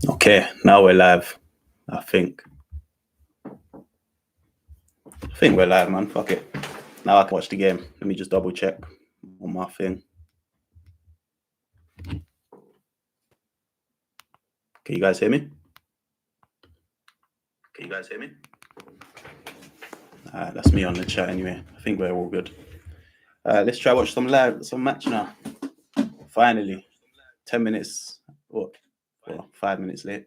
Okay, now we're live. I think. I think we're live, man. Fuck it. Now I can watch the game. Let me just double check on my thing. Can you guys hear me? Alright, that's me on the chat anyway. I think we're all good. Let's try watch some match now. Finally. 10 minutes. What? Well, 5 minutes late.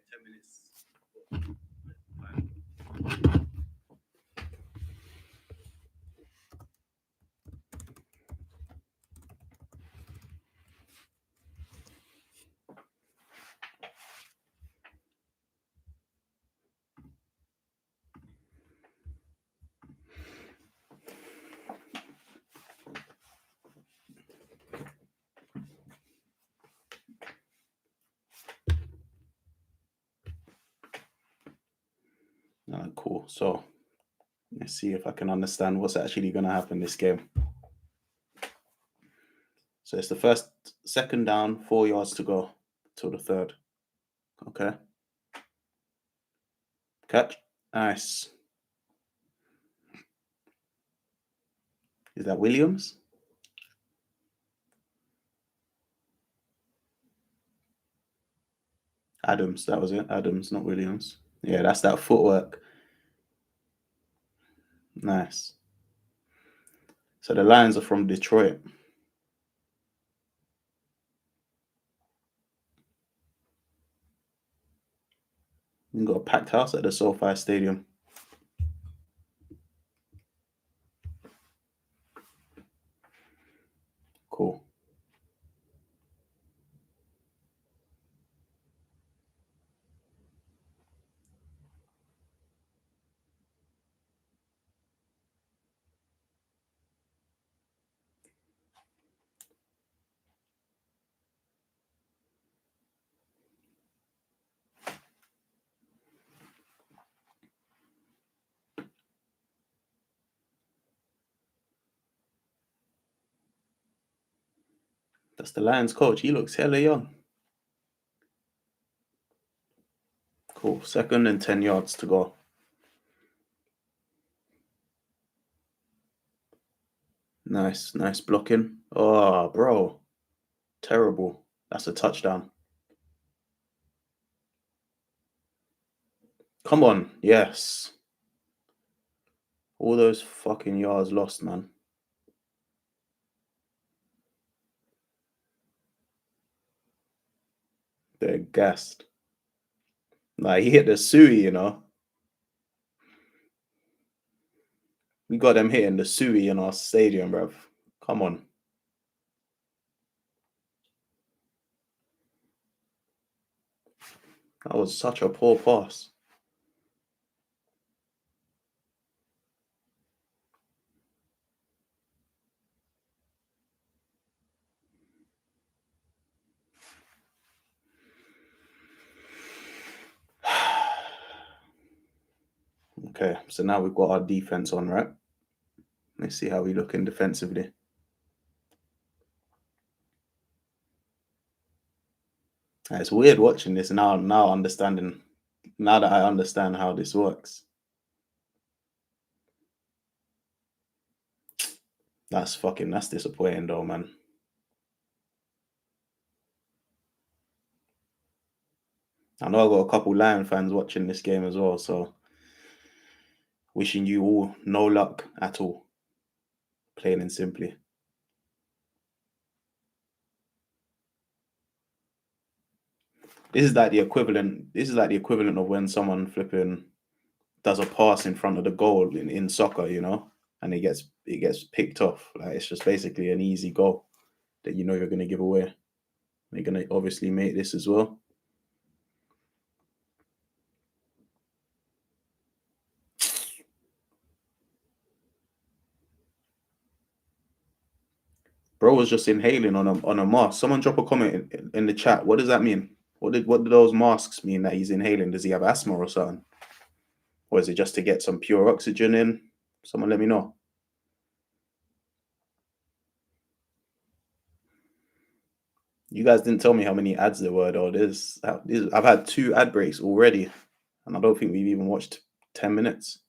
Cool. So let's see if I can understand what's actually going to happen this game. So it's the second down, 4 yards to go till the third. Okay. Catch. Nice. Is that Williams? Adams, that was it. Adams, not Williams. Yeah, that's that footwork. Nice. So the Lions are from Detroit. We've got a packed house at the SoFi Stadium. Cool. That's the Lions coach. He looks hella young. Cool. 2nd and 10 yards to go. Nice blocking. Oh, bro. Terrible. That's a touchdown. Come on. Yes. All those fucking yards lost, man. They're gassed. Like, he hit the Suey, you know. We got them hitting the Suey in our stadium, bruv. Come on. That was such a poor pass. Okay, so now we've got our defense on, right? Let's see how we look in defensively. It's weird watching this now understanding, now that I understand how this works. That's disappointing though, man. I know I've got a couple Lion fans watching this game as well, so wishing you all no luck at all, plain and simply. This is like the equivalent of when someone flipping does a pass in front of the goal in soccer, you know, and it gets picked off. Like, it's just basically an easy goal that you know you're going to give away. They're going to obviously make this as well. Bro was just inhaling on a mask. Someone drop a comment in the chat. What does that mean? What do those masks mean that he's inhaling? Does he have asthma or something? Or is it just to get some pure oxygen in? Someone let me know. You guys didn't tell me how many ads there were, though. I've had 2 ad breaks already, and I don't think we've even watched 10 minutes.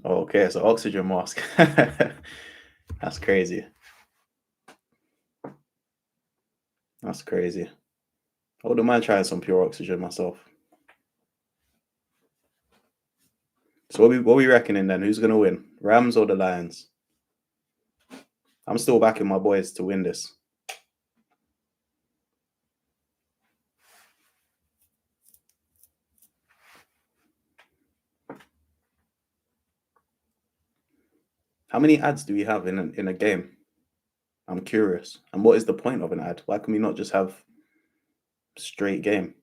Oh, okay, so oxygen mask. That's crazy. That's crazy. I wouldn't mind trying some pure oxygen myself. So what we reckoning then? Who's gonna win? Rams or the Lions? I'm still backing my boys to win this. How many ads do we have in a game? I'm curious. And what is the point of an ad? Why can we not just have straight game?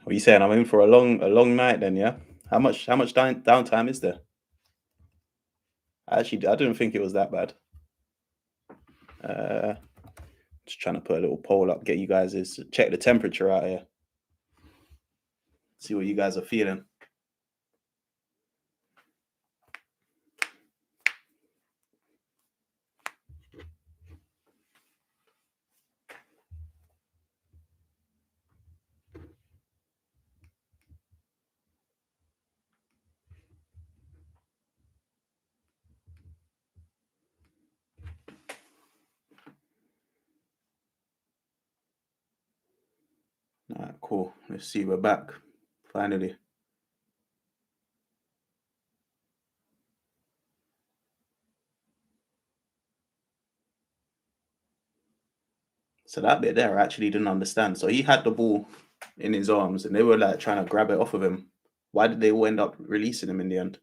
What are you saying? I'm in for a long night then, yeah? How much downtime is there? Actually, I didn't think it was that bad. Uh, just trying to put a little poll up, get you guys is check the temperature out here. See what you guys are feeling. All right, cool. Let's see. We're back finally. So that bit there, I actually didn't understand. So he had the ball in his arms, and they were like trying to grab it off of him. Why did they all end up releasing him in the end?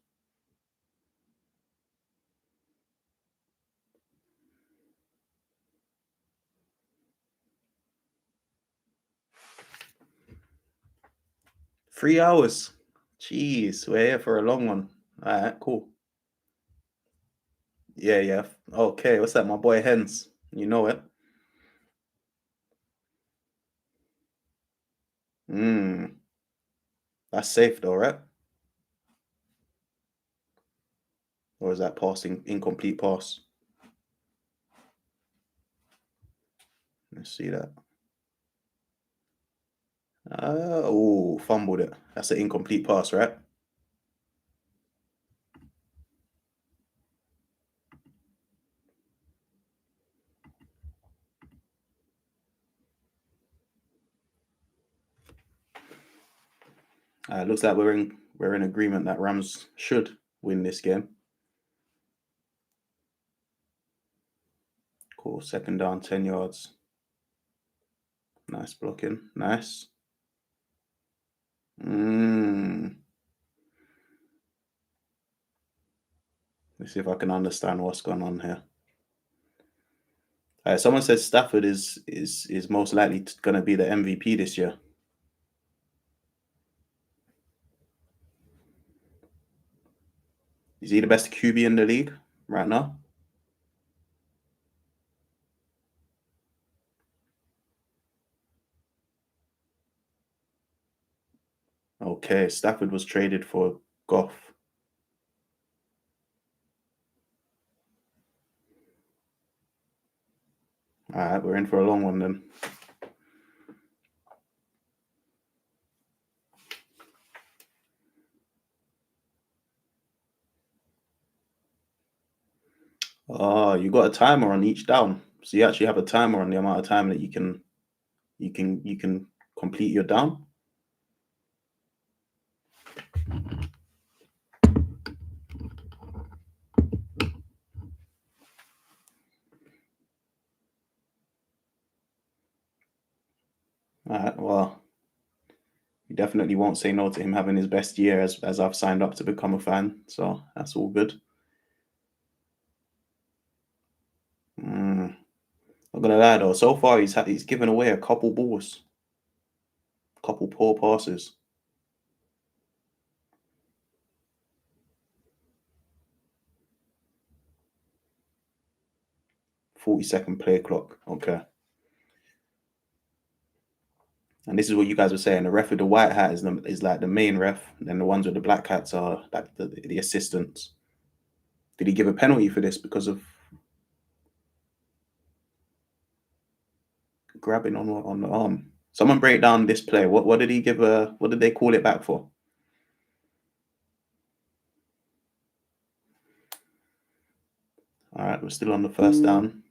Three hours. Jeez, we're here for a long one. All right, cool. Yeah, yeah. Okay, what's that? My boy Hens. You know it. Hmm. That's safe though, right? Or is that passing incomplete pass? Let's see that. Oh, fumbled it. That's an incomplete pass, right? Looks like we're in agreement that Rams should win this game. Cool. Second down, 10 yards. Nice blocking. Nice. Mm. Let's see if I can understand what's going on here. Someone says Stafford is most likely going to be the MVP this year. Is he the best QB in the league right now? Okay, Stafford was traded for Goff. All right, we're in for a long one then. got a timer on each down, so you actually have a timer on the amount of time that you can complete your down. All right, well, you definitely won't say no to him having his best year as I've signed up to become a fan, so that's all good. Not gonna lie though, so far he's given away a couple balls, couple poor passes. 40-second play clock. Okay. And this is what you guys were saying. The ref with the white hat is like the main ref, and then the ones with the black hats are like the assistants. Did he give a penalty for this because of grabbing on the arm? Someone break down this play. What did he give what did they call it back for? All right, we're still on the first down.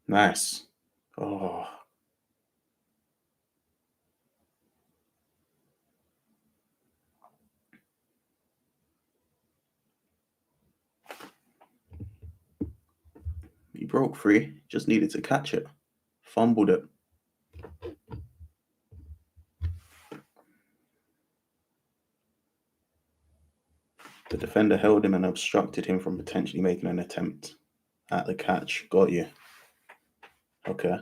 Nice. Oh. He broke free. Just needed to catch it. Fumbled it. The defender held him and obstructed him from potentially making an attempt at the catch. Got you. Okay.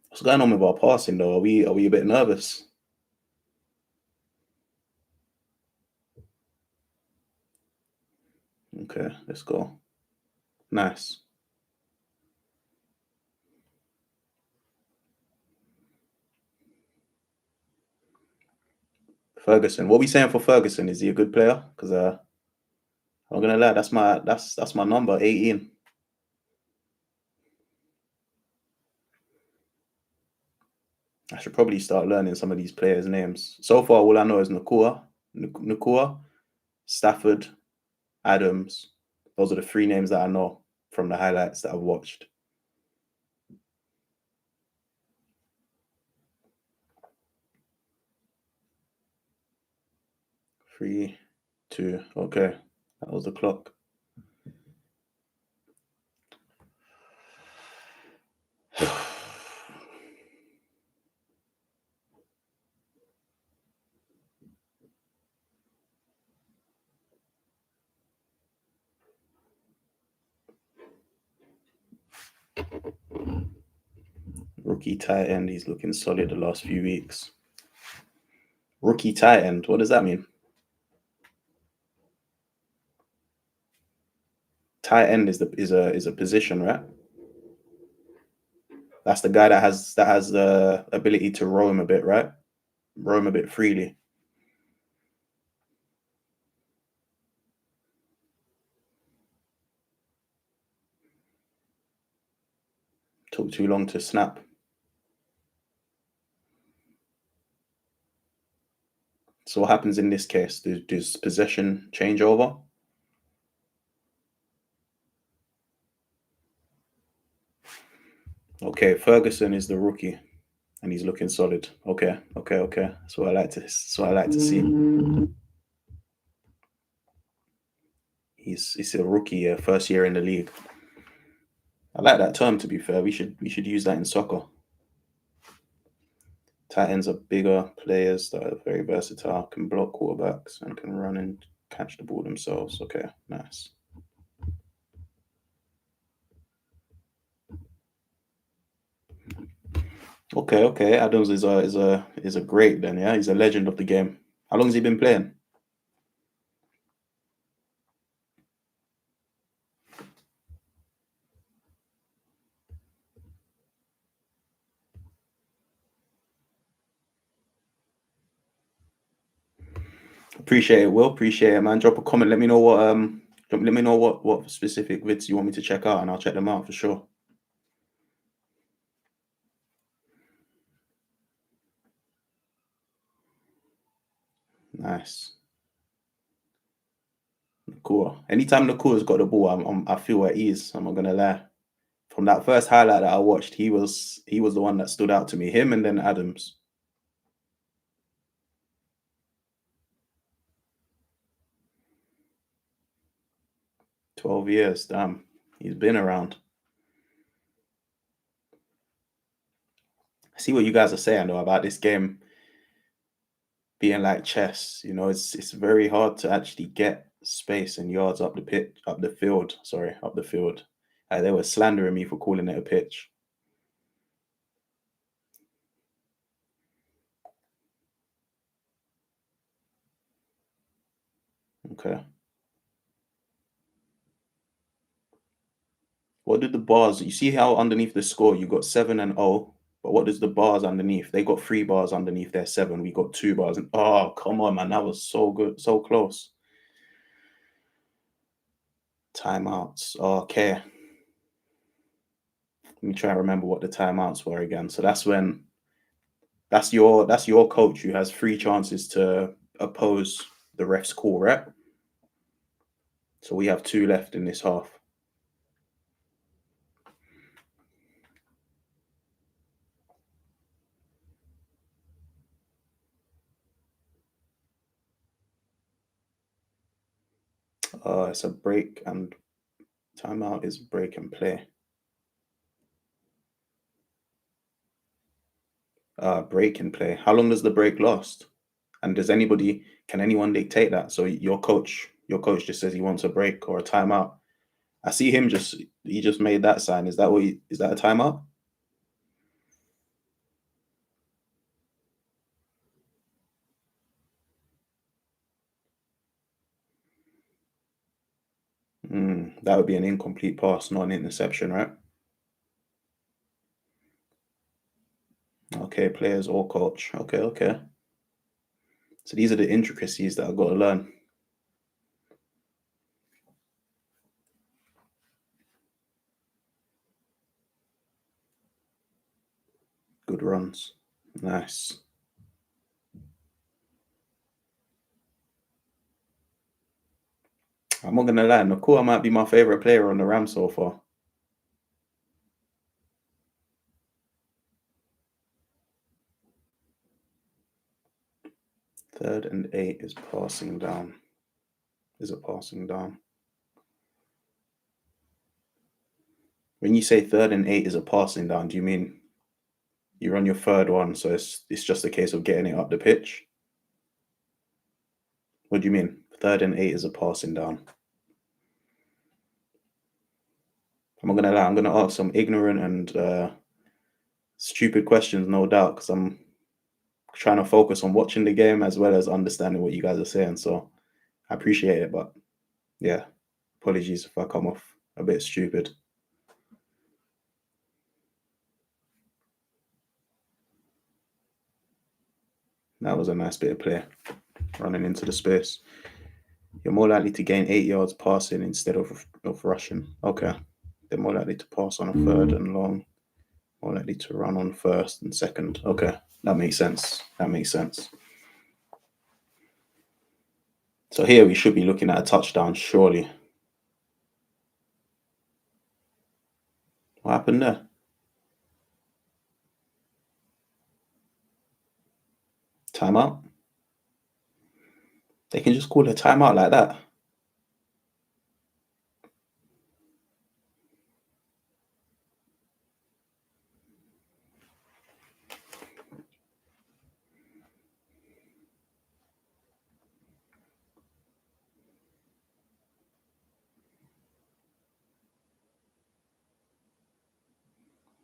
What's going on with our passing though? Are we a bit nervous? Okay, let's go. Nice. Ferguson. What are we saying for Ferguson? Is he a good player? Because I'm gonna lie, that's my number, 18. I should probably start learning some of these players' names. So far, all I know is Nakua, Stafford, Adams. Those are the three names that I know from the highlights that I've watched. 3, 2. Okay, that was the clock. Rookie tight end. He's looking solid the last few weeks. Rookie tight end. What does that mean? Tight end is a position, right? That's the guy that has the ability to roam a bit, right? Roam a bit freely. Took too long to snap. So what happens in this case? Does possession change over? Okay, Ferguson is the rookie, and he's looking solid. Okay. That's what I like to see. He's a rookie, first year in the league. I like that term. To be fair, we should use that in soccer. Tight ends are bigger players that are very versatile, can block quarterbacks, and can run and catch the ball themselves. Okay, nice. Okay. Adams is a great then. Yeah, he's a legend of the game. How long has he been playing? Appreciate it, Will. Appreciate it, man. Drop a comment. Let me know what specific vids you want me to check out, and I'll check them out for sure. Nice. Cool. Anytime Nakua's got the ball, I feel at ease. I'm not gonna lie. From that first highlight that I watched, he was the one that stood out to me. Him and then Adams. 12 years, damn. He's been around. I see what you guys are saying though about this game being like chess. You know, it's very hard to actually get space and yards up the pitch, up the field. Sorry, up the field. They were slandering me for calling it a pitch. Okay. What did the bars? You see how underneath the score you got 7-0, but what does the bars underneath? They got 3 bars underneath their 7. We got 2 bars. And oh, come on, man, that was so good, so close. Timeouts. Okay. Let me try and remember what the timeouts were again. So that's when that's your coach who has 3 chances to oppose the ref's call, right? So we have 2 left in this half. It's a break and timeout is break and play. Break and play. How long does the break last? And can anyone dictate that? So your coach just says he wants a break or a timeout. I see he just made that sign. Is that a timeout? That would be an incomplete pass, not an interception, right? Okay, players or coach. Okay, okay. So these are the intricacies that I've got to learn. Good runs. Nice. I'm not gonna lie, Nakua might be my favorite player on the Rams so far. 3rd and 8 is passing down. Is it passing down? When you say 3rd and 8 is a passing down, do you mean you're on your 3rd one, so it's just a case of getting it up the pitch? What do you mean? 3rd and 8 is a passing down. I'm not gonna lie, I'm gonna ask some ignorant and stupid questions, no doubt, because I'm trying to focus on watching the game as well as understanding what you guys are saying. So I appreciate it, but yeah, apologies if I come off a bit stupid. That was a nice bit of play, running into the space. You're more likely to gain 8 yards passing instead of rushing. Okay. They're more likely to pass on a 3rd and long, more likely to run on 1st and 2nd. Okay. That makes sense. That makes sense. So here we should be looking at a touchdown, surely. What happened there? Timeout? They can just call a timeout like that.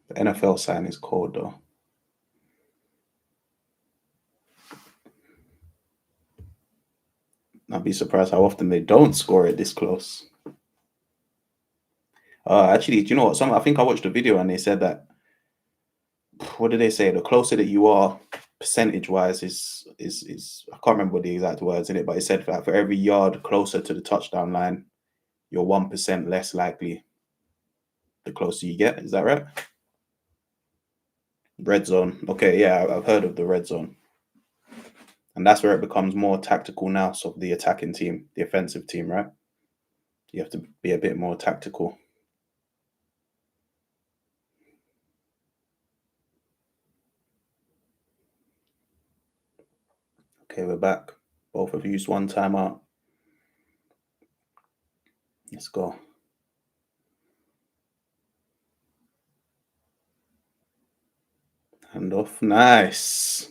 The NFL sign is cold though. I'd be surprised how often they don't score it this close. Actually, do you know what? I think I watched a video and they said that. What did they say? The closer that you are, percentage-wise, is I can't remember the exact words in it, but it said that for every yard closer to the touchdown line, you're 1% less likely the closer you get. Is that right? Red zone. Okay, yeah, I've heard of the red zone. And that's where it becomes more tactical now. So the attacking team, the offensive team, right? You have to be a bit more tactical. Okay, we're back. Both have used one timeout. Let's go. Hand off. Nice.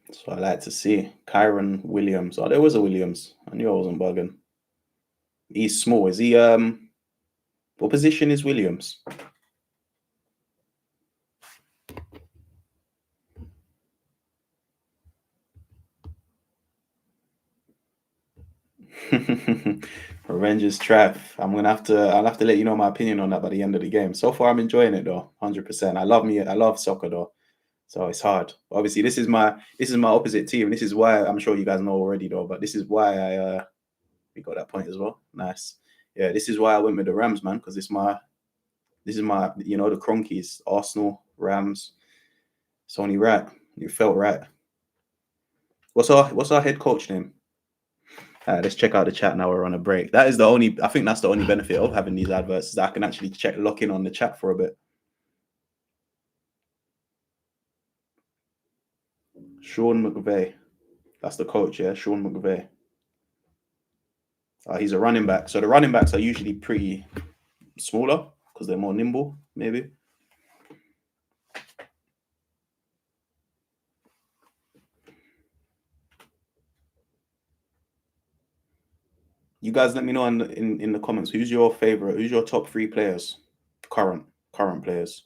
That's what I like to see. Kyron Williams. Oh, there was a Williams. I knew I wasn't bugging. He's small. Is he what position is Williams? Revenge Traff. I'll have to let you know my opinion on that by the end of the game. So far I'm enjoying it though, 100%. I love soccer though. So it's hard. Obviously, this is my opposite team. This is why I'm sure you guys know already though, but this is why we got that point as well. Nice. Yeah, this is why I went with the Rams, man, because this is my the Cronkies, Arsenal, Rams. It's only right. You felt right. What's our head coach name? Let's check out the chat now. We're on a break. I think that's the only benefit of having these adverts is that I can actually lock in on the chat for a bit. Sean McVay. That's the coach, yeah? Sean McVay. He's a running back. So the running backs are usually pretty smaller because they're more nimble, maybe. You guys let me know in the comments. Who's your favorite? Who's your top 3 players? Current players.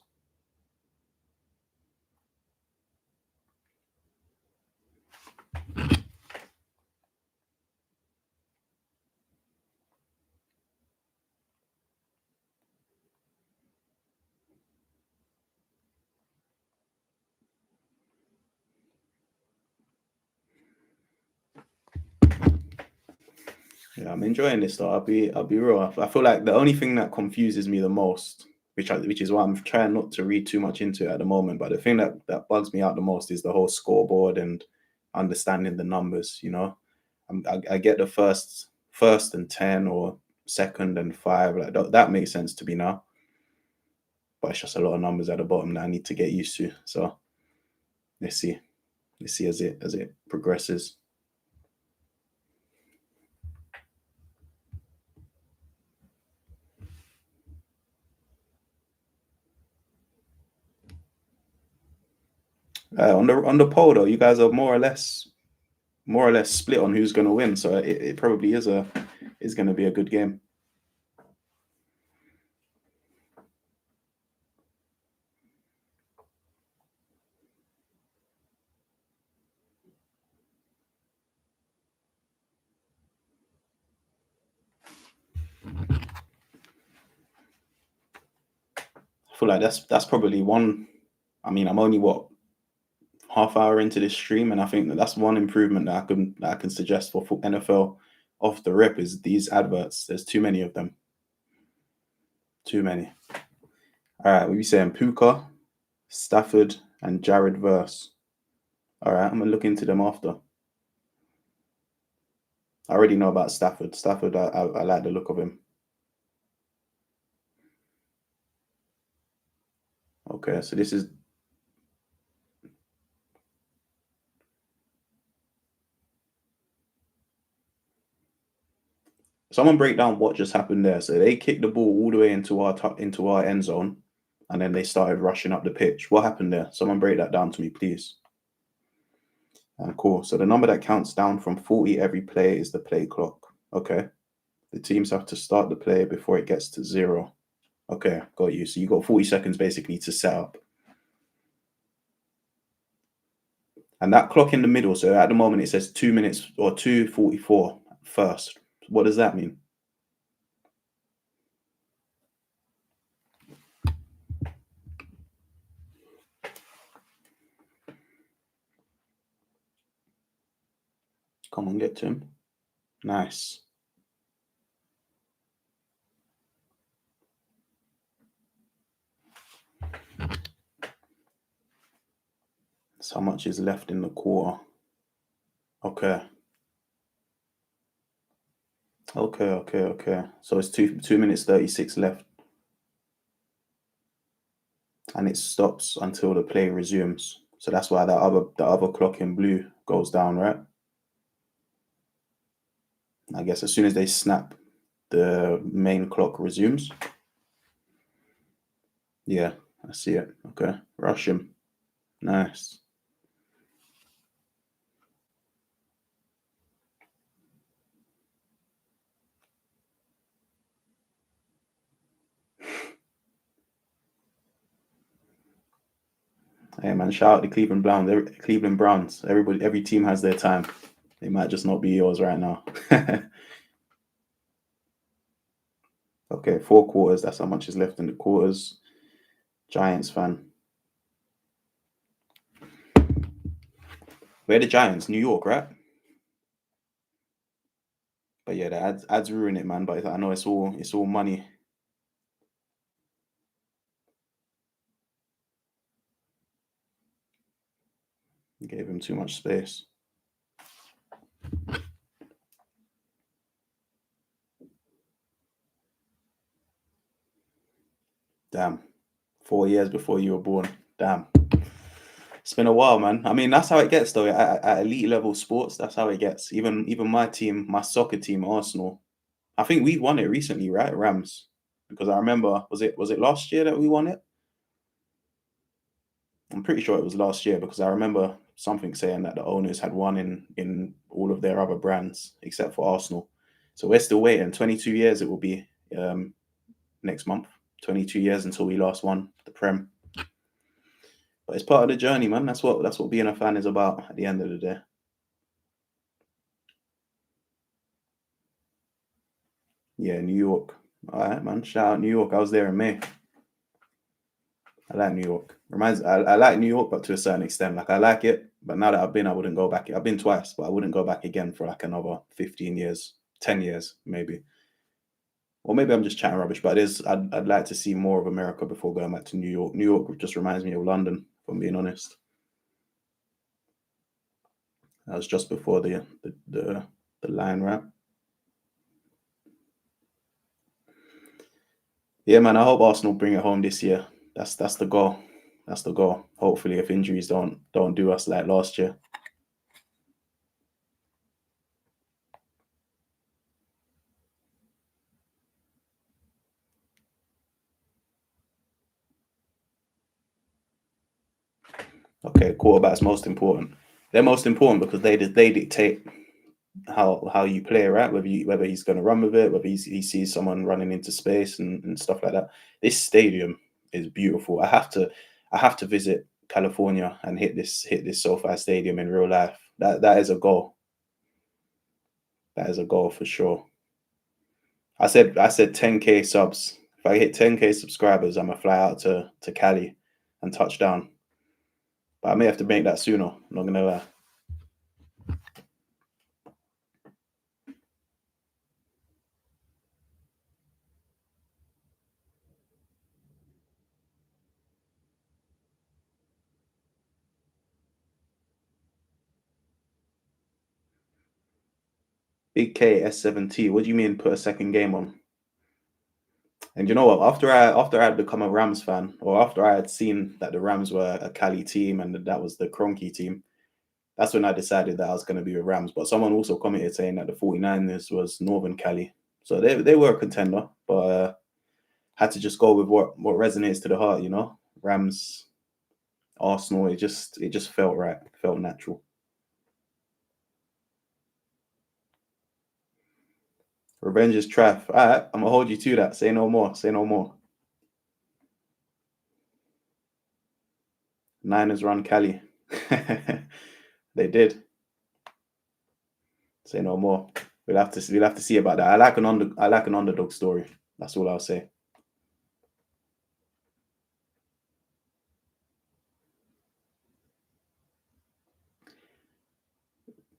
Yeah, I'm enjoying this though. I'll be real. I feel like the only thing that confuses me the most, which is why I'm trying not to read too much into it at the moment, but the thing that bugs me out the most is the whole scoreboard and understanding the numbers. I get the first and 10 or second and 5. Like that makes sense to me now, but it's just a lot of numbers at the bottom that I need to get used to. So let's see as it progresses. On the poll though, you guys are more or less split on who's going to win. So it probably is going to be a good game. I feel like that's probably one. I mean, I'm only half hour into this stream, and I think that's one improvement that I can suggest for NFL off the rip is these adverts. There's too many of them. Too many. All right, we saying Puka, Stafford, and Jared Verse. All right, I'm gonna look into them after. I already know about Stafford. Stafford, I like the look of him. Okay, so this is. Someone break down what just happened there. So they kicked the ball all the way into our end zone, and then they started rushing up the pitch. What happened there? Someone break that down to me, please. Cool. So the number that counts down from 40 every play is the play clock. Okay. The teams have to start the play before it gets to 0. Okay, got you. So you got 40 seconds basically to set up. And that clock in the middle, so at the moment it says 2 minutes or 2:44 first. What does that mean? Come on, get to him. Nice. So how much is left in the quarter? Okay. Okay. So it's 2 minutes 36 left, and it stops until the play resumes. So that's why the other clock in blue goes down, right? I guess as soon as they snap, the main clock resumes. Yeah, I see it. Okay, rush him. Nice. Hey man, shout out the Cleveland Browns. Cleveland Browns. Every team has their time. It might just not be yours right now. Okay, 4 quarters. That's how much is left in the quarters. Giants fan. Where the Giants? New York, right? But yeah, the ads ruin it, man. But I know it's all money. Gave him too much space. Damn. 4 years before you were born. Damn. It's been a while, man. I mean, that's how it gets, though. At elite level sports, that's how it gets. Even my team, my soccer team, Arsenal. I think we won it recently, right? Rams. Because I remember, was it last year that we won it? I'm pretty sure it was last year because I remember something saying that the owners had won in all of their other brands except for Arsenal. So we're still waiting. 22 years it will be next month. 22 years until we last won the Prem. But it's part of the journey, man. That's what being a fan is about at the end of the day. Yeah, New York. All right, man. Shout out New York. I was there in May. I like New York. I like New York, but to a certain extent. Like I like it, but now that I've been, I wouldn't go back. I've been twice, but I wouldn't go back again for like another 15 years, 10 years, maybe. Or maybe I'm just chatting rubbish, but I'd like to see more of America before going back to New York. New York just reminds me of London, if I'm being honest. That was just before the line wrap. Yeah, man. I hope Arsenal bring it home this year. That's the goal. That's the goal. Hopefully, if injuries don't do us like last year. Okay, quarterback's most important. They're most important because they dictate how you play, right? Whether he's going to run with it, whether he sees someone running into space and stuff like that. This stadium is beautiful. I have to visit California and hit this SoFi Stadium in real life. That is a goal. That is a goal for sure. I said 10K subs. If I hit 10K subscribers, I'm gonna fly out to Cali and touch down. But I may have to make that sooner. I'm not gonna lie. Big K S7T. What do you mean put a second game on? And you know what? After I had become a Rams fan, or after I had seen that the Rams were a Cali team and that was the Cronky team, that's when I decided that I was going to be with Rams. But someone also commented saying that the 49ers was Northern Cali. So they were a contender, but had to just go with what resonates to the heart, you know? Rams, Arsenal, it just felt right. It felt natural. Revenge is traff. All right, I'm gonna hold you to that. Say no more. Say no more. Niners run Cali. They did. Say no more. We'll have to see about that. I like an underdog story. That's all I'll say.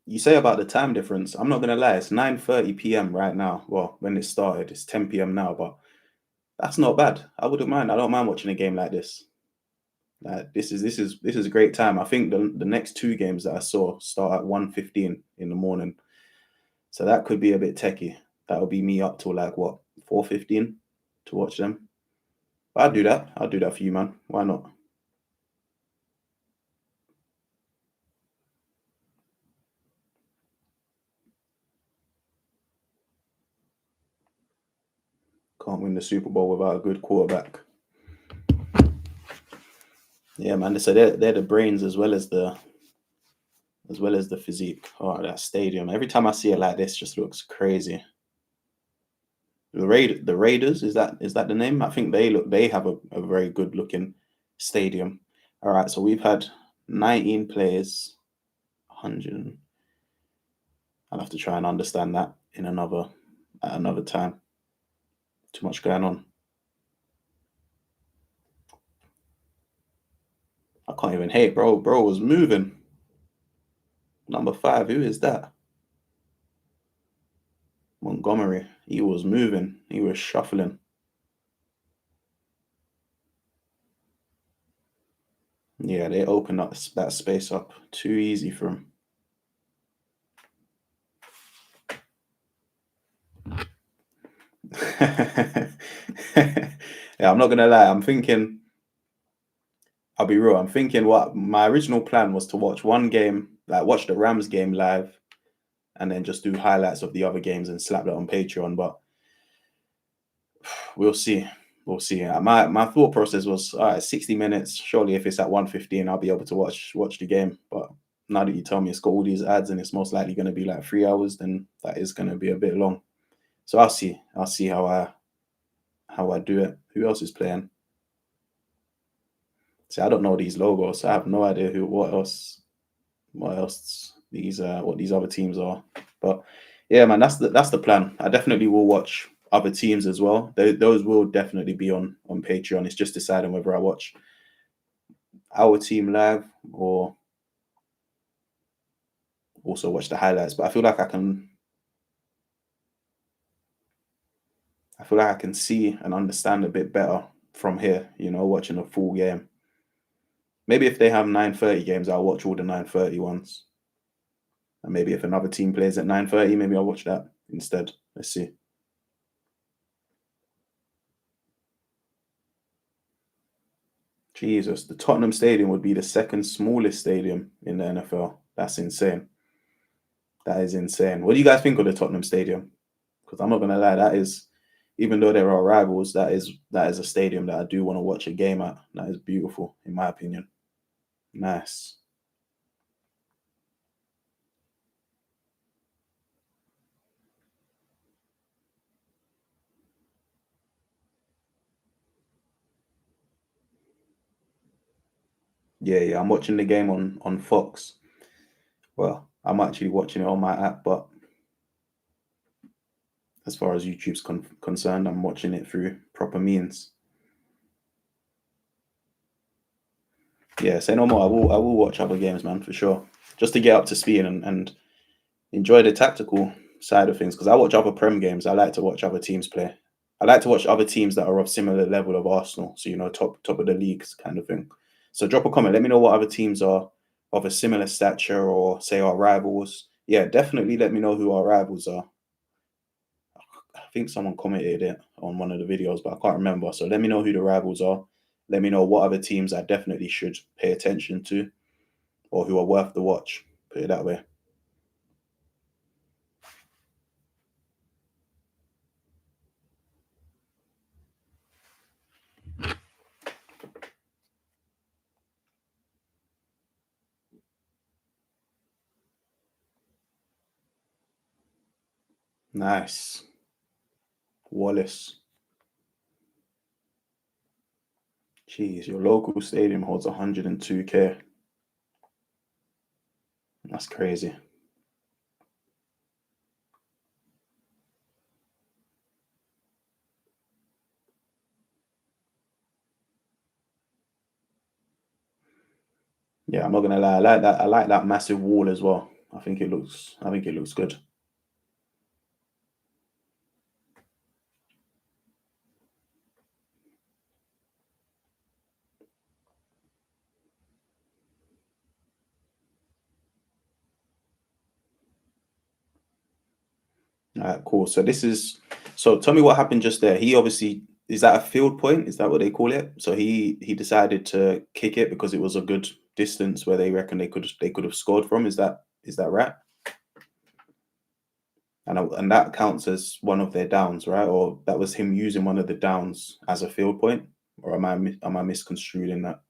You say about the time difference. I'm not gonna lie. It's 9:30 p.m. right now. Well, when it started, it's 10 p.m. now. But that's not bad. I wouldn't mind. I don't mind watching a game like this. This is a great time. I think the next two games that I saw start at 1:15 in the morning, so that could be a bit techie. That'll be me up till like what 4:15 to watch them. But I'll do that. I'll do that for you, man. Why not? Can't win the Super Bowl without a good quarterback. Yeah, man. So they're the brains as well as the physique. Oh, that stadium. Every time I see it like this, just looks crazy. The Raiders, is that the name? I think they have a very good looking stadium. All right, so we've had 19 players, 100. I'll have to try and understand that in another time. Too much going on. I can't even hate, bro. Bro was moving. Number 5, who is that? Montgomery. He was moving. He was shuffling. Yeah, they opened up that space up too easy for him. Yeah, I'm not gonna lie. I'll be real. I'm thinking what my original plan was to watch one game, like watch the Rams game live, and then just do highlights of the other games and slap that on Patreon. But we'll see. We'll see. My thought process was, all right, 60 minutes. Surely, if it's at 1:15, I'll be able to watch the game. But now that you tell me it's got all these ads and it's most likely going to be like 3 hours, then that is going to be a bit long. So I'll see. I'll see how I do it. Who else is playing? See, I don't know these logos, so I have no idea what else what these other teams are. But yeah, man, that's the plan. I definitely will watch other teams as well. Those will definitely be on Patreon. It's just deciding whether I watch our team live or also watch the highlights. But I feel like I can see and understand a bit better from here, watching a full game. Maybe if they have 9:30 games, I'll watch all the 9:30 ones. And maybe if another team plays at 9:30, maybe I'll watch that instead. Let's see. Jesus, the Tottenham Stadium would be the second smallest stadium in the NFL. That's insane. That is insane. What do you guys think of the Tottenham Stadium? Because I'm not gonna lie, even though there are rivals, that is a stadium that I do want to watch a game at. That is beautiful, in my opinion. Nice. Yeah, yeah. I'm watching the game on Fox. Well, I'm actually watching it on my app, but as far as YouTube's concerned, I'm watching it through proper means. Yeah, say no more. I will watch other games, man, for sure. Just to get up to speed and enjoy the tactical side of things. Because I watch other Prem games. I like to watch other teams play. I like to watch other teams that are of similar level of Arsenal. So top of the leagues kind of thing. So drop a comment. Let me know what other teams are of a similar stature or say our rivals. Yeah, definitely let me know who our rivals are. I think someone commented it on one of the videos, but I can't remember. So let me know who the rivals are. Let me know what other teams I definitely should pay attention to or who are worth the watch. Put it that way. Nice. Wallace. Jeez, your local stadium holds 102K. That's crazy. Yeah, I'm not gonna lie. I like that. I like that massive wall as well. I think it looks good. All right, cool. So tell me what happened just there. He obviously, is that a field point? Is that what they call it? So he decided to kick it because it was a good distance where they reckon they could have scored from. Is that right? And that counts as one of their downs, right? Or that was him using one of the downs as a field point, or am I misconstrued in that?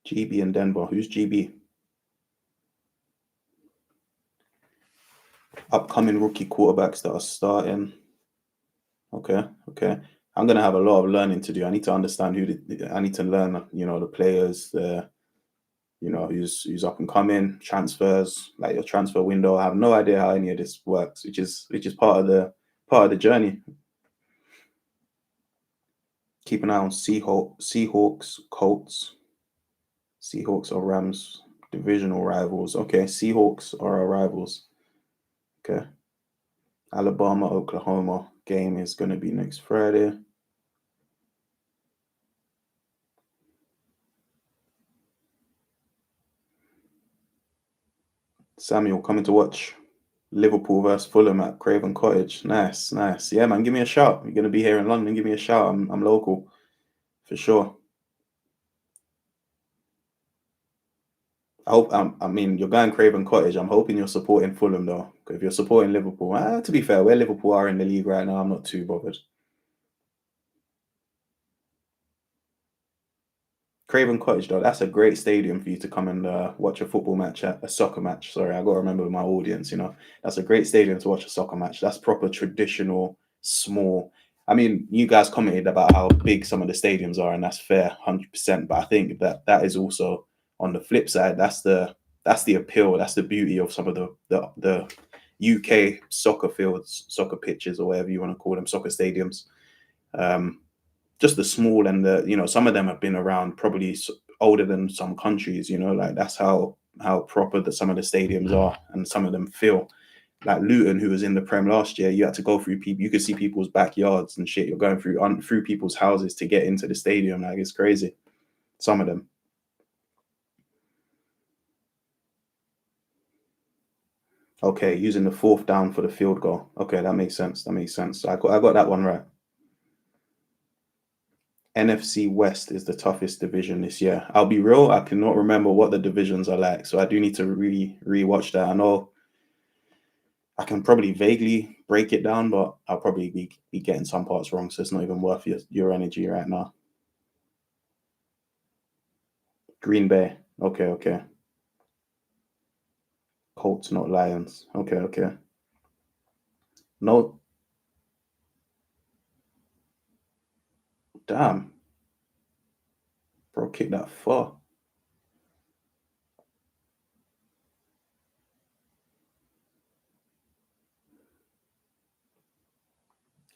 GB and Denver. Who's GB? Upcoming rookie quarterbacks that are starting. Okay, okay. I'm gonna have a lot of learning to do. I need to understand I need to learn, the players, who's up and coming, transfers, like your transfer window. I have no idea how any of this works, which is part of the journey. Keep an eye on Seahawks, Colts. Seahawks or Rams, divisional rivals. Okay, Seahawks are our rivals. Okay. Alabama, Oklahoma game is going to be next Friday. Samuel coming to watch Liverpool versus Fulham at Craven Cottage. Nice, nice. Yeah, man, give me a shout. You're going to be here in London. Give me a shout. I'm local for sure. I mean, you're going Craven Cottage. I'm hoping you're supporting Fulham though. If you're supporting Liverpool, to be fair, where Liverpool are in the league right now, I'm not too bothered. Craven Cottage, though, that's a great stadium for you to come and watch a football match at, a soccer match. Sorry, I got to remember my audience, That's a great stadium to watch a soccer match. That's proper traditional, small. I mean, you guys commented about how big some of the stadiums are, and that's fair, 100%. But I think that is also on the flip side. That's the appeal. That's the beauty of some of the UK soccer fields, soccer pitches, or whatever you want to call them, soccer stadiums. Just the small and some of them have been around probably older than some countries, like that's how proper that some of the stadiums are, and some of them feel like Luton, who was in the Prem last year. You had to go through people, you could see people's backyards and shit. You're going through people's houses to get into the stadium. Like, it's crazy, some of them. Okay, using the fourth down for the field goal. Okay, that makes sense. I got that one right. NFC West is the toughest division this year. I'll be real, I cannot remember what the divisions are like, so I do need to re-watch that. I know I can probably vaguely break it down, but I'll probably be getting some parts wrong, so it's not even worth your energy right now. Green Bay. Okay, okay. Colts, not Lions. Okay, okay. No, damn, bro, kick that far.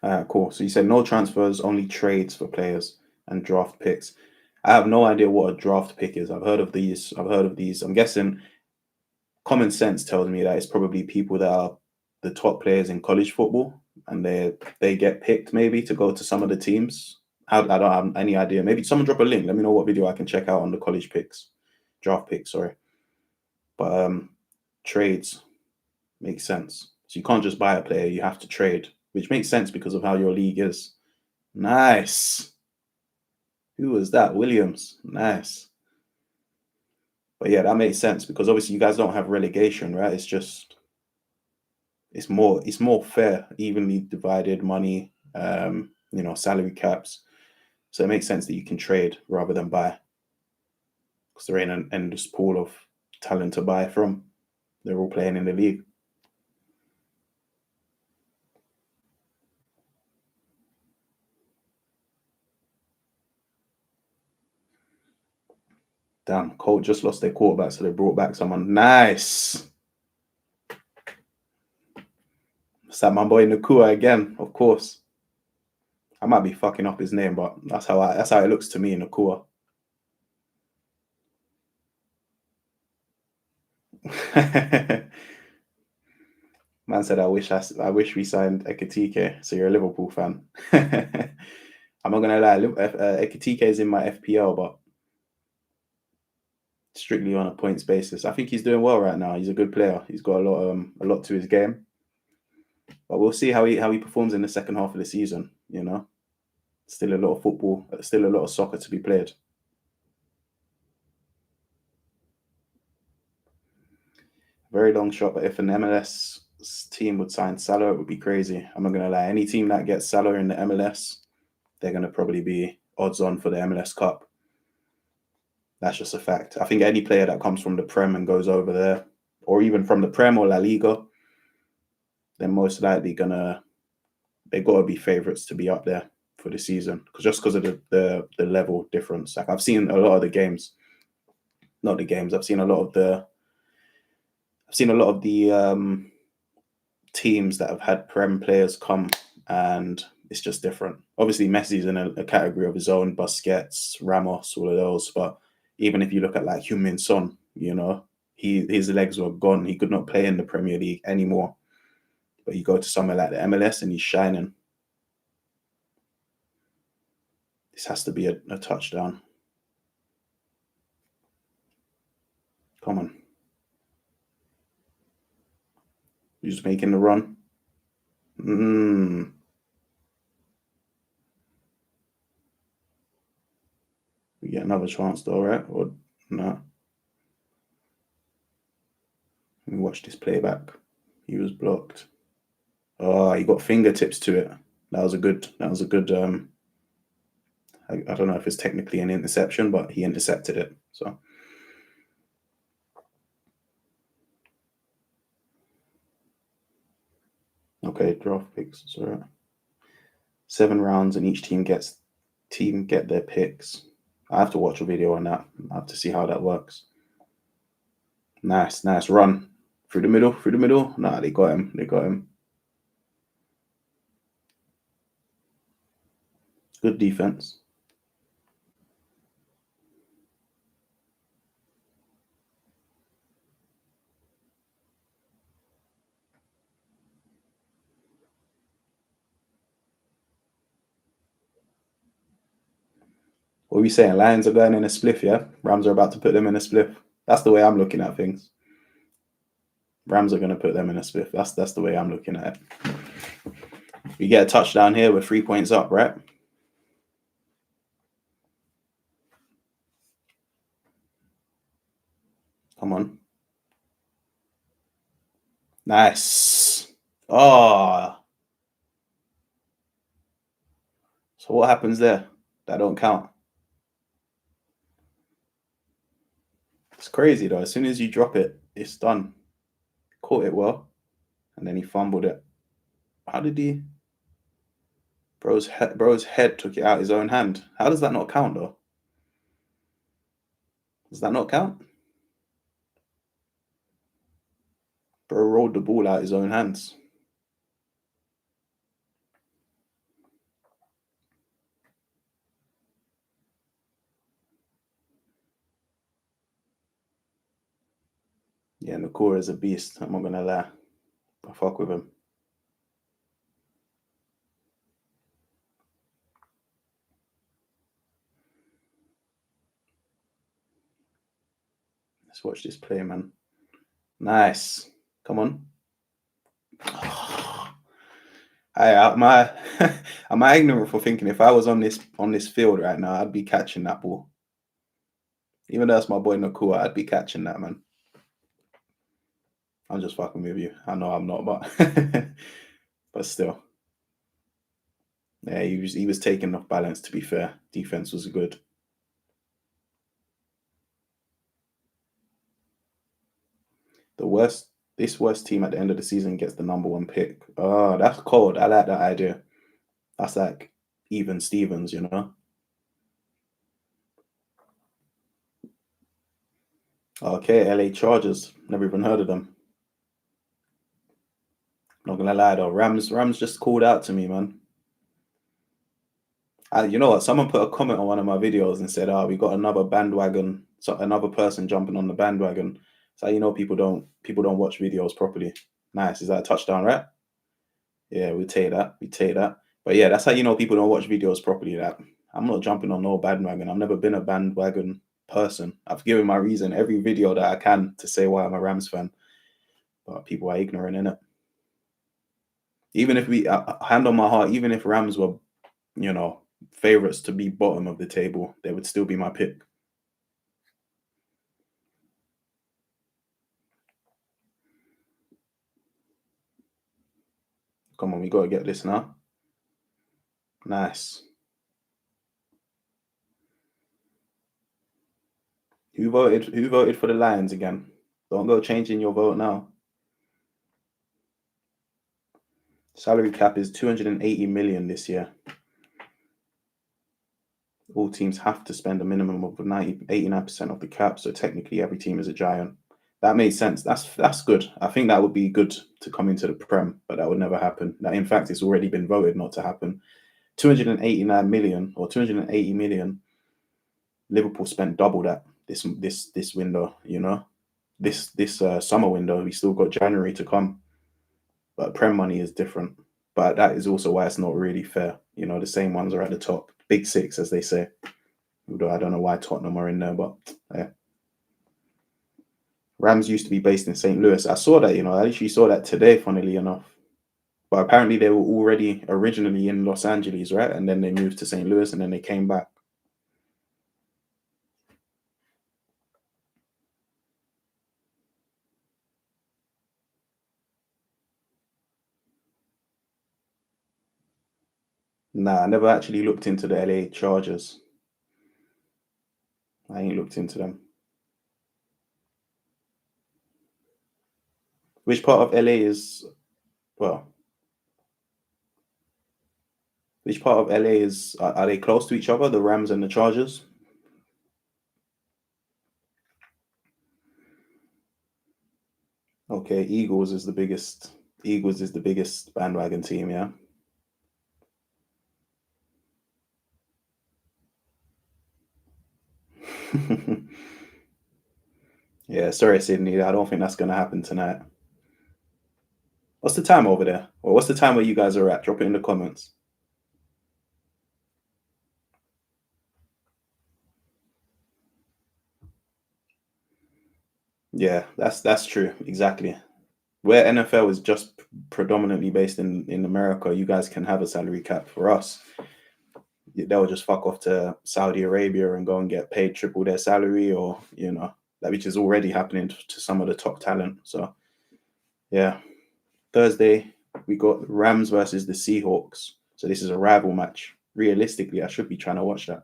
All right, cool. So you said no transfers, only trades for players and draft picks. I have no idea what a draft pick is. I've heard of these. I'm guessing common sense tells me that it's probably people that are the top players in college football, and they get picked maybe to go to some of the teams. I don't have any idea. Maybe someone drop a link. Let me know what video I can check out on the college picks, draft picks. Sorry, but trades make sense. So you can't just buy a player; you have to trade, which makes sense because of how your league is. Nice. Who was that? Williams. Nice. But yeah, that makes sense because obviously you guys don't have relegation, right? It's more fair, evenly divided money, salary caps. So it makes sense that you can trade rather than buy, because there ain't an endless pool of talent to buy from. They're all playing in the league. Damn, Colt just lost their quarterback, so they brought back someone. Nice. Is that my boy Nakua again? Of course. I might be fucking up his name, but that's how it looks to me, Nakua. Man said, I wish we signed Ekatike. So you're a Liverpool fan. I'm not gonna lie, Ekitike is in my FPL, but strictly on a points basis. I think he's doing well right now. He's a good player. He's got a lot to his game. But we'll see how he performs in the second half of the season. You know, still a lot of football, still a lot of soccer to be played. Very long shot, but if an MLS team would sign Salah, it would be crazy. I'm not gonna lie. Any team that gets Salah in the MLS, they're gonna probably be odds on for the MLS Cup. That's just a fact. I think any player that comes from the Prem and goes over there, or even from the Prem or La Liga, they're most likely they got to be favourites to be up there for the season, because of the level difference. Like I've seen a lot of the games, not the games. I've seen a lot of the teams that have had Prem players come, and it's just different. Obviously, Messi's in a category of his own. Busquets, Ramos, all of those. But even if you look at like Heung-min Son, you know, his legs were gone. He could not play in the Premier League anymore. But you go to somewhere like the MLS and he's shining. This has to be a touchdown. Come on. He's making the run. We get another chance though, right? Or no? Let me watch this playback. He was blocked. Oh, he got fingertips to it. That was a good. I don't know if it's technically an interception, but he intercepted it. So. Okay, draft picks. So 7 rounds, and each team get their picks. I have to watch a video on that. I have to see how that works. Nice run through the middle. Nah, they got him. Good defense. What are we saying? Lions are going in a spliff, yeah? Rams are about to put them in a spliff. That's the way I'm looking at things. Rams are going to put them in a spliff. That's the way I'm looking at it. We get a touchdown here. We're 3 points up, right? Come on. Nice. Oh. So what happens there? That don't count. It's crazy though. As soon as you drop it, it's done. Caught it well, and then he fumbled it. How did he? Bro's head took it out his own hand. How does that not count though? Does that not count? Bro rolled the ball out his own hands. Yeah, Nakora is a beast. I'm not gonna lie. I fuck with him. Let's watch this play, man. Nice. Come on. Am I ignorant for thinking if I was on this field right now, I'd be catching that ball. Even though that's my boy Nakua, I'd be catching that, man. I'm just fucking with you. I know I'm not, but but still. Yeah, he was taken off balance, to be fair. Defense was good. This worst team at the end of the season gets the number 1 pick. Oh, that's cold. I like that idea. That's like even Stevens, you know? Okay, LA Chargers. Never even heard of them. Not gonna lie though, Rams just called out to me, man. You know what? Someone put a comment on one of my videos and said, "Oh, we got another bandwagon, so another person jumping on the bandwagon." So you know, people don't watch videos properly. Nice. Is that a touchdown, right? Yeah, we take that. But yeah, that's how you know people don't watch videos properly. That I'm not jumping on no bandwagon. I've never been a bandwagon person. I've given my reason every video that I can to say why I'm a Rams fan, but people are ignorant in it. Even if we hand on my heart, even if Rams were, you know, favorites to be bottom of the table, they would still be my pick. Come on, we gotta get this now. Nice. Who voted? Who voted for the Lions again? Don't go changing your vote now. Salary cap is 280 million this year. All teams have to spend a minimum of 89% of the cap, so technically every team is a giant. That makes sense. That's good. I think that would be good to come into the Prem, but that would never happen. That in fact it's already been voted not to happen. 289 million or 280 million. Liverpool spent double that this window, you know. This summer window, we still got January to come. But Prem money is different. But that is also why it's not really fair. You know, the same ones are at the top. Big six, as they say. Although I don't know why Tottenham are in there, but yeah. Rams used to be based in St. Louis. I saw that, you know, I literally saw that today, funnily enough. But apparently they were already originally in Los Angeles, right? And then they moved to St. Louis and then they came back. Nah, I never actually looked into the LA Chargers. I ain't looked into them. Which part of LA is, well, which part of LA is, are they close to each other, the Rams and the Chargers? Okay, Eagles is the biggest. Eagles is the biggest bandwagon team, yeah. Yeah, sorry, Sydney. I don't think that's gonna happen tonight. What's the time over there? Or what's the time where you guys are at? Drop it in the comments. Yeah, that's true. Exactly. Where NFL is just predominantly based in America, you guys can have a salary cap. For us, they'll just fuck off to Saudi Arabia and go and get paid triple their salary, or you know, that which is already happening to some of the top talent. So yeah, Thursday we got Rams versus the Seahawks. So this is a rival match. Realistically, I should be trying to watch that.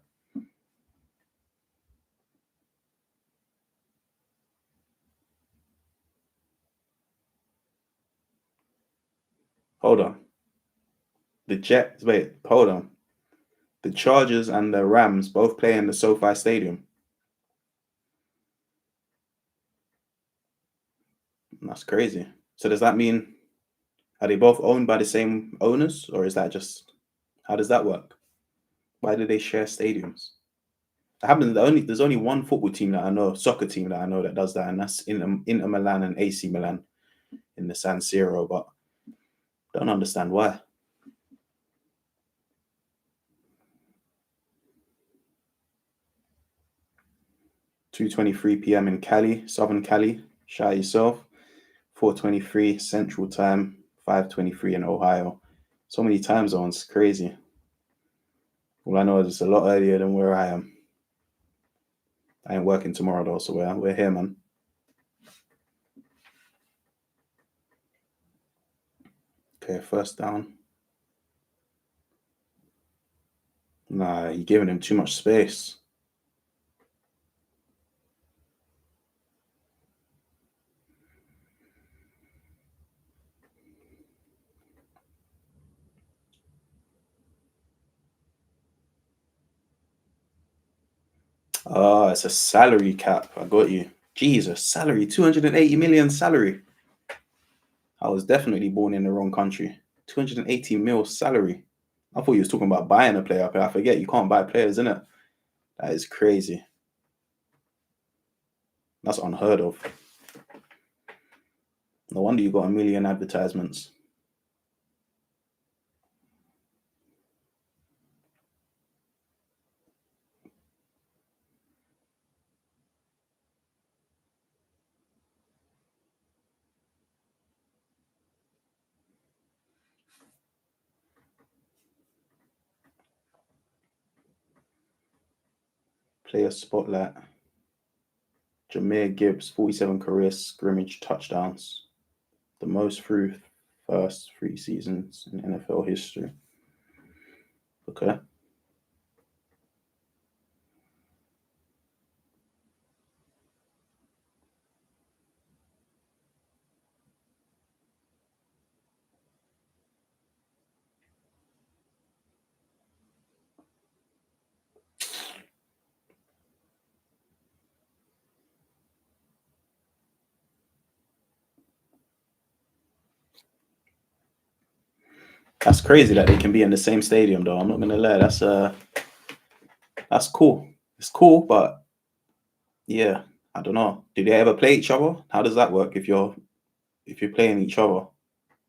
Hold on. The Jets, wait, hold on. The Chargers and the Rams both play in the SoFi Stadium. That's crazy. So does that mean, are they both owned by the same owners, or is that just, how does that work? Why do they share stadiums? That happens. There's only one football team that I know, soccer team that I know that does that, and that's Inter Milan and AC Milan in the San Siro. But don't understand why. 2:23 p.m. in Cali, Southern Cali. Shout yourself. 4:23 Central Time. 5:23 in Ohio. So many time zones, crazy. All I know is it's a lot earlier than where I am. I ain't working tomorrow though, so we're here, man. Okay, first down. Nah, you're giving him too much space. Oh, it's a salary cap. I got you. Jesus, salary, 280 million salary. I was definitely born in the wrong country. 280 mil salary. I thought you was talking about buying a player. But I forget you can't buy players, innit? That is crazy. That's unheard of. No wonder you got a million advertisements. Player spotlight. Jameer Gibbs, 47 career scrimmage touchdowns, the most through first 3 seasons in NFL history. Okay. That's crazy that they can be in the same stadium, though. I'm not gonna lie. That's cool. It's cool, but yeah, I don't know. Do they ever play each other? How does that work if you're playing each other?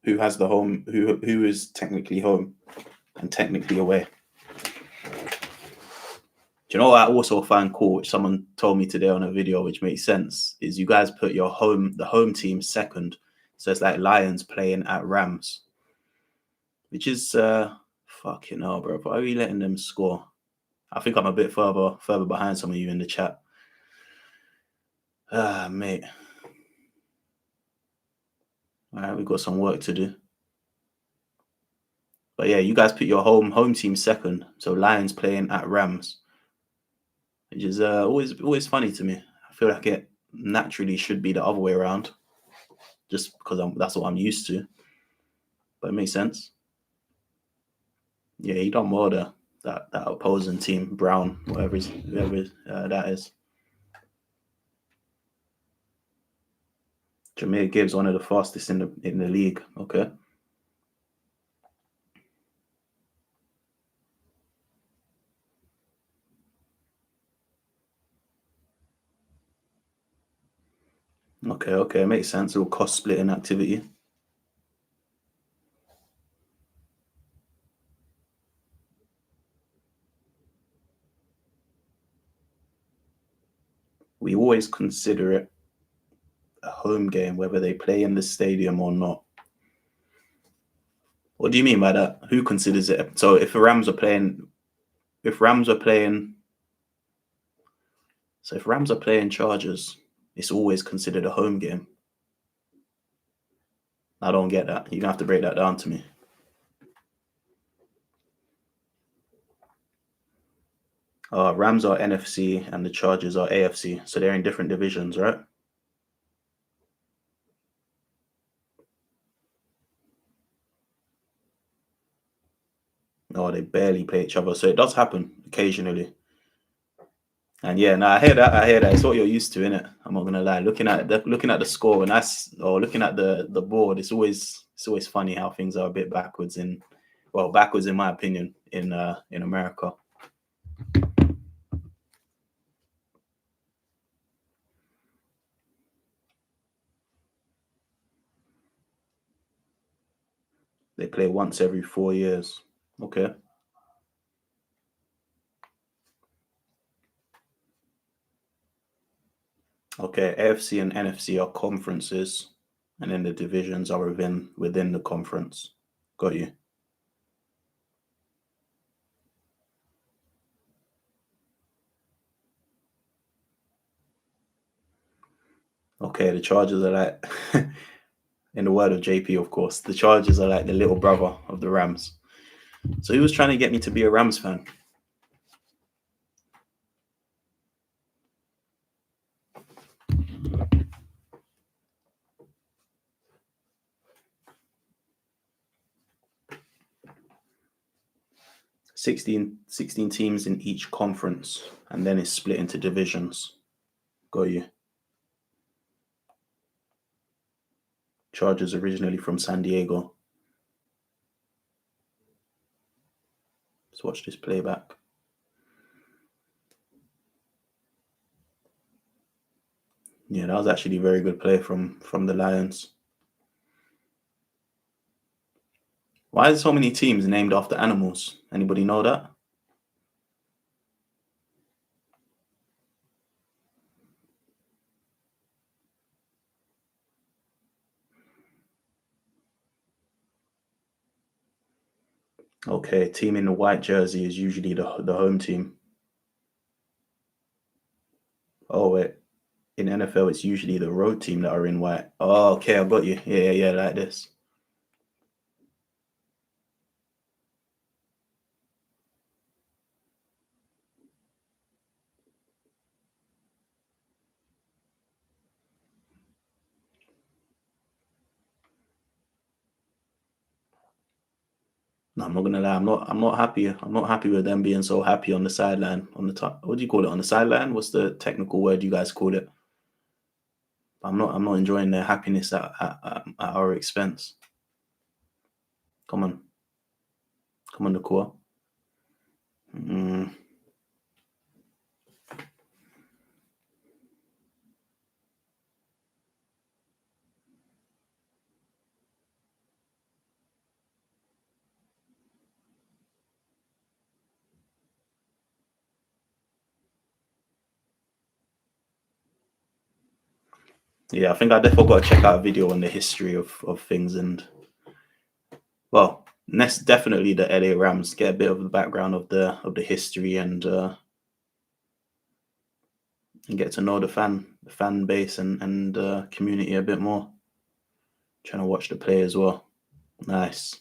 Who has the home? Who is technically home and technically away? Do you know what I also find cool, which someone told me today on a video, which makes sense, is you guys put the home team second. So it's like Lions playing at Rams, which is fucking hell, bro. Why are you letting them score? I think I'm a bit further behind some of you in the chat. Mate. All right, we've got some work to do. But yeah, you guys put your home team second. So Lions playing at Rams, which is always funny to me. I feel like it naturally should be the other way around, just because that's what I'm used to. But it makes sense. Yeah, he done well there. That opposing team, Brown, whoever that is. Jameer Gibbs, one of the fastest in the league. Okay. Okay, makes sense. Little cost splitting activity. We always consider it a home game, whether they play in the stadium or not. What do you mean by that? Who considers it? So if Rams are playing Chargers, it's always considered a home game. I don't get that. You're gonna have to break that down to me. Rams are NFC and the Chargers are AFC, so they're in different divisions, right? Oh, they barely play each other, so it does happen occasionally. And yeah, I hear that. It's what you're used to, innit? I'm not gonna lie. Looking at the score or looking at the board, it's always funny how things are a bit backwards in my opinion in America. They play once every 4 years. Okay. Okay, AFC and NFC are conferences, and then the divisions are within the conference. Got you. Okay, the Chargers are like, in the word of JP, of course, the Chargers are like the little brother of the Rams. So he was trying to get me to be a Rams fan. Sixteen teams in each conference, and then it's split into divisions. Got you. Chargers originally from San Diego. Let's watch this playback. Yeah, that was actually a very good play from the Lions. Why is so many teams named after animals? Anybody know that? Okay, team in the white jersey is usually the home team. In NFL, it's usually the road team that are in white. Oh, okay, I got you. Yeah, like this. No, I'm not gonna lie. I'm not happy. I'm not happy with them being so happy on the sideline. On the top, what do you call it? On the sideline? What's the technical word you guys call it? I'm not enjoying their happiness at our expense. Come on, come on, the core. Mm. Yeah, I think I definitely got to check out a video on the history of things and well, next definitely the LA Rams. Get a bit of the background of the history and get to know the fan base and community a bit more. Trying to watch the play as well. Nice.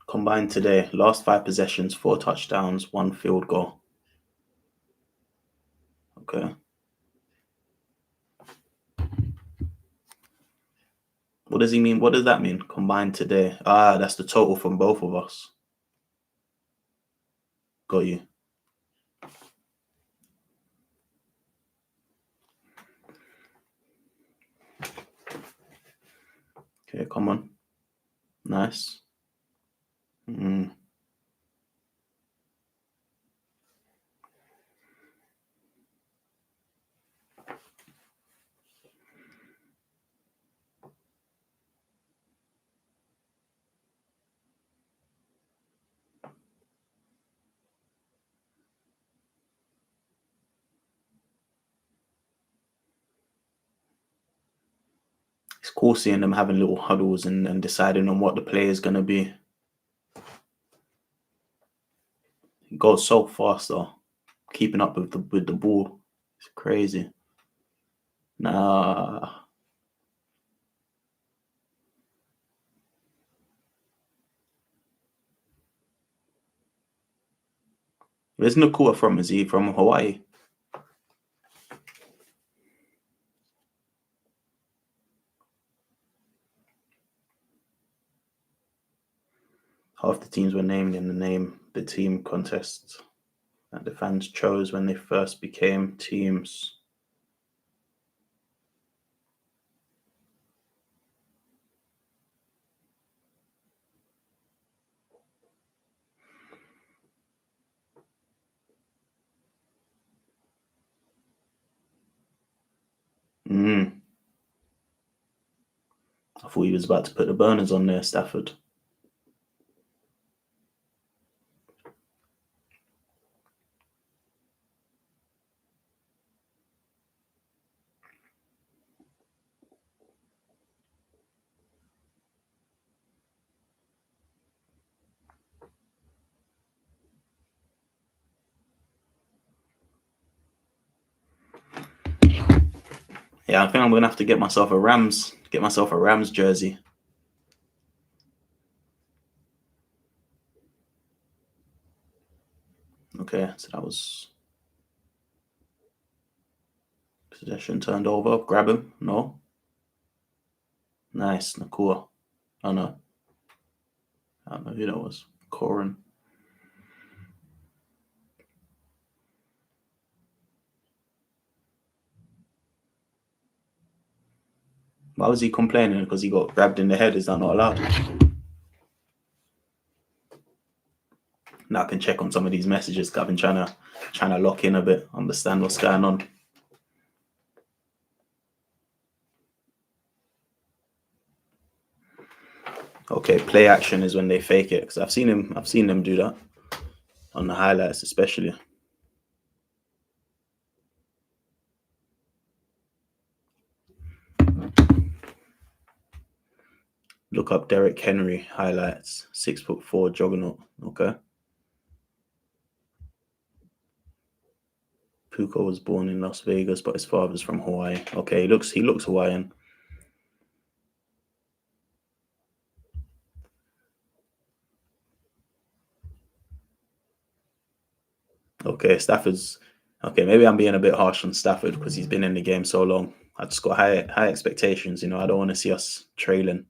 Combined today, last 5 possessions, 4 touchdowns, 1 field goal. Okay. What does he mean? What does that mean? Combined today. Ah, that's the total from both of us. Got you. Okay, come on. Nice. Mm. It's cool seeing them having little huddles and deciding on what the play is going to be. It goes so fast though. Keeping up with the ball. It's crazy. Nah. Where's Nakua from? Is he from Hawaii? Half the teams were named in the team contest that the fans chose when they first became teams. Mm. I thought he was about to put the burners on there, Stafford. Yeah, I think I'm gonna have to get myself a Rams jersey. Okay, so that was possession turned over. Grab him. No. Nice. Nakua. Oh no. I don't know who that was. Corin. Why was he complaining? Because he got grabbed in the head. Is that not allowed? Now I can check on some of these messages. I've been trying to lock in a bit, understand what's going on. Okay, play action is when they fake it because I've seen them do that on the highlights, especially. Look up Derek Henry highlights. 6'4" juggernaut. Okay. Puka was born in Las Vegas, but his father's from Hawaii. Okay, he looks Hawaiian. Okay, Stafford's okay. Maybe I'm being a bit harsh on Stafford because he's been in the game so long. I just got high expectations. You know, I don't want to see us trailing.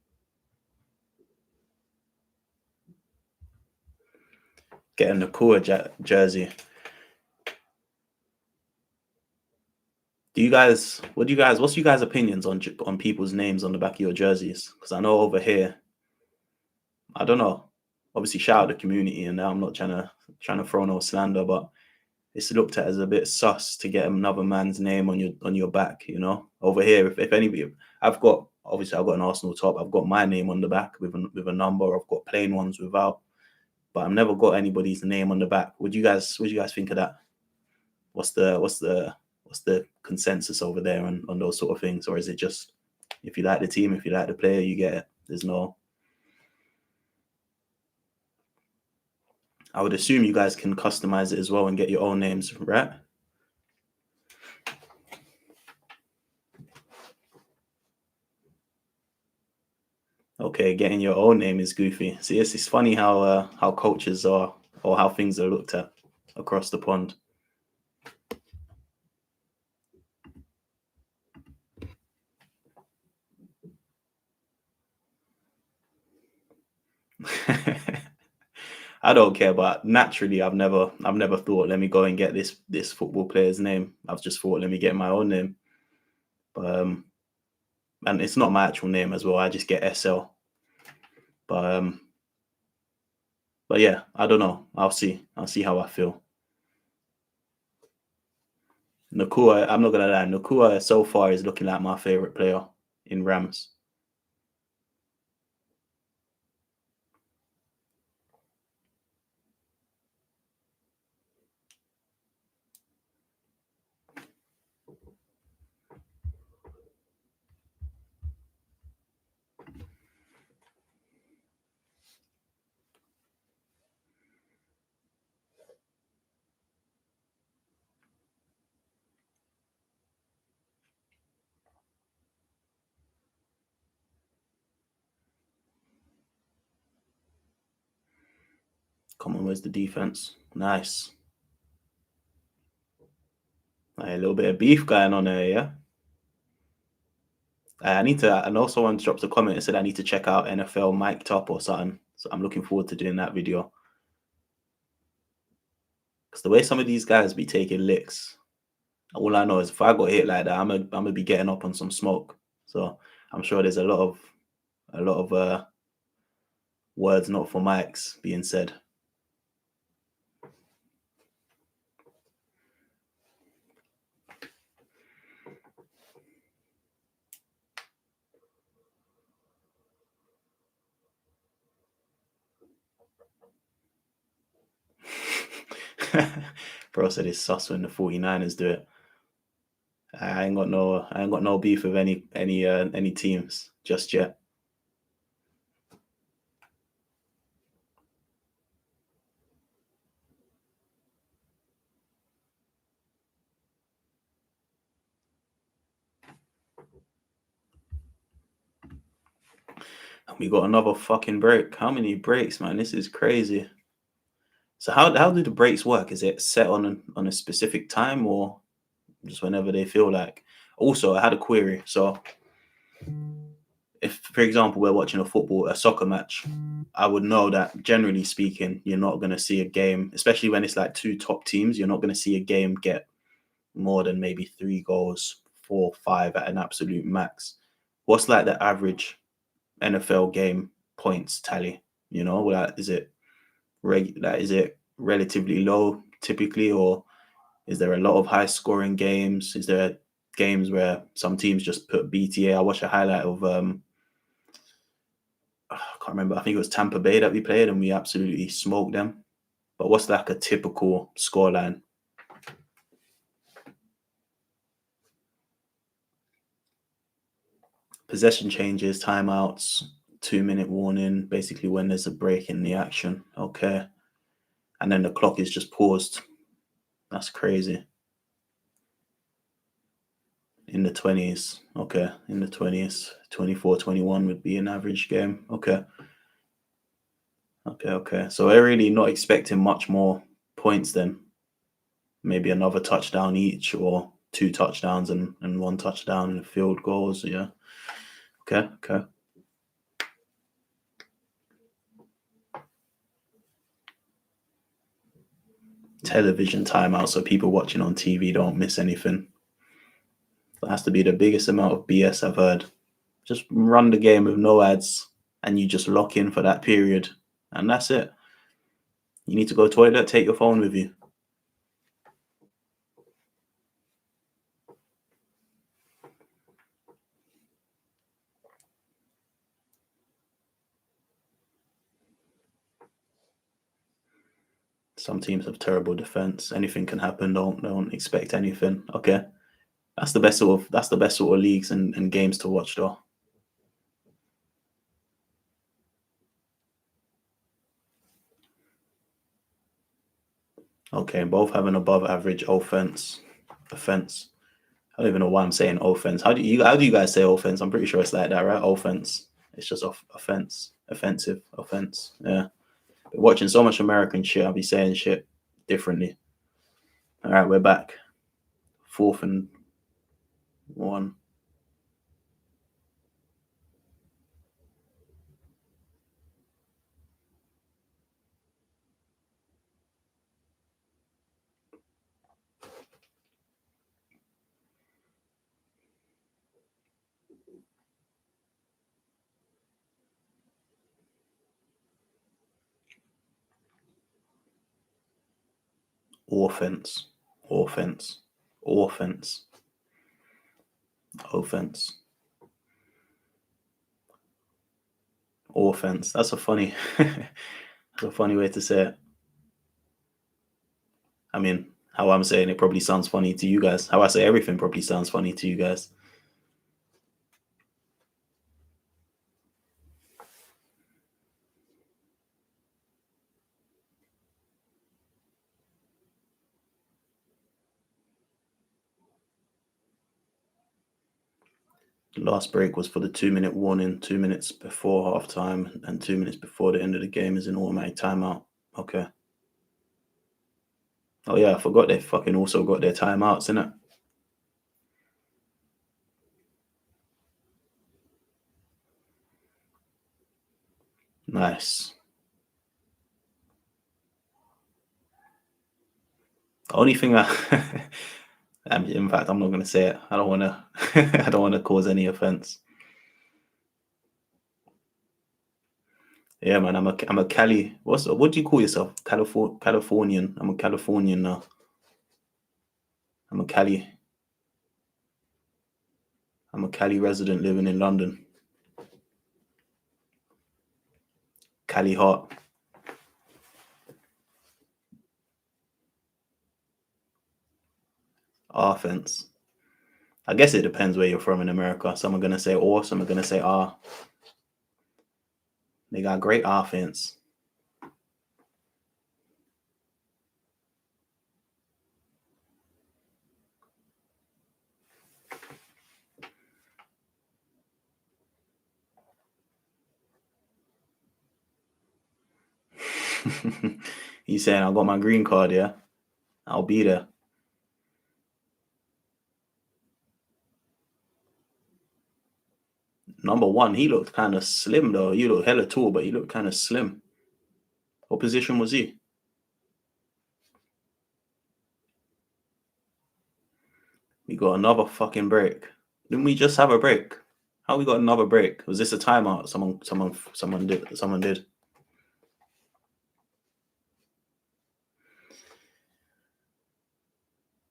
Getting the Nakua jersey. What's you guys' opinions on people's names on the back of your jerseys? Because I know over here, I don't know. Obviously, shout out the community, and now I'm not trying to throw no slander, but it's looked at as a bit sus to get another man's name on your back. You know, over here, if anybody, I've got an Arsenal top. I've got my name on the back with a number. I've got plain ones without, but I've never got anybody's name on the back. What do you guys think of that? What's the consensus over there on those sort of things, or is it just if you like the team, if you like the player, you get it? There's no. I would assume you guys can customize it as well and get your own names, right? Okay, getting your own name is goofy. See, it's funny how cultures are or how things are looked at across the pond. I don't care, but naturally, I've never thought, let me go and get this football player's name. I've just thought, let me get my own name. But and it's not my actual name as well. I just get SL. But yeah, I don't know. I'll see how I feel. Nakua, I'm not gonna lie. Nakua so far is looking like my favorite player in Rams. Come on, where's the defense? Nice. A little bit of beef going on there, yeah. I know someone dropped a comment and said I need to check out NFL Mic'd Up or something. So I'm looking forward to doing that video. Because the way some of these guys be taking licks, all I know is if I got hit like that, I'm gonna be getting up on some smoke. So I'm sure there's a lot of words not for mics being said. Bro said it's sus when the 49ers do it. I ain't got no beef with any teams just yet. And we got another fucking break. How many breaks, man? This is crazy. So how do the breaks work? Is it set on a specific time or just whenever they feel like? Also, I had a query. So if, for example, we're watching a soccer match, I would know that generally speaking, you're not going to see a game, especially when it's like two top teams, you're not going to see a game get more than maybe 3 goals, 4, 5 at an absolute max. What's like the average NFL game points tally? You know, like is it relatively low typically, or is there a lot of high scoring games? Is there games where some teams just put BTA? I watched a highlight of I can't remember. I think it was Tampa Bay that we played, and we absolutely smoked them. But what's like a typical scoreline? Possession changes, timeouts, 2-minute warning, basically when there's a break in the action. Okay. And then the clock is just paused. That's crazy. In the 20s. Okay. In the 20s. 24, 21 would be an average game. Okay. Okay. So we're really not expecting much more points then. Maybe another touchdown each, or 2 touchdowns and 1 touchdown and field goals. Yeah. Okay. Television timeout so people watching on TV don't miss anything. That has to be the biggest amount of BS I've heard. Just run the game with no ads and you just lock in for that period. And that's it. You need to go to the toilet, take your phone with you. Some teams have terrible defense. Anything can happen. Don't expect anything. Okay. That's the best sort of leagues and games to watch though. Okay, both have an above average offense. Offense. I don't even know why I'm saying offense. How do you guys say offense? I'm pretty sure it's like that, right? Offense. It's just offense. Offensive. Offense. Yeah. But watching so much American shit, I'll be saying shit differently. All right, we're back. 4th and 1. Offense. Offense. Offense. Offense. Offense. That's a funny way to say it. I mean, how I'm saying it probably sounds funny to you guys. How I say everything probably sounds funny to you guys. The last break was for the 2-minute warning, 2 minutes before halftime, and 2 minutes before the end of the game is an automatic timeout. Okay. Oh yeah, I forgot they fucking also got their timeouts, innit? Nice. The only thing in fact, I'm not gonna say it. I don't wanna I don't wanna cause any offense. Yeah, man, I'm a Cali. What do you call yourself? Californian. I'm a Californian now. I'm a Cali. I'm a Cali resident living in London. Cali hot. Offense. I guess it depends where you're from in America. Some are gonna say or, some are gonna say ah. They got great offense. He's saying I got my green card, yeah? I'll be there. Number 1, he looked kind of slim though. He looked hella tall, but he looked kind of slim. What position was he? We got another fucking break. Didn't we just have a break? How we got another break? Was this a timeout? Someone did.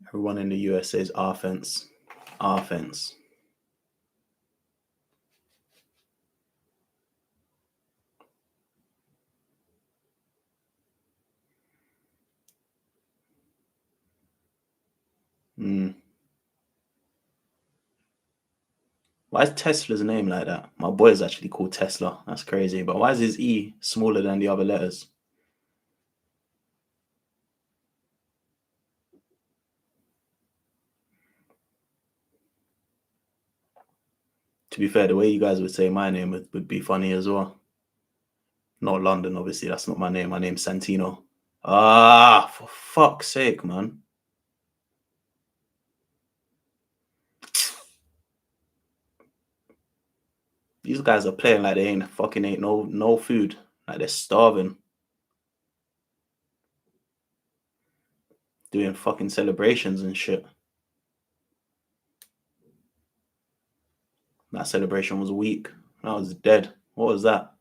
Everyone in the US says offense. Offense. Why is Tesla's name like that? My boy is actually called Tesla. That's crazy. But why is his E smaller than the other letters? To be fair, the way you guys would say my name would be funny as well. Not London, obviously. That's not my name. My name's Santino. Ah, for fuck's sake, man. These guys are playing like they ain't no food. Like they're starving. Doing fucking celebrations and shit. That celebration was weak. That was dead. What was that?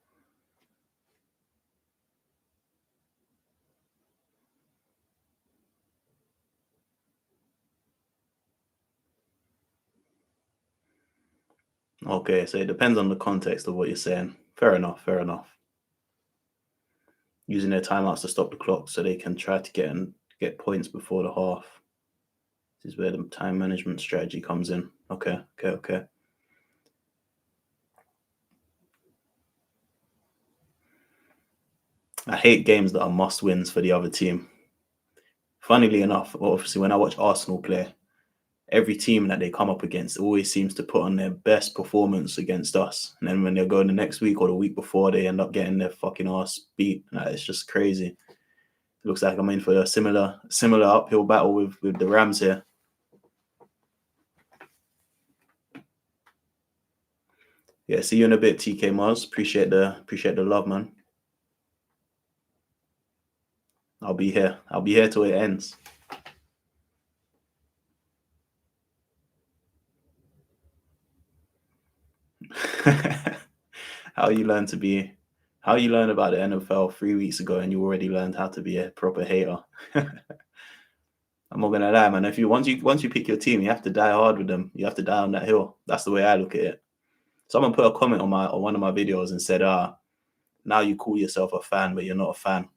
Okay, so it depends on the context of what you're saying. Fair enough, fair enough. Using their timeouts to stop the clock so they can try to get points before the half. This is where the time management strategy comes in. Okay. I hate games that are must wins for the other team. Funnily enough, obviously, when I watch Arsenal play, every team that they come up against always seems to put on their best performance against us. And then when they go in the next week or the week before, they end up getting their fucking ass beat. Like, it's just crazy. It looks like I'm in for a similar uphill battle with the Rams here. Yeah, see you in a bit, TK Mars. Appreciate the love, man. I'll be here. I'll be here till it ends. How you learn about the NFL 3 weeks ago and you already learned how to be a proper hater. I'm not gonna lie, man. If you once you pick your team, you have to die hard with them. You have to die on that hill. That's the way I look at it. Someone put a comment on one of my videos and said, now you call yourself a fan, but you're not a fan.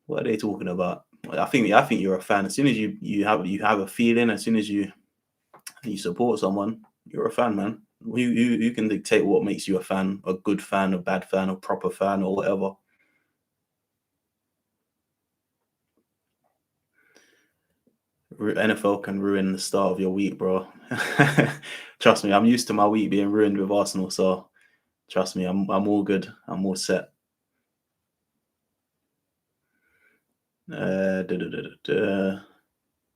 What are they talking about? I think you're a fan. As soon as you have a feeling, as soon as you support someone, you're a fan, man. You can dictate what makes you a fan, a good fan, a bad fan, a proper fan, or whatever. NFL can ruin the start of your week, bro. Trust me, I'm used to my week being ruined with Arsenal, so trust me, I'm all good. I'm all set.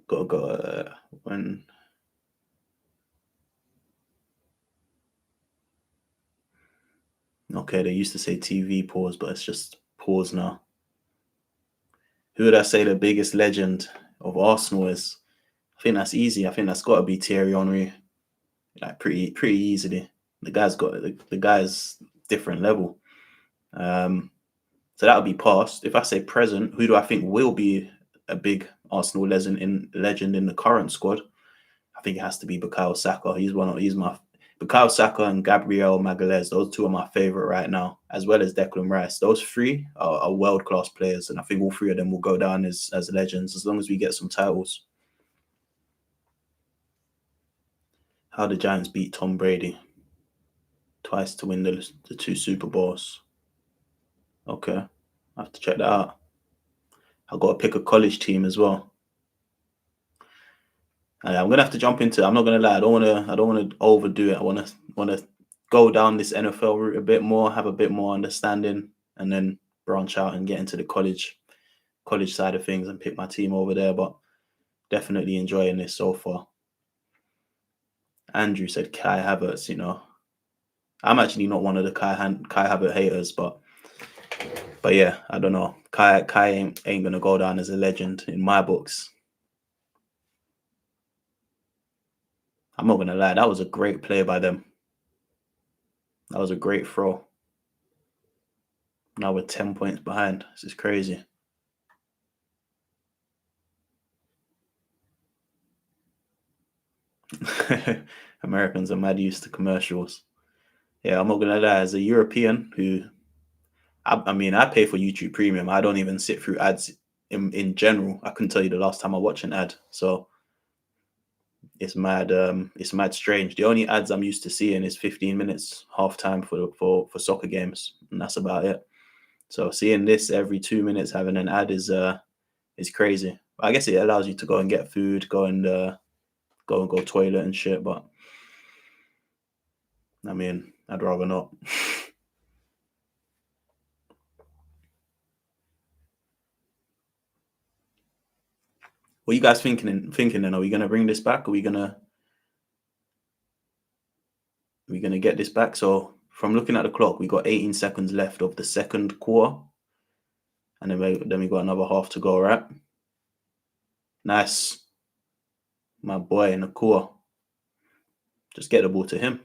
Got when. Okay, they used to say TV pause, but it's just pause now. Who would I say the biggest legend of Arsenal is? I think that's easy. I think that's got to be Thierry Henry, like pretty easily. The guy's different level. So that would be past. If I say present, who do I think will be a big Arsenal legend in the current squad? I think it has to be Bukayo Saka. He's my Bukayo Saka and Gabriel Magalhaes. Those two are my favorite right now, as well as Declan Rice. Those three are world class players, and I think all three of them will go down as legends as long as we get some titles. How the Giants beat Tom Brady twice to win the two Super Bowls. Okay, I have to check that out. I've got to pick a college team as well. I'm gonna have to jump into. I'm not gonna lie. I don't want to overdo it. I want to go down this NFL route a bit more, have a bit more understanding, and then branch out and get into the college side of things and pick my team over there. But definitely enjoying this so far. Andrew said Kai Havertz. I'm actually not one of the Kai Havertz haters, but yeah, I don't know. Kai ain't gonna go down as a legend in my books. I'm not gonna lie, that was a great play by them. That was a great throw. Now we're 10 points behind. This is crazy. Americans are mad used to commercials. Yeah, I'm not gonna lie, as a European who I pay for YouTube Premium. I don't even sit through ads in general. I couldn't tell you the last time I watched an ad. So it's mad. It's mad strange. The only ads I'm used to seeing is 15 minutes half time for soccer games, and that's about it. So seeing this every 2 minutes having an ad is crazy. I guess it allows you to go and get food, go toilet and shit. But I mean, I'd rather not. What are you guys thinking then? Are we gonna bring this back? Are we gonna get this back? So from looking at the clock, we got 18 seconds left of the second quarter, and then we got another half to go. Right? Nice, my boy in the core. Just get the ball to him.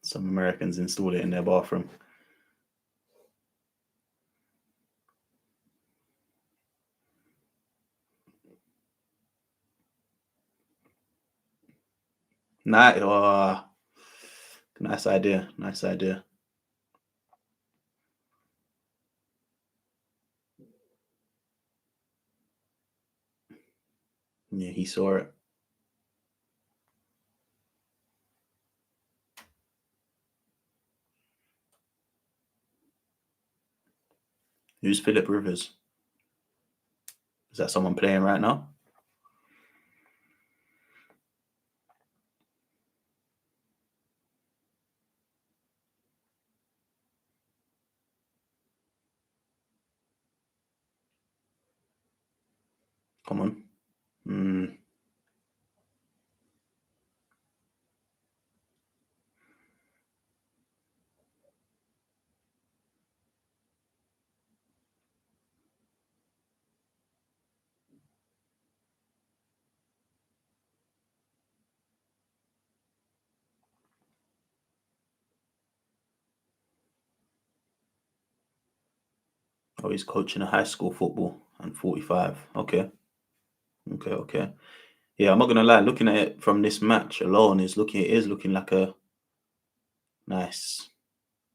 Some Americans installed it in their bathroom. Nice, nice idea. Nice idea. Yeah, he saw it. Who's Philip Rivers? Is that someone playing right now? Come on. Oh, he's coaching a high school football and 45. Okay. Okay. Okay. Yeah, I'm not gonna lie. Looking at it from this match alone, it is looking like a nice.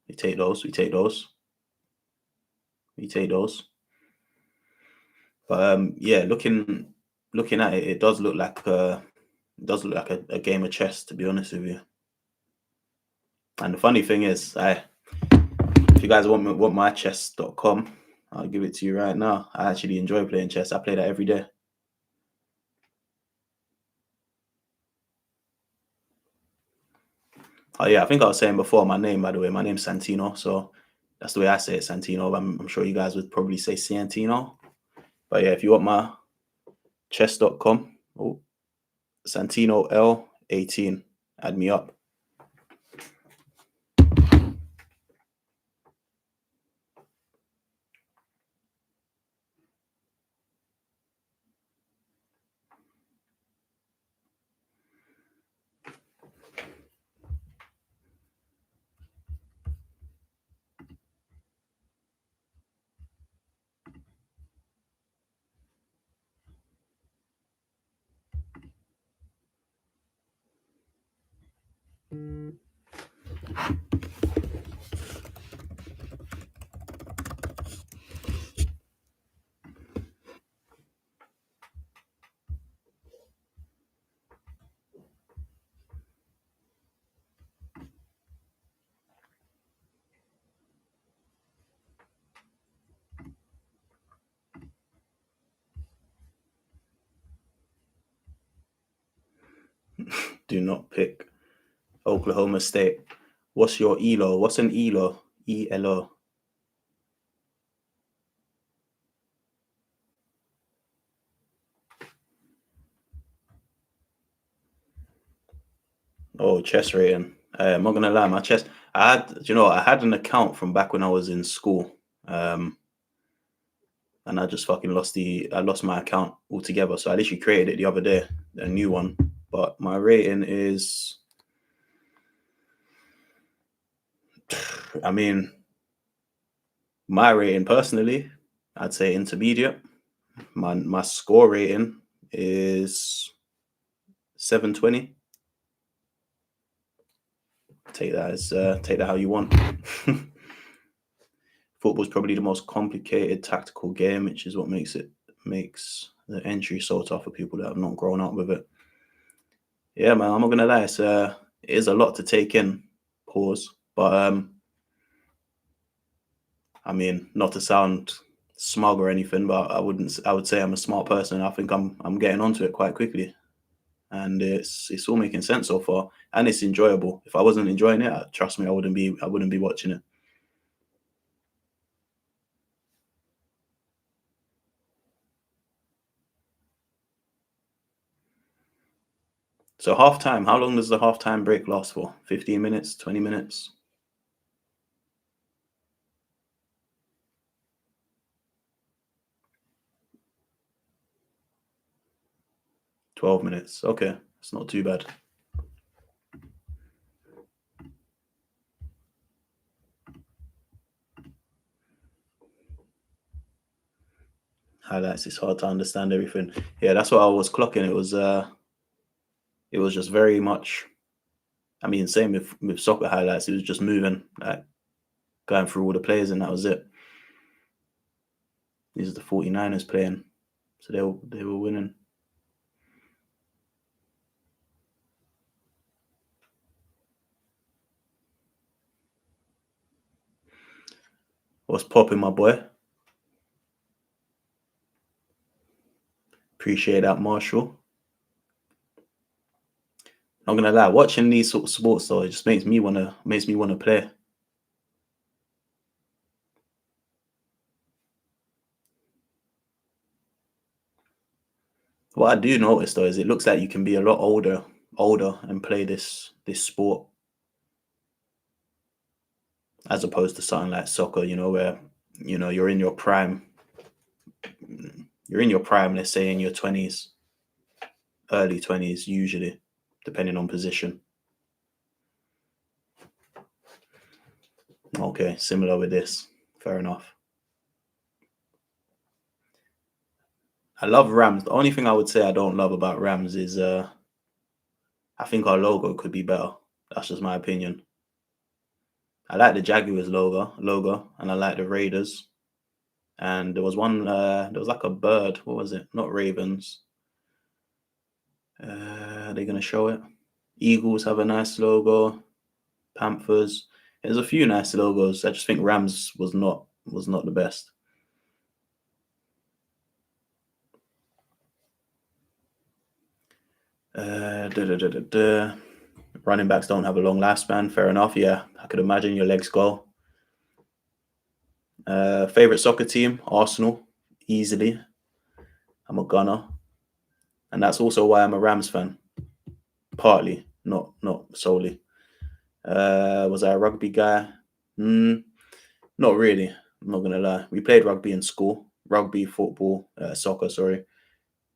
We take those. We take those. We take those. But yeah, looking at it, it does look like a game of chess. To be honest with you. And the funny thing is, if you guys want my chess.com, I'll give it to you right now. I actually enjoy playing chess. I play that every day. Oh yeah, I think I was saying before my name, by the way, my name's Santino, so that's the way I say it, Santino. I'm sure you guys would probably say Santino. But yeah, if you want my chess.com, Santino L18, add me up. Do not pick Oklahoma State. What's your ELO? What's an ELO? ELO. Oh, chess rating. I'm not gonna lie, my chess. I had an account from back when I was in school, and I just fucking lost my account altogether. So I literally created it the other day, a new one. But my rating is, I mean, my rating personally, I'd say intermediate. My score rating is 720. Take that how you want. Football's probably the most complicated tactical game, which is what makes the entry so tough for people that have not grown up with it. Yeah, man, I'm not gonna lie, it is a lot to take in. Pause. But I mean, not to sound smug or anything, but I would say I'm a smart person. I think I'm getting onto it quite quickly. And it's all making sense so far. And it's enjoyable. If I wasn't enjoying it, trust me, I wouldn't be watching it. So half time, how long does the halftime break last for? 15 minutes, 20 minutes? 12 minutes. Okay, it's not too bad. Highlights, it's hard to understand everything. Yeah, that's what I was clocking. It was just very much, I mean, same with soccer highlights, it was just moving, like going through all the players and that was it. These are the 49ers playing. So they were winning. What's popping, my boy? Appreciate that, Marshall. Not gonna lie, watching these sort of sports though, it just makes me wanna play. What I do notice though is it looks like you can be a lot older and play this sport as opposed to something like soccer, where you're in your prime. You're in your prime, let's say in your 20s, early 20s, usually, depending on position. Okay, similar with this. Fair enough. I love Rams. The only thing I would say I don't love about Rams is I think our logo could be better. That's just my opinion. I like the Jaguars logo, and I like the Raiders. And there was one, there was like a bird. What was it? Not Ravens. Are they gonna show it? Eagles have a nice logo. Panthers. There's a few nice logos. I just think Rams was not the best. Running backs don't have a long lifespan. Fair enough. Yeah, I could imagine your legs go. Favorite soccer team? Arsenal, easily. I'm a Gunner, and that's also why I'm a Rams fan. Partly, not solely. Was I a rugby guy? Not really. I'm not gonna lie. We played rugby in school, rugby, football, soccer. Sorry,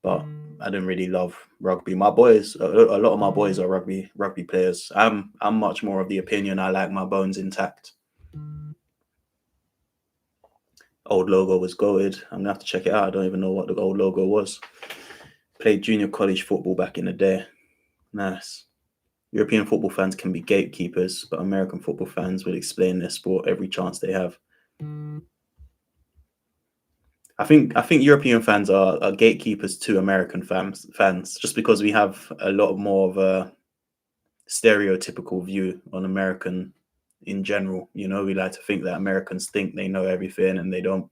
but I didn't really love rugby. My boys, a lot of my boys are rugby players. I'm much more of the opinion. I like my bones intact. Old logo was goated. I'm gonna have to check it out. I don't even know what the old logo was. Played junior college football back in the day. Nice. European football fans can be gatekeepers, but American football fans will explain their sport every chance they have. I think European fans are gatekeepers to American fans just because we have a lot more of a stereotypical view on American in general. We like to think that Americans think they know everything and they don't.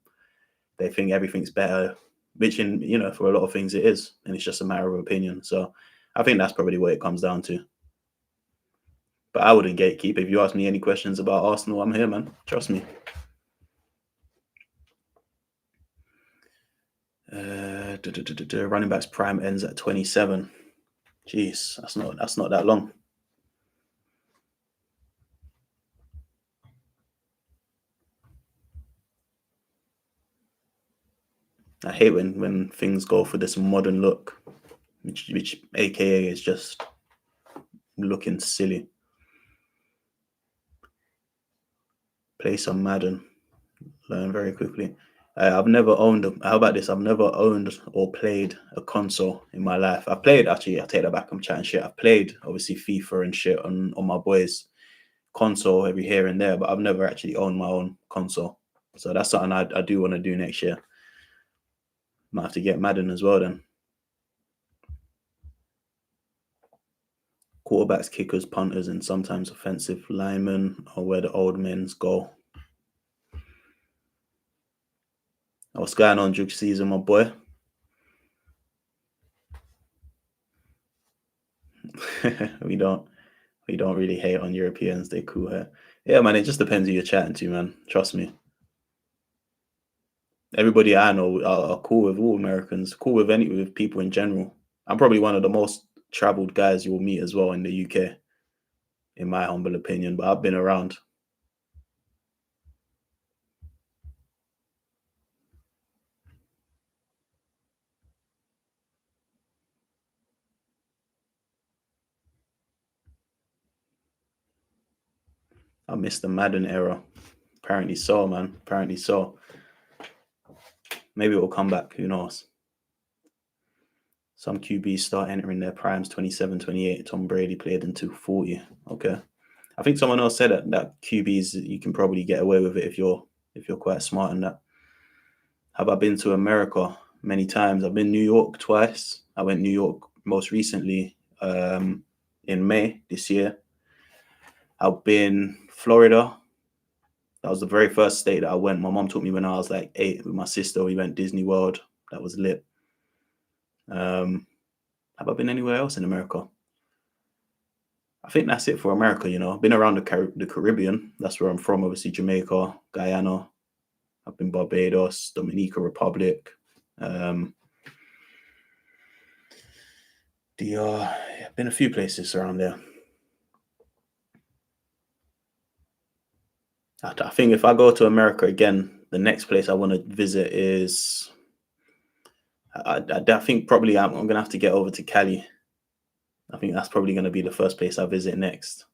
They think everything's better, which for a lot of things it is, and it's just a matter of opinion. So I think that's probably what it comes down to. But I wouldn't gatekeep. If you ask me any questions about Arsenal, I'm here, man. Trust me. Running back's prime ends at 27. Jeez, that's not that long. I hate when things go for this modern look, which AKA is just looking silly. Play some Madden. Learn very quickly. I've never owned. How about this? I've never owned or played a console in my life. I've played, actually. I take that back. I'm chatting shit. I've played obviously FIFA and shit on my boys' console every here and there, but I've never actually owned my own console. So that's something I do want to do next year. Might have to get Madden as well then. Quarterbacks, kickers, punters, and sometimes offensive linemen are where the old men's go. What's going on, Duke Season, my boy? we don't really hate on Europeans. They're cool here. Yeah, man. It just depends who you're chatting to, man. Trust me. Everybody I know are cool with all Americans. Cool with people in general. I'm probably one of the most traveled guys you'll meet as well in the UK, in my humble opinion. But I've been around. I miss the Madden era. Apparently so, man. Apparently so. Maybe it will come back. Who knows? Some QBs start entering their primes 27, 28. Tom Brady played until 40. Okay. I think someone else said that QBs, you can probably get away with it if you're quite smart in that. Have I been to America? Many times. I've been New York twice. I went New York most recently in May this year. I've been Florida. That was the very first state that I went. My mom took me when I was like 8 with my sister. We went Disney World. That was lit. Have I been anywhere else in America? I think that's it for America. I've been around the Caribbean. That's where I'm from. Obviously, Jamaica, Guyana. I've been Barbados, Dominica Republic. I've been a few places around there. I think if I go to America again, the next place I want to visit is. I think probably I'm going to have to get over to Cali. I think that's probably going to be the first place I visit next,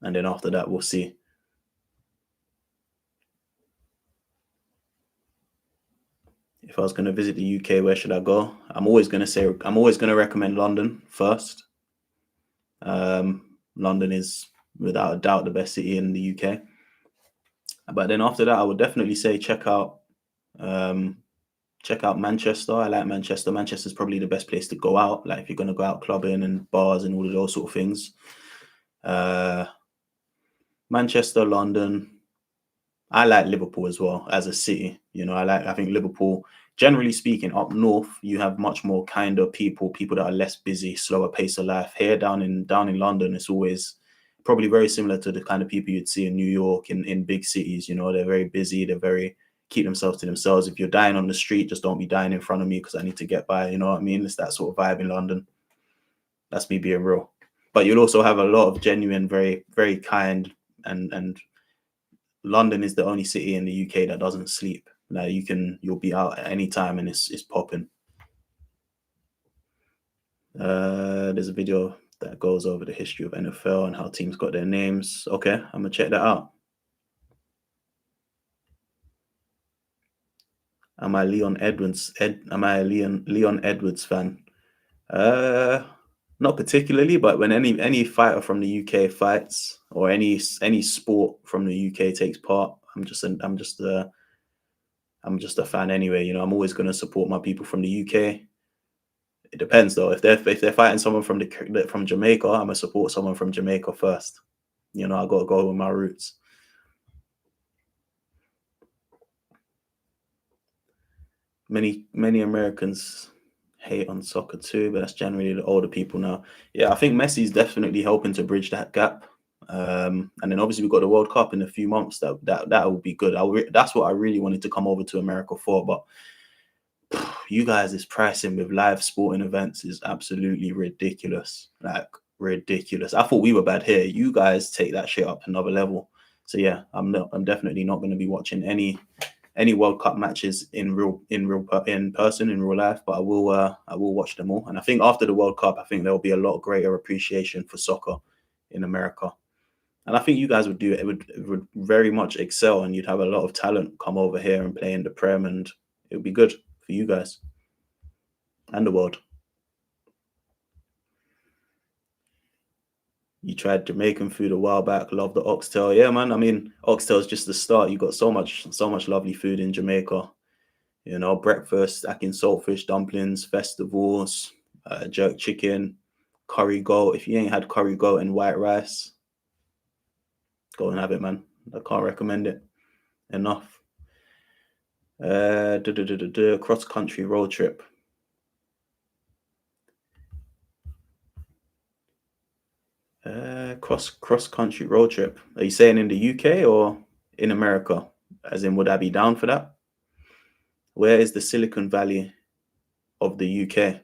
and then after that, we'll see. If I was going to visit the UK, where should I go? I'm always going to recommend London first. London is without a doubt the best city in the UK. But then after that, I would definitely say check out Manchester. I like Manchester. Manchester's probably the best place to go out. Like if you're going to go out clubbing and bars and all of those sort of things. Manchester, London. I like Liverpool as well as a city. I think Liverpool, generally speaking, up north, you have much more kinder people that are less busy, slower pace of life. Here down in London, it's always probably very similar to the kind of people you'd see in New York, in big cities. They're very busy. They're very keep themselves to themselves. If you're dying on the street, just don't be dying in front of me because I need to get by. You know what I mean? It's that sort of vibe in London. That's me being real. But you'll also have a lot of genuine, very, very kind and London is the only city in the UK that doesn't sleep. Like you'll be out at any time and it's popping. There's a video that goes over the history of NFL and how teams got their names. Okay, I'm gonna check that out. Am I Leon Edwards? Am I a Leon Edwards fan? Not particularly, but when any fighter from the UK fights or any sport from the UK takes part, I'm just a fan anyway. I'm always going to support my people from the UK. It depends though. If they're fighting someone from Jamaica, I'm gonna support someone from Jamaica first. I got to go with my roots. Many Americans hate on soccer too, but that's generally the older people now. Yeah, I think Messi's definitely helping to bridge that gap. And then obviously we've got the World Cup in a few months. That will be good. That's what I really wanted to come over to America for. But you guys' pricing with live sporting events is absolutely ridiculous. Like ridiculous. I thought we were bad here. You guys take that shit up another level. So yeah, I'm definitely not going to be watching any World Cup matches in person in real life, but I will watch them all. And I think after the World Cup, I think there will be a lot greater appreciation for soccer in America. And I think you guys would do it. It would very much excel, and you'd have a lot of talent come over here and play in the Prem, and it would be good for you guys and the world. You tried Jamaican food a while back. Love the oxtail. Yeah, man. I mean, oxtail is just the start. You got so much lovely food in Jamaica. You know, breakfast, stacking saltfish, dumplings, festivals, jerk chicken, curry goat. If you ain't had curry goat and white rice, go and have it, man. I can't recommend it enough. Cross country road trip. Cross country road trip. Are you saying in the UK or in America? As in, would I be down for that? Where is the Silicon Valley of the UK?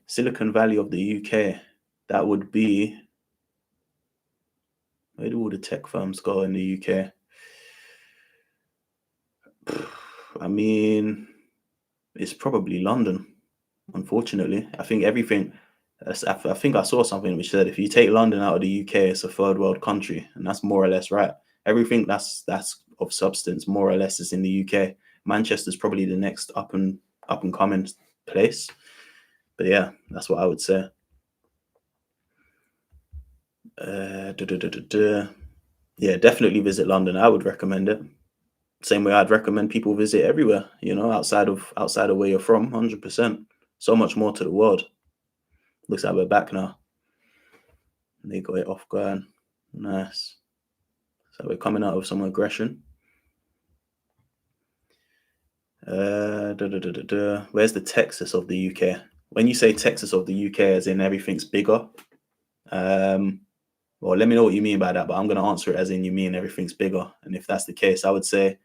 Silicon Valley of the UK. That would be, where do all the tech firms go in the UK? I mean, it's probably London. Unfortunately, I think everything. I think I saw something which said if you take London out of the UK, it's a third world country, and that's more or less right. Everything that's of substance, more or less, is in the UK. Manchester's probably the next up and coming place, but yeah, that's what I would say. Yeah, definitely visit London. I would recommend it. Same way I'd recommend people visit everywhere. You know, outside of where you're from. 100%. So much more to the world. Looks like we're back now. They got it off going. Nice. So we're coming out of some aggression. Where's the Texas of the UK? When you say Texas of the UK, as in everything's bigger. Well, let me know what you mean by that, but I'm going to answer it as in you mean everything's bigger. And if that's the case, I would say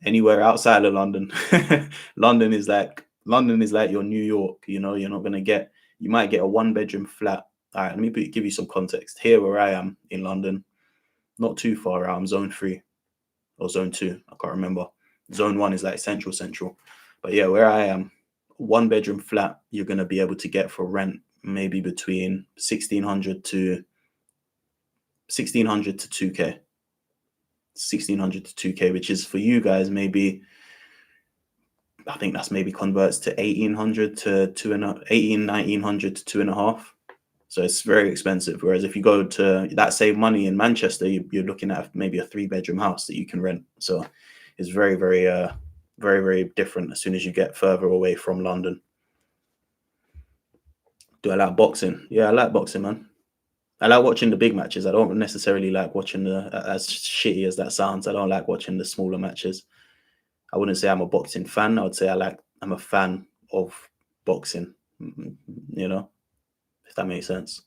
anywhere outside of London. London is like your New York. You know, you're not going to get. You might get a 1-bedroom flat. All right, let me give you some context. Here, where I am in London, not too far out. I'm zone 3 or zone 2. I can't remember. Zone 1 is like central. But yeah, where I am, 1-bedroom flat, you're going to be able to get for rent maybe between 1,600 to 2K. 1,600 to 2K, which is for you guys maybe, I think that's maybe converts to 1,800 to 1,900 to 2.5. So it's very expensive. Whereas if you go to that same money in Manchester, you're looking at maybe a 3-bedroom house that you can rent. So it's very different as soon as you get further away from London. Do I like boxing? Yeah, I like boxing, man. I like watching the big matches. I don't necessarily like watching as shitty as that sounds, I don't like watching the smaller matches. I wouldn't say I'm a boxing fan. I would say I'm a fan of boxing, you know, if that makes sense.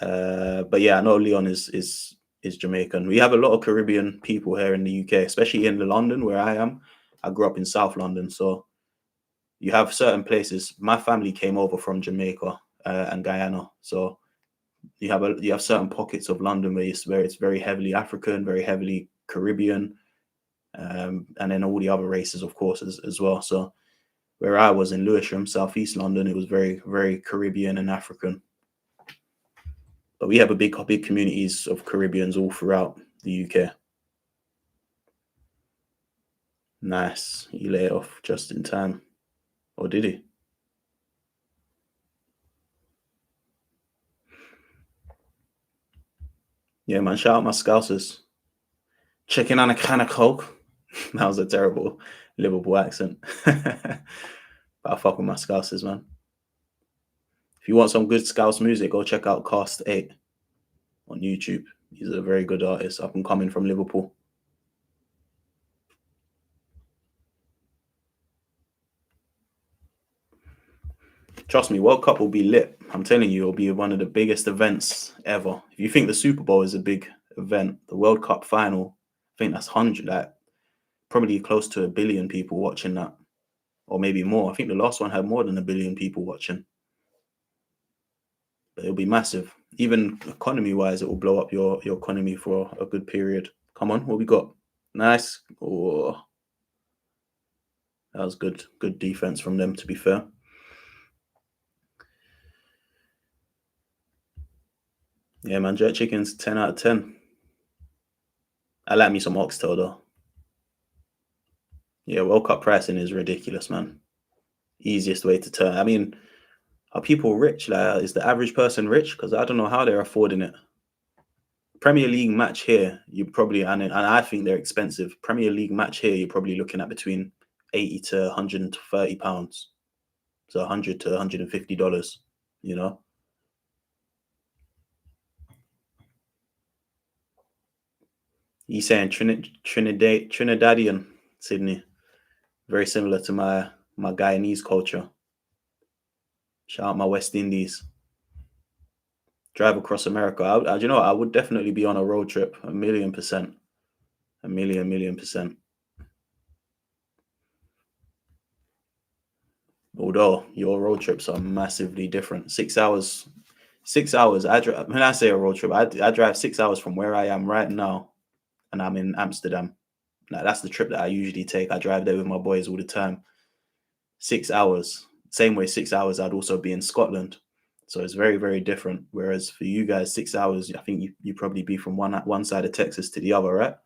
But yeah, I know Leon is Jamaican. We have a lot of Caribbean people here in the UK, especially in London where I am. I grew up in South London, so you have certain places. My family came over from Jamaica and Guyana, so you have certain pockets of London where it's very heavily African, very heavily Caribbean, and then all the other races, of course, as well. So where I was in Lewisham, Southeast London, it was very Caribbean and African. But we have a big communities of Caribbeans all throughout the UK. Nice. He lay it off just in time. Or did he? Yeah, man. Shout out my Scousers. Checking on a can of Coke. That was a terrible Liverpool accent. But I fuck with my Scousers, man. If you want some good Scouse music, go check out Cast 8 on YouTube. He's a very good artist, up and coming from Liverpool. Trust me, World Cup will be lit. I'm telling you, it'll be one of the biggest events ever. If you think the Super Bowl is a big event, the World Cup final, I think that's 100, like probably close to 1 billion people watching that, or maybe more. I think the last one had more than 1 billion people watching. But it'll be massive. Even economy-wise, it will blow up your economy for a good period. Come on, what we got? Nice. Oh, that was good defense from them, to be fair. Yeah, man, jerk chicken's 10 out of 10. I like me some oxtail, though. Yeah, World Cup pricing is ridiculous, man. Easiest way to turn. I mean, Are people rich? Like, is the average person rich? Because I don't know how they're affording it. Premier League match here, you probably, and I think they're expensive. Premier League match here, you're probably looking at between 80 to 130 pounds. So 100 to $150, you know? He's saying Trinidadian, Sydney. Very similar to my Guyanese culture. Shout out my West Indies. Drive across America. You know, I would definitely be on a road trip. 1,000,000%. A million percent. Although your road trips are massively different. 6 hours. 6 hours. When I say a road trip, I drive 6 hours from where I am right now, and I'm in Amsterdam. Like, that's the trip that I usually take. I drive there with my boys all the time. 6 hours. Same way, 6 hours, I'd also be in Scotland. So it's very, very different. Whereas for you guys, 6 hours, I think you probably be from one side of Texas to the other, right?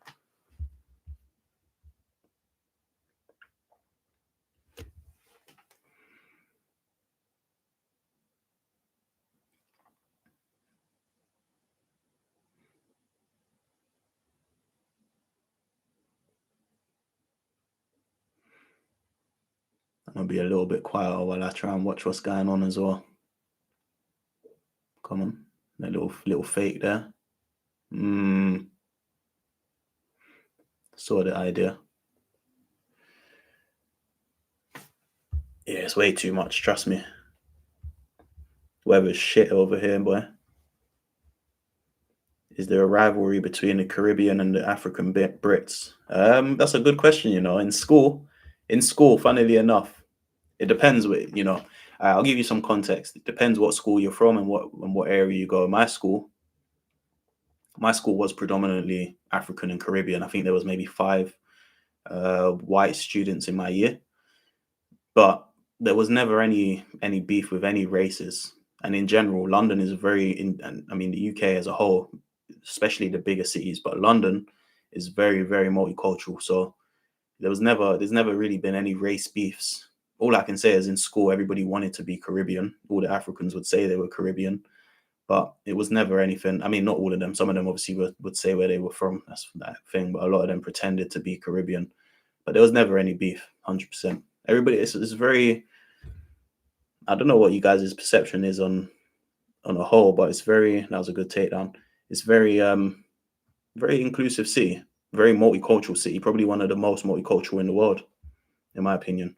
I'm gonna be a little bit quieter while I try and watch what's going on as well. Come on, a little fake there. Saw the idea. Yeah, it's way too much. Trust me. Weather's shit over here, boy. Is there a rivalry between the Caribbean and the African Brits? That's a good question. You know, in school, funnily enough, it depends. I'll give you some context. It depends what school you're from and what area you go. My school was predominantly African and Caribbean. I think there was maybe 5 white students in my year, but there was never any beef with any races. And in general, London is and I mean the UK as a whole, especially the bigger cities, but London is very, very multicultural. So there's never really been any race beefs. All I can say is in school, everybody wanted to be Caribbean. All the Africans would say they were Caribbean, but it was never anything. I mean, not all of them. Some of them obviously would say where they were from. That's that thing. But a lot of them pretended to be Caribbean. But there was never any beef. 100%. Everybody, it's very. I don't know what you guys' perception is on a whole, but it's very. That was a good takedown. It's very inclusive city, very multicultural city. Probably one of the most multicultural in the world, in my opinion.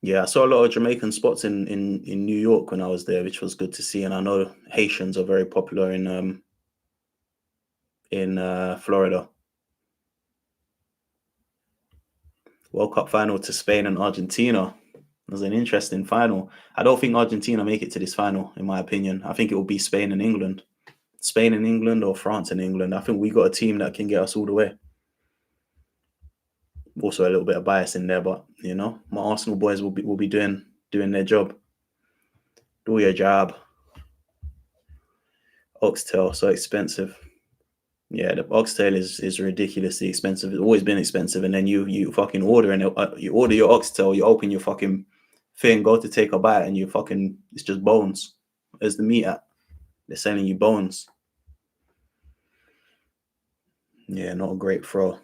Yeah, I saw a lot of Jamaican spots in New York when I was there, which was good to see. And I know Haitians are very popular in Florida. World Cup final to Spain and Argentina. It was an interesting final. I don't think Argentina make it to this final, in my opinion. I think it will be Spain and England. Spain and England or France and England. I think we got a team that can get us all the way. Also a little bit of bias in there, but you know, my Arsenal boys will be doing their job. Do your job. Oxtail, so expensive. Yeah, the oxtail is ridiculously expensive. It's always been expensive, and then you fucking order and you order your oxtail. You open your fucking thing, go to take a bite, and it's just bones. Where's the meat at? They're selling you bones. Yeah, not a great throw.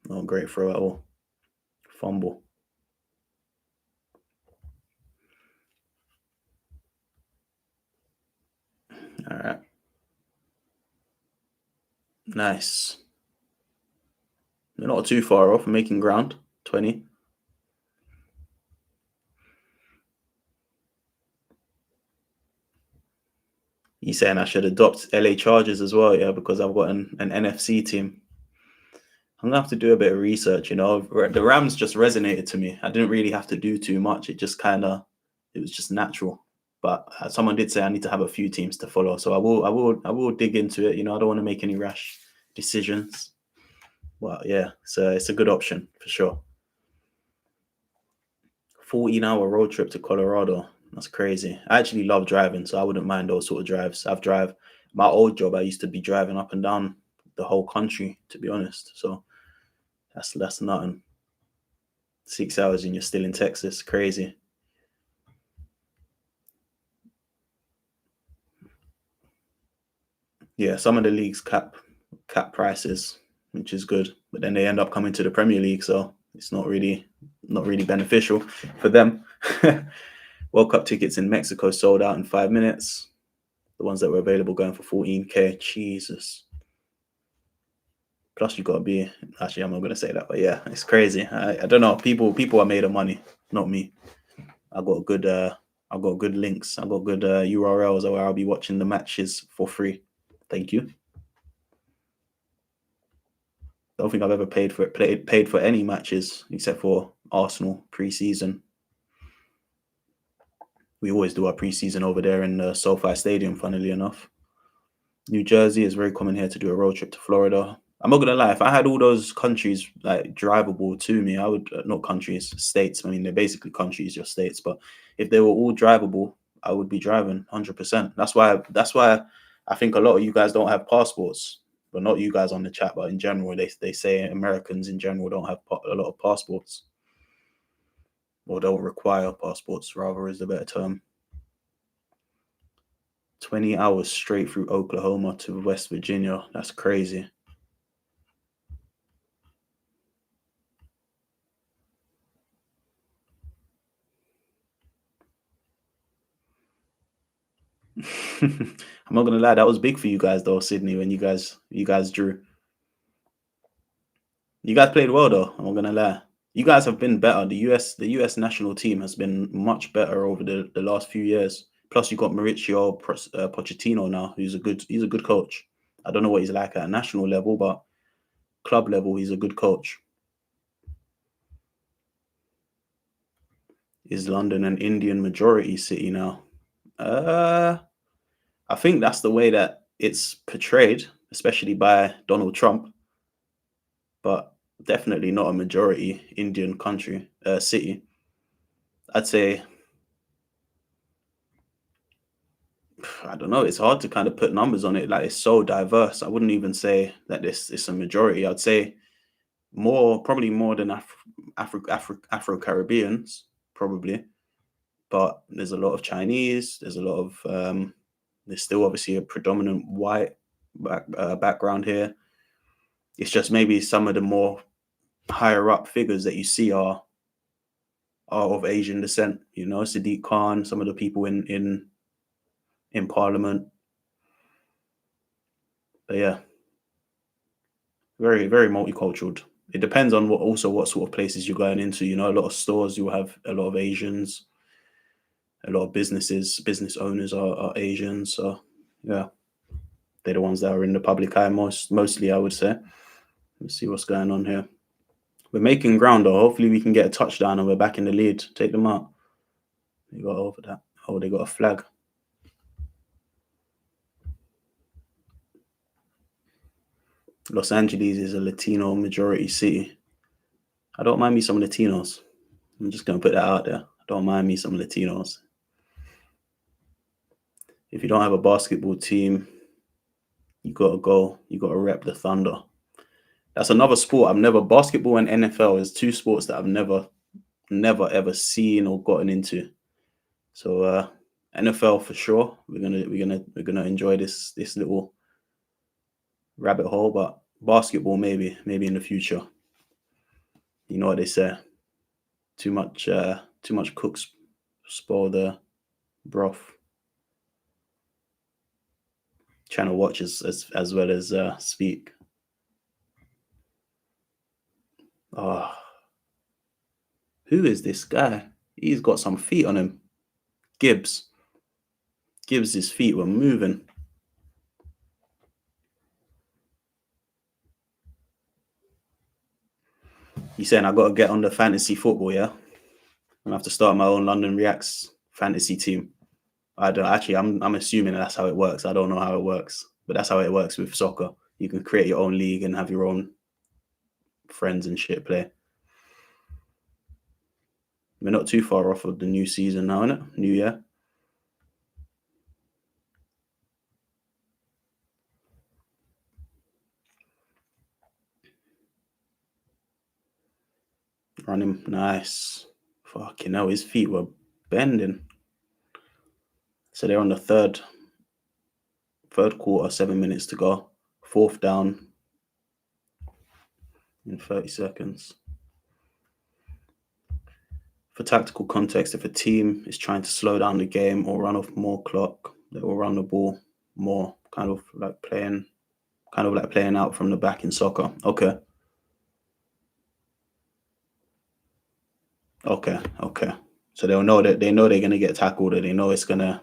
Not a great throw at all. Fumble. All right. Nice. They're not too far off. Making ground. 20. He's saying I should adopt LA Chargers as well, yeah, because I've got an NFC team. I'm gonna have to do a bit of research, you know. The Rams just resonated to me. I didn't really have to do too much. It was just natural. But someone did say I need to have a few teams to follow, so I will dig into it. You know, I don't want to make any rash decisions. Well, yeah, so it's a good option for sure. 14-hour road trip to Colorado. That's crazy. I actually love driving, so I wouldn't mind those sort of drives. My old job. I used to be driving up and down the whole country, to be honest. So that's nothing. 6 hours and you're still in Texas. Crazy. Yeah, some of the leagues cap prices, which is good, but then they end up coming to the Premier League, so it's not really beneficial for them. World Cup tickets in Mexico sold out in 5 minutes. The ones that were available going for 14K. Jesus. Plus, you got to be. Actually, I'm not gonna say that, but yeah, it's crazy. I don't know. People are made of money, not me. I got good. I got good links. I got good URLs where I'll be watching the matches for free. Thank you. Don't think I've ever paid for any matches except for Arsenal pre-season. We always do our pre-season over there in the SoFi Stadium. Funnily enough, New Jersey is very common here to do a road trip to Florida. I'm not gonna lie. If I had all those countries like drivable to me, I would not countries, states. I mean, they're basically countries, your states. But if they were all drivable, I would be driving 100%. That's why. I think a lot of you guys don't have passports. But not you guys on the chat, but in general, they say Americans in general don't have a lot of passports, or don't require passports. Rather, is the better term. 20 hours straight through Oklahoma to West Virginia. That's crazy. I'm not gonna lie, that was big for you guys though, Sydney, when you guys drew. You guys played well though, I'm not gonna lie. You guys have been better. The US national team has been much better over the last few years. Plus you got Mauricio Pochettino now, he's a good coach. I don't know what he's like at a national level, but club level, he's a good coach. Is London an Indian majority city now? I think that's the way that it's portrayed, especially by Donald Trump, but definitely not a majority Indian city. I'd say, I don't know. It's hard to kind of put numbers on it. Like it's so diverse. I wouldn't even say that this is a majority. I'd say probably more than Afro Caribbeans, probably. But there's a lot of Chinese. There's a lot of there's still obviously a predominant white background here. It's just maybe some of the more higher up figures that you see are of Asian descent. Sadiq Khan, some of the people in Parliament. But yeah, very very multicultural. It depends on what sort of places you're going into. A lot of stores you have a lot of Asians. A lot of business owners are Asians. So yeah, they're the ones that are in the public eye mostly. I would say. Let's see what's going on here. We're making ground though. Hopefully we can get a touchdown and we're back in the lead. Take them out. They got over that. Oh, they got a flag. Los Angeles is a Latino majority city. I don't mind me some Latinos. I'm just going to put that out there. I don't mind me some Latinos. If you don't have a basketball team, you got to go. You got to rep the Thunder. That's another sport basketball and NFL is two sports that I've never ever seen or gotten into. So NFL for sure. We're gonna enjoy this little rabbit hole, but basketball maybe in the future. You know what they say. Too much cooks spoil the broth. Trying to watch as well as speak. Oh, who is this guy? He's got some feet on him. Gibbs. His feet were moving. You saying I got to get on the fantasy football? Yeah, I'm gonna have to start my own London Reacts fantasy team. I don't actually. I'm assuming that's how it works. I don't know how it works, but that's how it works with soccer. You can create your own league and have your own friends and shit play. We're not too far off of the new season now, innit? New year. Run him. Nice. Fucking hell, his feet were bending. So they're on the third quarter, 7 minutes to go. Fourth down in 30 seconds. For tactical context, if a team is trying to slow down the game or run off more clock, they will run the ball more, kind of like playing out from the back in soccer. Okay. So they'll know that they're gonna get tackled, or they know it's gonna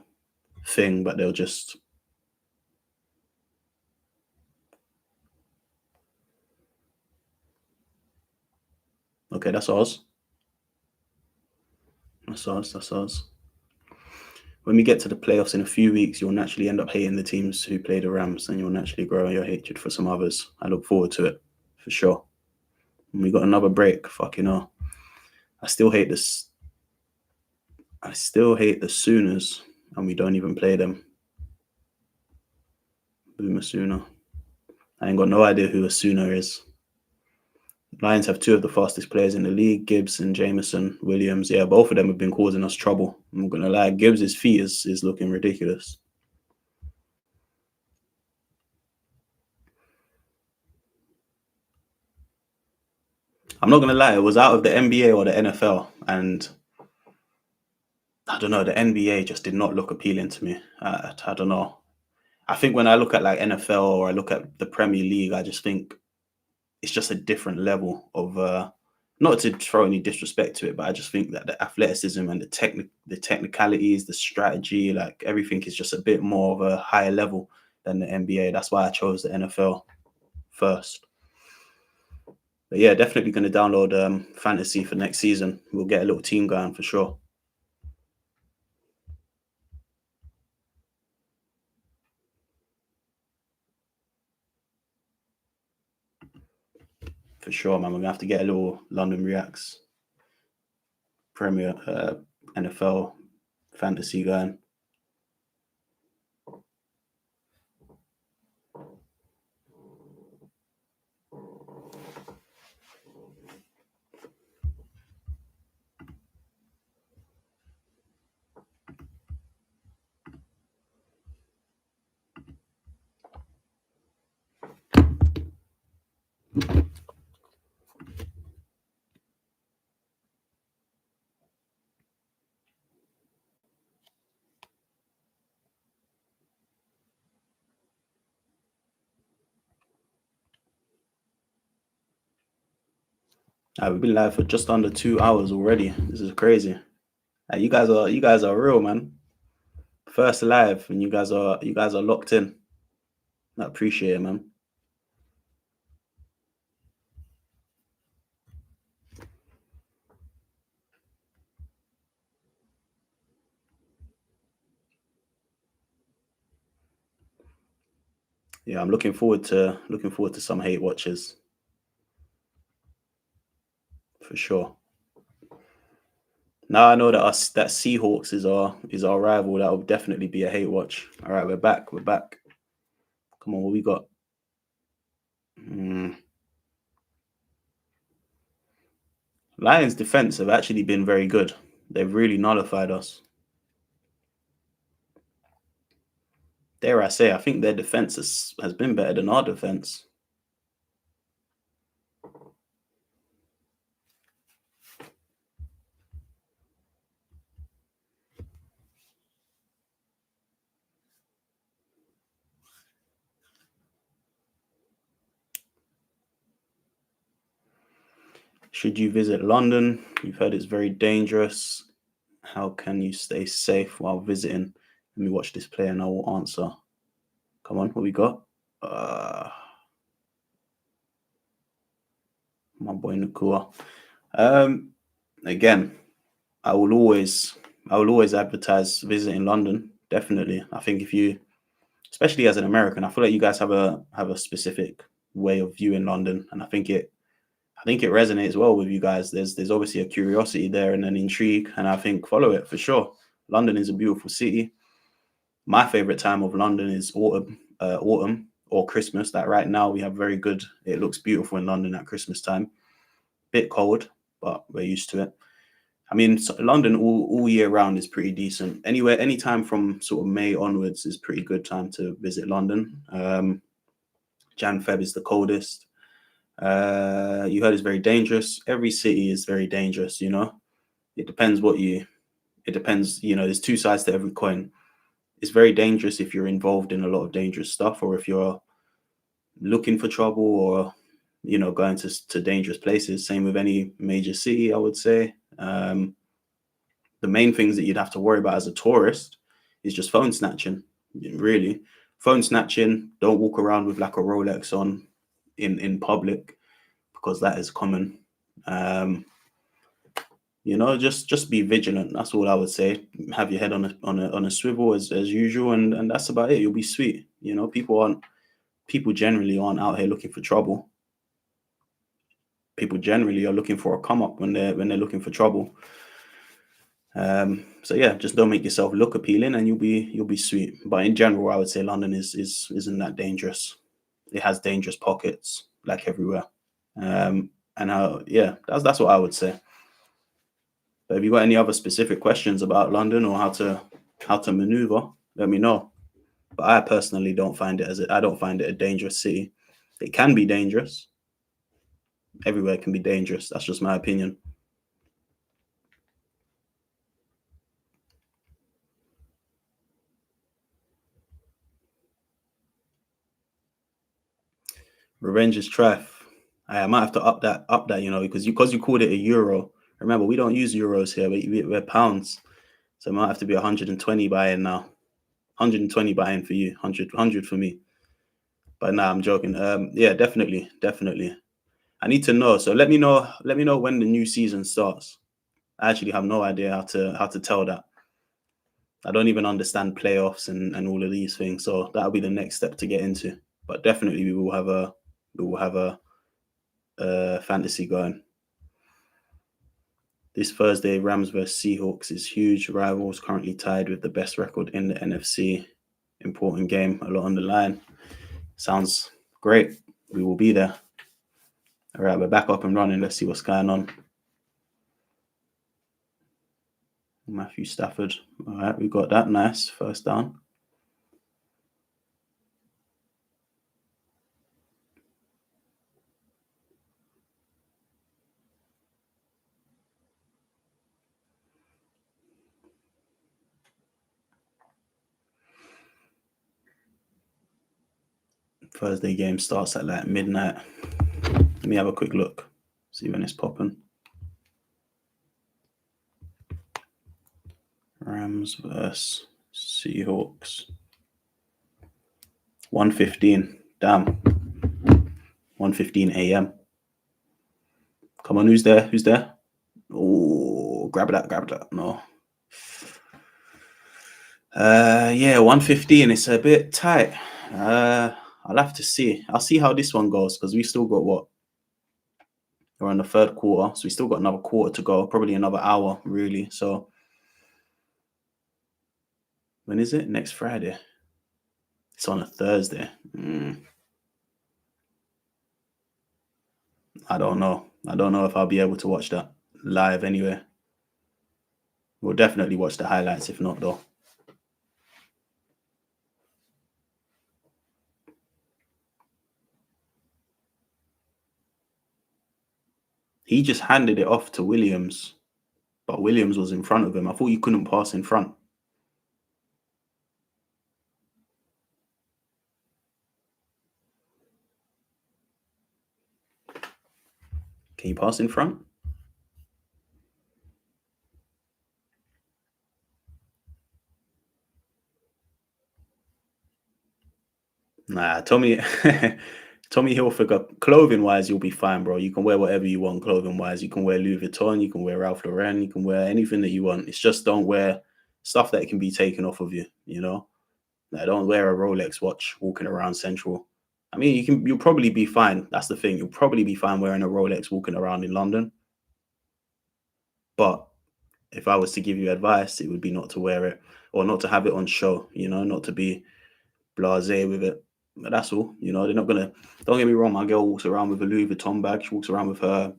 thing, but they'll just okay. That's ours. That's ours. When we get to the playoffs in a few weeks, you'll naturally end up hating the teams who play the Rams, and you'll naturally grow your hatred for some others. I look forward to it for sure. And we got another break. Fucking hell. I still hate this. I still hate the Sooners, and we don't even play them. Boomer Sooner. I ain't got no idea who a Sooner is. Lions have two of the fastest players in the league, Gibbs and Jameson Williams. Yeah, both of them have been causing us trouble. I'm not gonna lie, Gibbs' feet is looking ridiculous. I'm not gonna lie, it was out of the NBA or the NFL, and I don't know, the NBA just did not look appealing to me. I don't know. I think when I look at like NFL or I look at the Premier League, I just think it's just a different level of not to throw any disrespect to it, but I just think that the athleticism and the technicalities, the strategy, like everything is just a bit more of a higher level than the NBA. That's why I chose the NFL first. But yeah, definitely going to download fantasy for next season. We'll get a little team going for sure. For sure, man. We're gonna have to get a little London Reacts Premier NFL fantasy going. We've been live for just under 2 hours already. This is crazy. You guys are real, man. First live, and you guys are locked in. I appreciate it, man. Yeah, I'm looking forward to some hate watches for sure. Now I know that that Seahawks is our rival. That will definitely be a hate watch. All right, we're back. Come on, what we got? Lions defense have actually been very good. They've really nullified us. Dare I say, I think their defense has been better than our defense. Should you visit London? You've heard it's very dangerous. How can you stay safe while visiting? Let me watch this play and I will answer. Come on, what we got? My boy Nakua. Again, I will always advertise visiting London. Definitely. I think if you, especially as an American, I feel like you guys have a specific way of viewing London, and I think it resonates well with you guys. There's obviously a curiosity there and an intrigue, and I think follow it for sure. London is a beautiful city. My favorite time of London is autumn or Christmas. Like right now, we have very good. It looks beautiful in London at Christmas time. Bit cold, but we're used to it. I mean, London all year round is pretty decent. Anywhere, anytime from sort of May onwards is pretty good time to visit London. Jan Feb is the coldest. You heard it's very dangerous. Every city is very dangerous. It depends what you. It depends. There's two sides to every coin. It's very dangerous if you're involved in a lot of dangerous stuff, or if you're looking for trouble, or going to dangerous places. Same with any major city, I would say. The main things that you'd have to worry about as a tourist is just phone snatching. Really, phone snatching. Don't walk around with like a Rolex on in public, because that is common. Just be vigilant. That's all I would say. Have your head on a swivel as usual, and that's about it. You'll be sweet. People generally aren't out here looking for trouble. People generally are looking for a come up when they're looking for trouble. So yeah, just don't make yourself look appealing, and you'll be sweet. But in general, I would say London isn't that dangerous. It has dangerous pockets like everywhere. Yeah, that's what I would say. But have you got any other specific questions about London, or how to maneuver? Let me know. But I personally don't find it a dangerous city. It can be dangerous. Everywhere can be dangerous. That's just my opinion. Revenge is trife. I might have to up that, because you called it a euro. Remember, we don't use euros here. We're pounds. So it might have to be 120 buy-in now. 120 buy-in for you, 100 for me. But nah, I'm joking. Yeah, definitely. I need to know. So let me know when the new season starts. I actually have no idea how to tell that. I don't even understand playoffs and all of these things. So that'll be the next step to get into. But definitely we will have a fantasy going. This Thursday, Rams vs Seahawks is huge. Rivals currently tied with the best record in the NFC. Important game, a lot on the line. Sounds great. We will be there. All right, we're back up and running. Let's see what's going on. Matthew Stafford. All right, we got that. Nice. First down. Thursday game starts at like midnight. Let me have a quick look. See when it's popping. Rams versus Seahawks. 1:15. Damn. 1:15 a.m. Come on, who's there? Oh, grab that. No. Yeah, 1:15. It's a bit tight. I'll have to see. I'll see how this one goes, because we still got what? We're in the third quarter, so we still got another quarter to go. Probably another hour, really. So when is it? Next Friday. It's on a Thursday. I don't know. I don't know if I'll be able to watch that live anyway. We'll definitely watch the highlights, if not, though. He just handed it off to Williams, but Williams was in front of him. I thought you couldn't pass in front. Can you pass in front? Nah, Tommy Hilfiger, clothing wise, you'll be fine, bro. You can wear whatever you want, clothing wise. You can wear Louis Vuitton, you can wear Ralph Lauren, you can wear anything that you want. It's just don't wear stuff that can be taken off of you, Like, don't wear a Rolex watch walking around Central. I mean, you'll probably be fine. That's the thing. You'll probably be fine wearing a Rolex walking around in London. But if I was to give you advice, it would be not to wear it, or not to have it on show, not to be blasé with it. But that's all. They're not gonna. Don't get me wrong. My girl walks around with a Louis Vuitton bag. She walks around with her,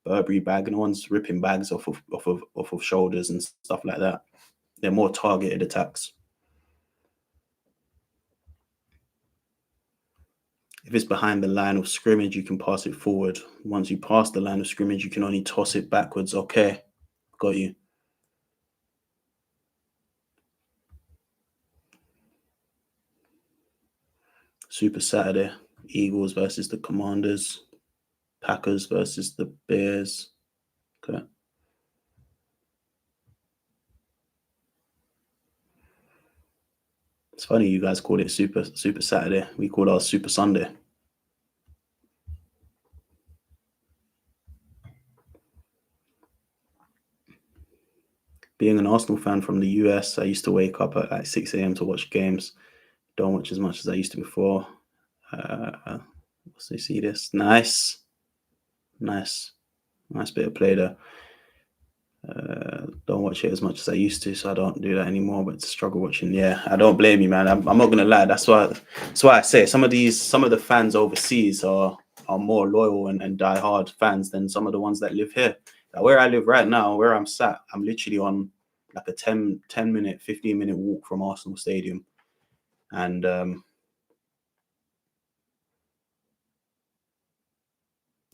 Burberry bag. No one's ripping bags off of shoulders and stuff like that. They're more targeted attacks. If it's behind the line of scrimmage, you can pass it forward. Once you pass the line of scrimmage, you can only toss it backwards. Okay, got you. Super Saturday, Eagles versus the Commanders, Packers versus the Bears. Okay. It's funny you guys called it Super Saturday. We call ours Super Sunday. Being an Arsenal fan from the US, I used to wake up at like 6 a.m. to watch games. Don't watch as much as I used to before. Let's see this. Nice bit of play there. Don't watch it as much as I used to, so I don't do that anymore. But it's a struggle watching. Yeah, I don't blame you, man. I'm not gonna lie. That's why I say some of the fans overseas are more loyal and die-hard fans than some of the ones that live here. Like where I live right now, where I'm sat, I'm literally on like a 10 minute, 15 minute walk from Arsenal Stadium, and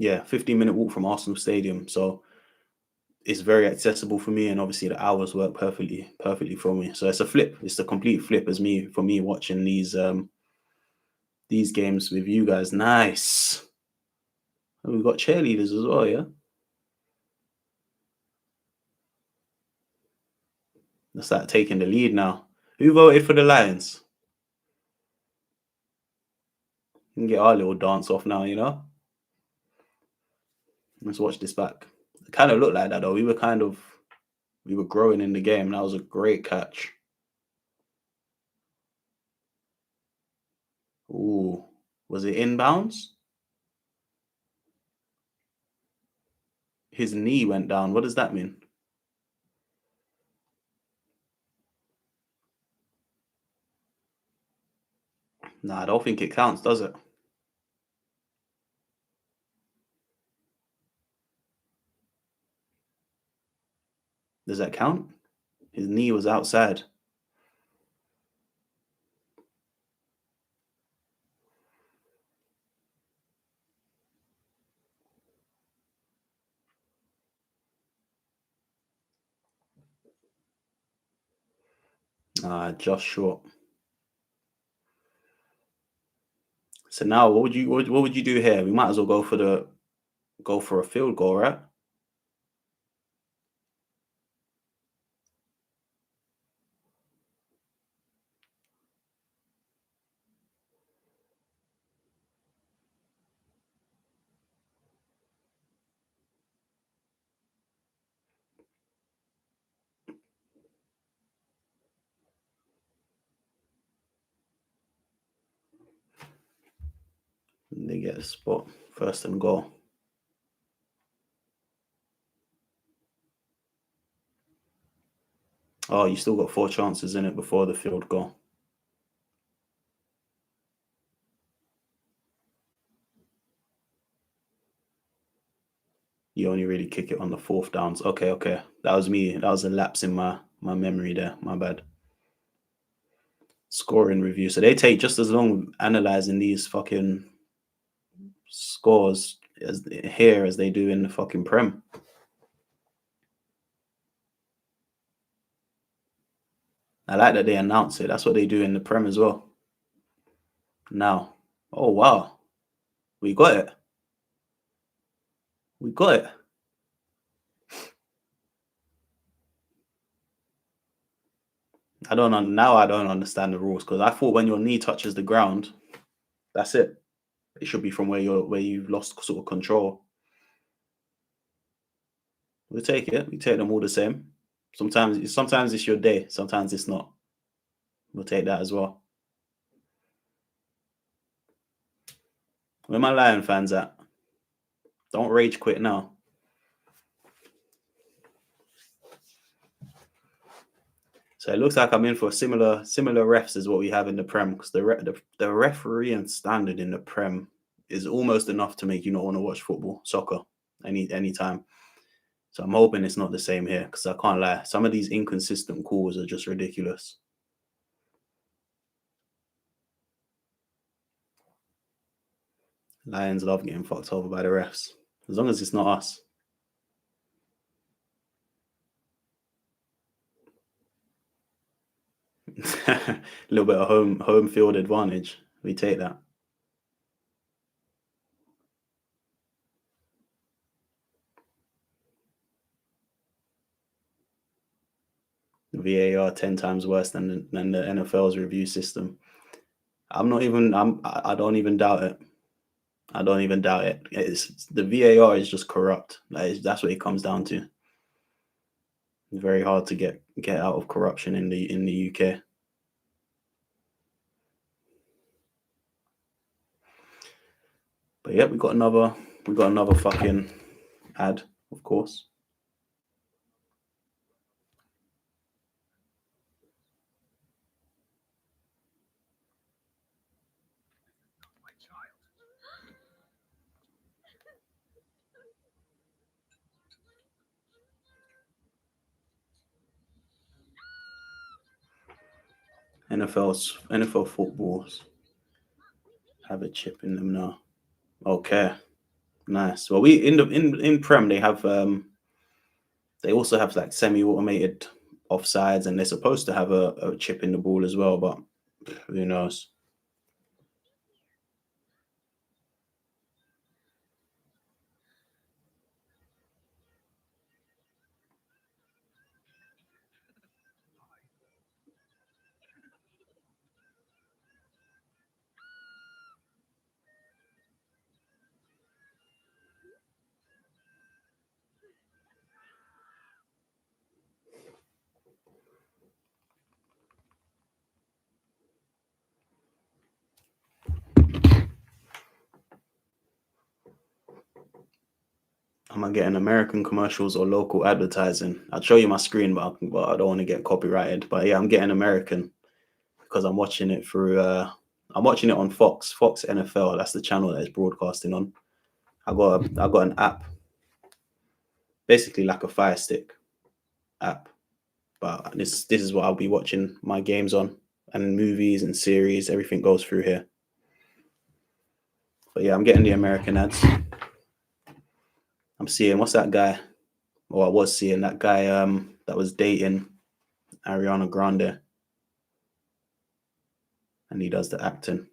15-minute walk from Arsenal Stadium. So it's very accessible for me, and obviously the hours work perfectly for me. So it's a flip. It's a complete flip as for me watching these games with you guys. Nice. And we've got cheerleaders as well, yeah. That's like taking the lead now. Who voted for the Lions? We can get our little dance off now, you know. Let's watch this back. It kind of looked like that though. We were growing in the game. That was a great catch. Ooh, was it inbounds? His knee went down. What does that mean? Nah, I don't think it counts, does it? Does that count? His knee was outside. Just short. So now, what would you do here? We might as well go for a field goal, right? And they get a spot, first and goal. Oh, you still got 4 chances in it before the field goal. You only really kick it on the 4th downs. Okay. That was me. That was a lapse in my memory there. My bad. Scoring review. So they take just as long analyzing these fucking scores as they do in the fucking Prem. I like that they announce it. That's what they do in the Prem as well. Now, oh wow, we got it. I don't understand the rules, because I thought when your knee touches the ground, that's it. It should be from where you've lost sort of control. We take it. We take them all the same. Sometimes it's your day. Sometimes it's not. We'll take that as well. Where my Lion fans at? Don't rage quit now. So it looks like I'm in for similar refs as what we have in the Prem, because the refereeing standard in the Prem is almost enough to make you not want to watch soccer. anytime. So I'm hoping it's not the same here, because I can't lie, some of these inconsistent calls are just ridiculous. Lions love getting fucked over by the refs, as long as it's not us. A little bit of home field advantage. We take that. VAR 10 times worse than the NFL's review system. I don't even doubt it. I don't even doubt it. It's the VAR is just corrupt. That's what it comes down to. It's very hard to get out of corruption in the UK. But yeah, we got another fucking ad, of course. NFL footballs have a chip in them now. Okay, nice. Well, we in Prem they have they also have like semi-automated offsides, and they're supposed to have a chip in the ball as well, but who knows? Am I getting American commercials or local advertising? I'll show you my screen, but I don't want to get copyrighted. But yeah, I'm getting American because I'm watching it through. I'm watching it on Fox NFL. That's the channel that it's broadcasting on. I got an app, basically like a Fire Stick app. But this is what I'll be watching my games on, and movies and series. Everything goes through here. But yeah, I'm getting the American ads. I'm seeing, what's that guy? Or I was seeing that guy that was dating Ariana Grande, and he does the acting.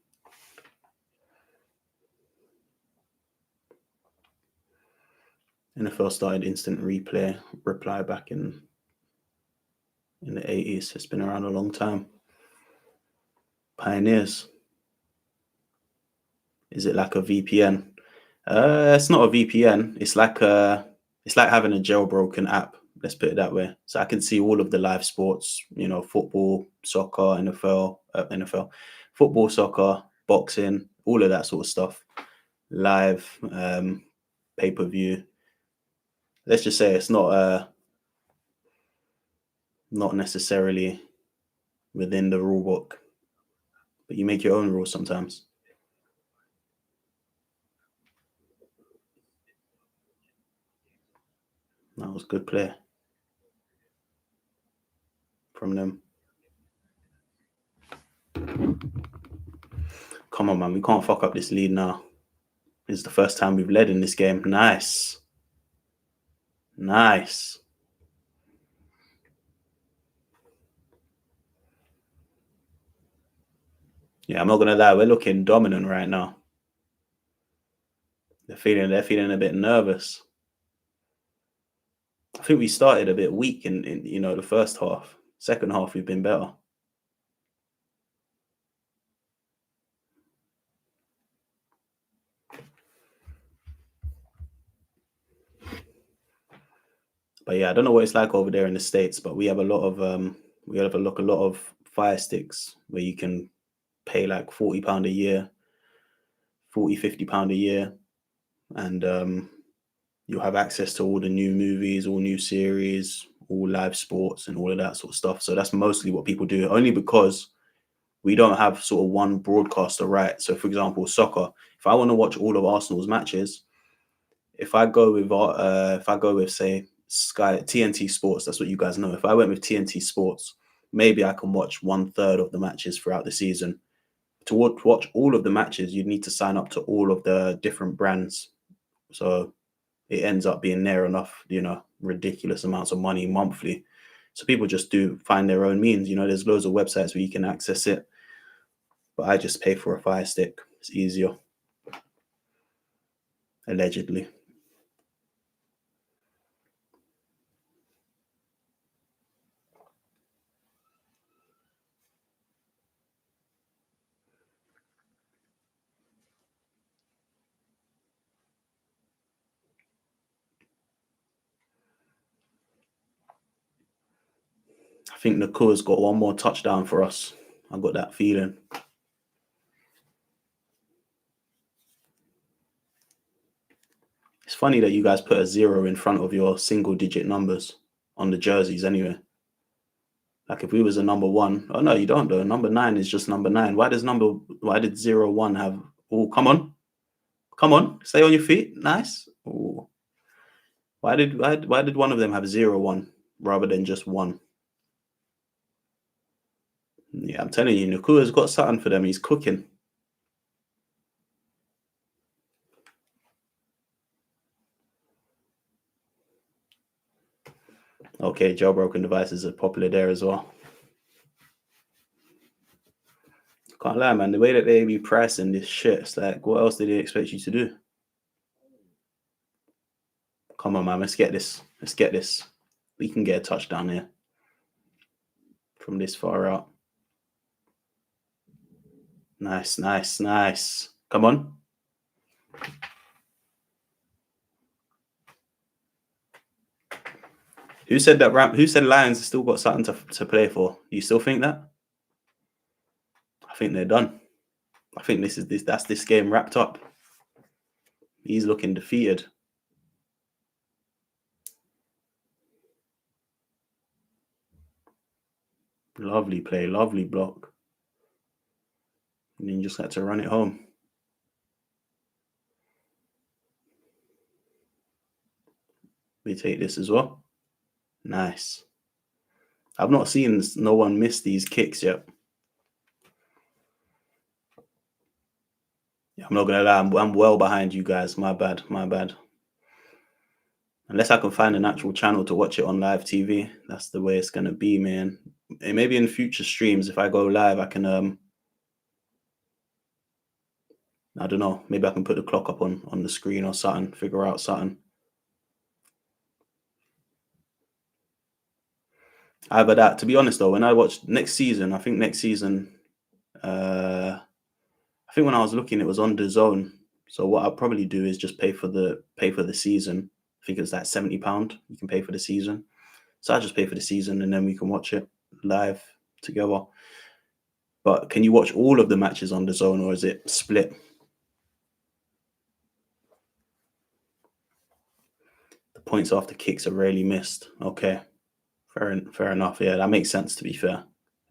NFL started instant reply back in the 80s. It's been around a long time. Pioneers. Is it like a VPN? It's not a VPN. It's like having a jailbroken app. Let's put it that way. So I can see all of the live sports. You know, football, soccer, NFL, football, soccer, boxing, all of that sort of stuff. Live, pay-per-view. Let's just say it's not necessarily within the rule book, but you make your own rules sometimes. That was good play from them. Come on, man. We can't fuck up this lead now. This is the first time we've led in this game. Nice. Nice. Yeah, I'm not gonna lie. We're looking dominant right now. They're feeling a bit nervous. I think we started a bit weak in the first half. Second half, we've been better. But yeah, I don't know what it's like over there in the States, but we have a lot of Fire Sticks where you can pay like £40 a year, £50 a year, and you'll have access to all the new movies, all new series, all live sports, and all of that sort of stuff. So that's mostly what people do, only because we don't have sort of one broadcaster, right? So for example, soccer, if I want to watch all of Arsenal's matches, if I go with say Sky TNT Sports, that's what you guys know. If I went with TNT Sports, maybe I can watch 1/3 of the matches throughout the season. To watch all of the matches, you'd need to sign up to all of the different brands. So it ends up being near enough, ridiculous amounts of money monthly. So people just do find their own means. There's loads of websites where you can access it, but I just pay for a Fire Stick. It's easier, allegedly. I think Nakua's got one more touchdown for us. I got that feeling. It's funny that you guys put a 0 in front of your single-digit numbers on the jerseys anyway. Like if we was a number 1, oh no, you don't though. Number 9 is just number 9. Why did 0-1 have? Oh, come on, stay on your feet. Nice. Ooh. Why did one of them have 0-1 rather than just 1? Yeah, I'm telling you, Nakua's got something for them. He's cooking. Okay, jailbroken devices are popular there as well. Can't lie, man. The way that they be pricing this shit, it's like, what else did they expect you to do? Come on, man. Let's get this. We can get a touchdown here from this far out. Nice. Come on. Who said Lions still got something to play for? You still think that? I think they're done. I think that's this game wrapped up. He's looking defeated. Lovely play, lovely block. And then you just had to run it home. We take this as well. Nice. I've not seen no one miss these kicks yet. I'm not gonna lie, I'm well behind you guys. My bad. Unless I can find an actual channel to watch it on live TV, that's the way it's gonna be, man. And maybe in future streams, if I go live, I can I don't know, maybe I can put the clock up on the screen or something, figure out something. Either that. To be honest though, when I watch next season, I think I think when I was looking, it was on DAZN. So what I'll probably do is just pay for the season. I think it's like £70. You can pay for the season. So I just pay for the season and then we can watch it live together. But can you watch all of the matches on DAZN or is it split? The points after kicks are rarely missed. Okay, fair enough. Yeah, that makes sense. To be fair,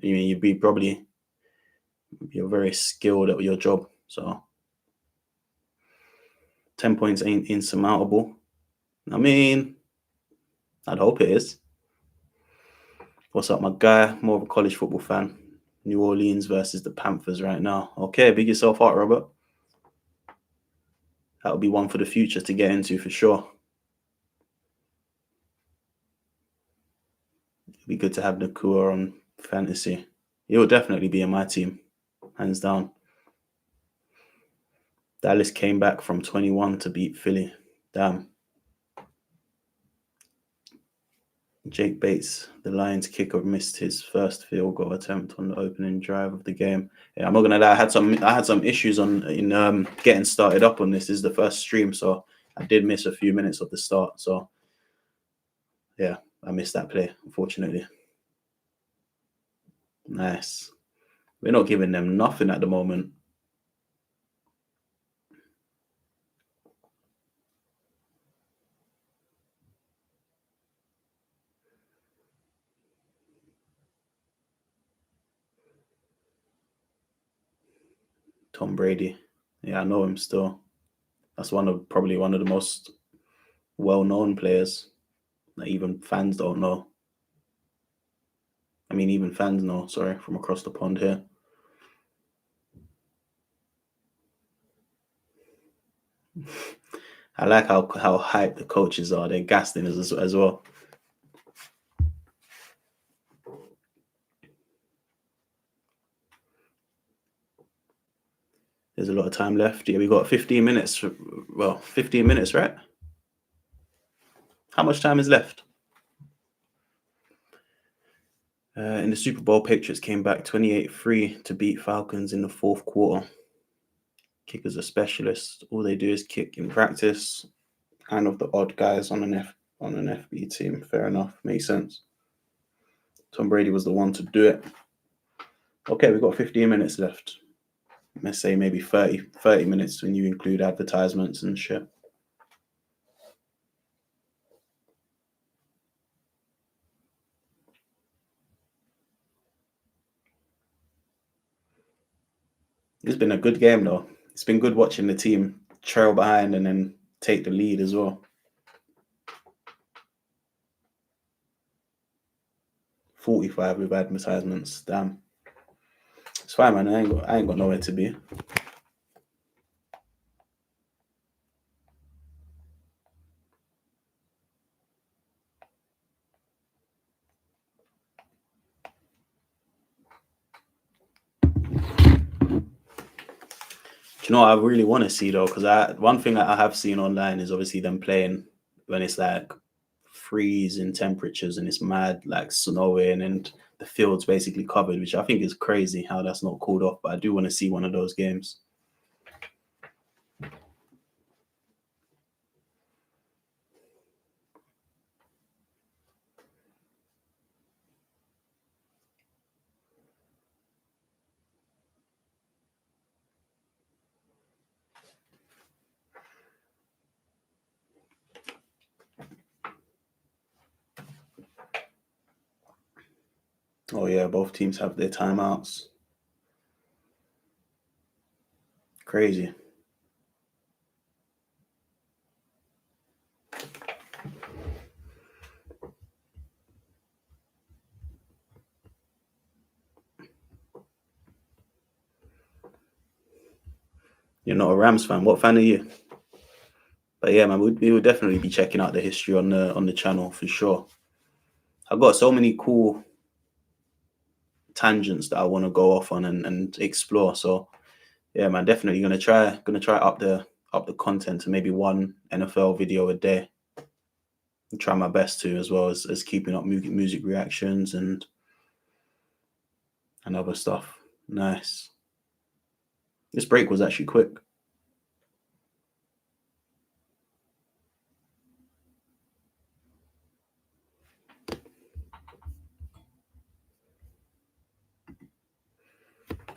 I mean you're very skilled at your job, so 10 points ain't insurmountable. I mean, I'd hope it is. What's up, my guy? More of a college football fan. New Orleans versus the Panthers right now. Okay, big yourself out, Robert. That'll be one for the future to get into for sure. It'd be good to have Nakua on fantasy. He will definitely be in my team, hands down. Dallas came back from 21 to beat Philly. Damn. Jake Bates, the Lions kicker, missed his first field goal attempt on the opening drive of the game. Yeah, I'm not gonna lie. I had some issues in getting started up on this. This is the first stream, so I did miss a few minutes of the start. So yeah, I missed that play, unfortunately. Nice. We're not giving them nothing at the moment. Tom Brady. Yeah, I know him still. That's probably one of the most well-known players that even fans don't know. I mean, even fans know, sorry, from across the pond here. I like how hyped the coaches are. They're gassing us as well. There's a lot of time left. Yeah, we got 15 minutes. Well, 15 minutes, right? How much time is left? In the Super Bowl, Patriots came back 28-3 to beat Falcons in the fourth quarter. Kickers are specialists. All they do is kick in practice. Kind of the odd guys on an FB team. Fair enough. Makes sense. Tom Brady was the one to do it. Okay, we've got 15 minutes left. Let's say maybe 30 minutes when you include advertisements and shit. It's been a good game though. It's been good watching the team trail behind and then take the lead as well. 45 with advertisements. Damn. It's fine, man. I ain't got nowhere to be. Do you know what I really want to see though? Because one thing that I have seen online is obviously them playing when it's like freezing temperatures and it's mad like snowing and the field's basically covered, which I think is crazy how that's not called off. But I do want to see one of those games. Oh yeah, both teams have their timeouts. Crazy. You're not a Rams fan. What fan are you? But yeah, man, we would definitely be checking out the history on the channel for sure. I've got so many cool tangents that I want to go off on and explore. So yeah, man, definitely gonna try up the content to maybe one NFL video a day. And try my best to as well as keeping up music reactions and other stuff. Nice. This break was actually quick.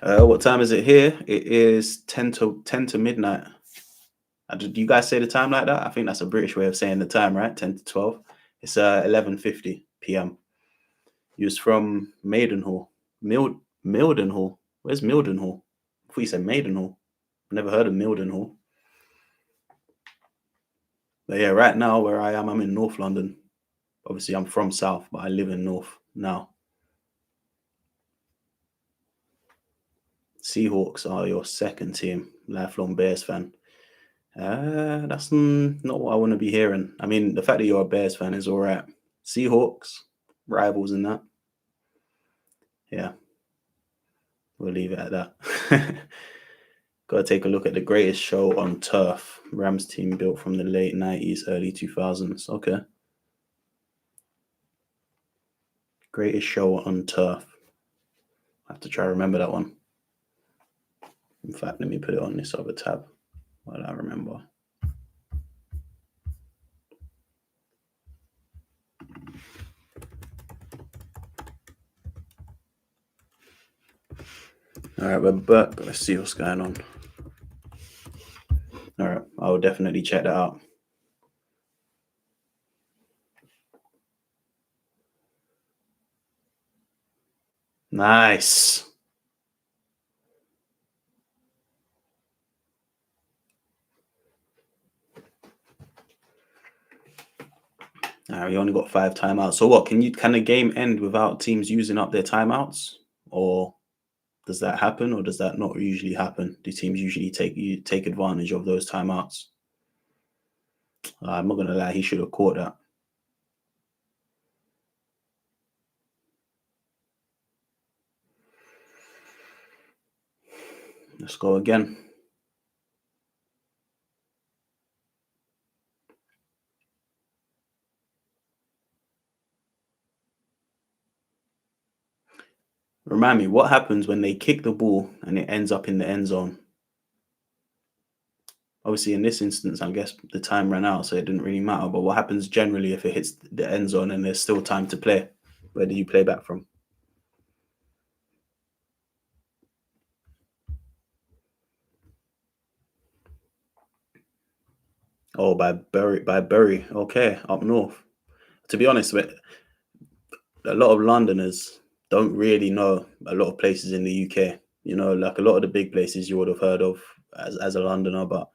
What time is it here? It is 10 to midnight. Do you guys say the time like that? I think that's a British way of saying the time, right? 10 to 12. It's 11:50 p.m. He was from Maidenhall. Mildenhall. Where's Mildenhall? I thought you said Maidenhall. I've never heard of Mildenhall. But yeah, right now where I am, I'm in North London. Obviously, I'm from South, but I live in North now. Seahawks are your second team. Lifelong Bears fan. That's not what I want to be hearing. I mean, the fact that you're a Bears fan is all right. Seahawks, rivals in that. Yeah, we'll leave it at that. Got to take a look at the greatest show on turf. Rams team built from the late 90s, early 2000s. Okay. Greatest show on turf. I have to try to remember that one. In fact, let me put it on this other tab while I remember. All right, we're back. Let's see what's going on. All right, I will definitely check that out. Nice. We only got 5 timeouts. So what? Can the game end without teams using up their timeouts, or does that happen, or does that not usually happen? Do teams usually take advantage of those timeouts? I'm not gonna lie, he should have caught that. Let's go again. Remind me, what happens when they kick the ball and it ends up in the end zone? Obviously, in this instance, I guess the time ran out, so it didn't really matter. But what happens generally if it hits the end zone and there's still time to play? Where do you play back from? Oh, by Bury, by Bury. Okay, up north. To be honest, a lot of Londoners don't really know a lot of places in the UK. You know, like a lot of the big places you would have heard of as a Londoner, but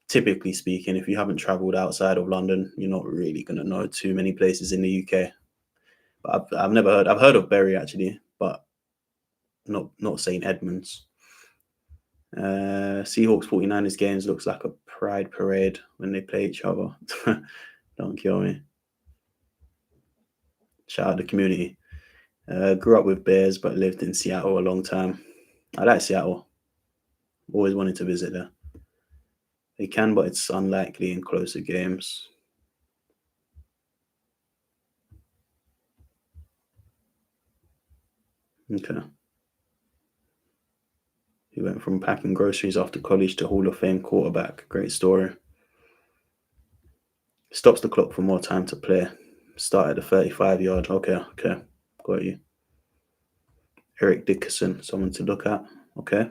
typically speaking, if you haven't traveled outside of London, you're not really going to know too many places in the UK. But I've never heard. I've heard of Bury actually, but not St Edmunds. Seahawks 49ers games looks like a pride parade when they play each other. Don't kill me. Shout out the community. Grew up with Bears, but lived in Seattle a long time. I like Seattle. Always wanted to visit there. They can, but it's unlikely in closer games. Okay. He went from packing groceries after college to Hall of Fame quarterback. Great story. Stops the clock for more time to play. Start at the 35-yard. Okay. Got you. Eric Dickerson, someone to look at. Okay.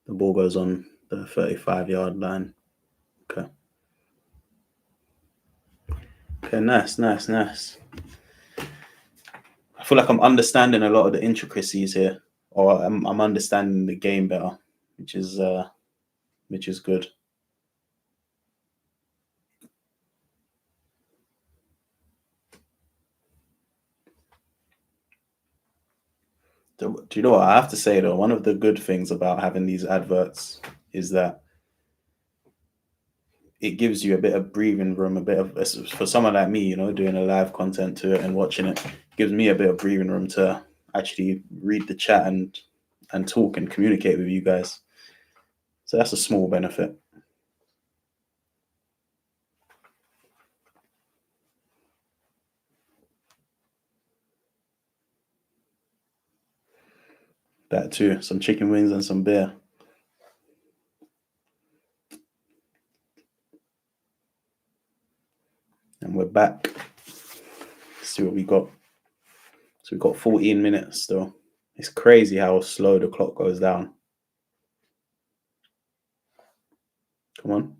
The ball goes on the 35-yard line. Okay. Okay, nice. I feel like I'm understanding a lot of the intricacies here, or I'm understanding the game better, which is good. Do you know what I have to say though? One of the good things about having these adverts is that it gives you a bit of breathing room, a bit of for someone like me, you know, doing a live content to it and watching it, gives me a bit of breathing room to actually read the chat and talk and communicate with you guys. So that's a small benefit. That too. Some chicken wings and some beer. And we're back. Let's see what we got. So we've got 14 minutes still. It's crazy how slow the clock goes down. Come on.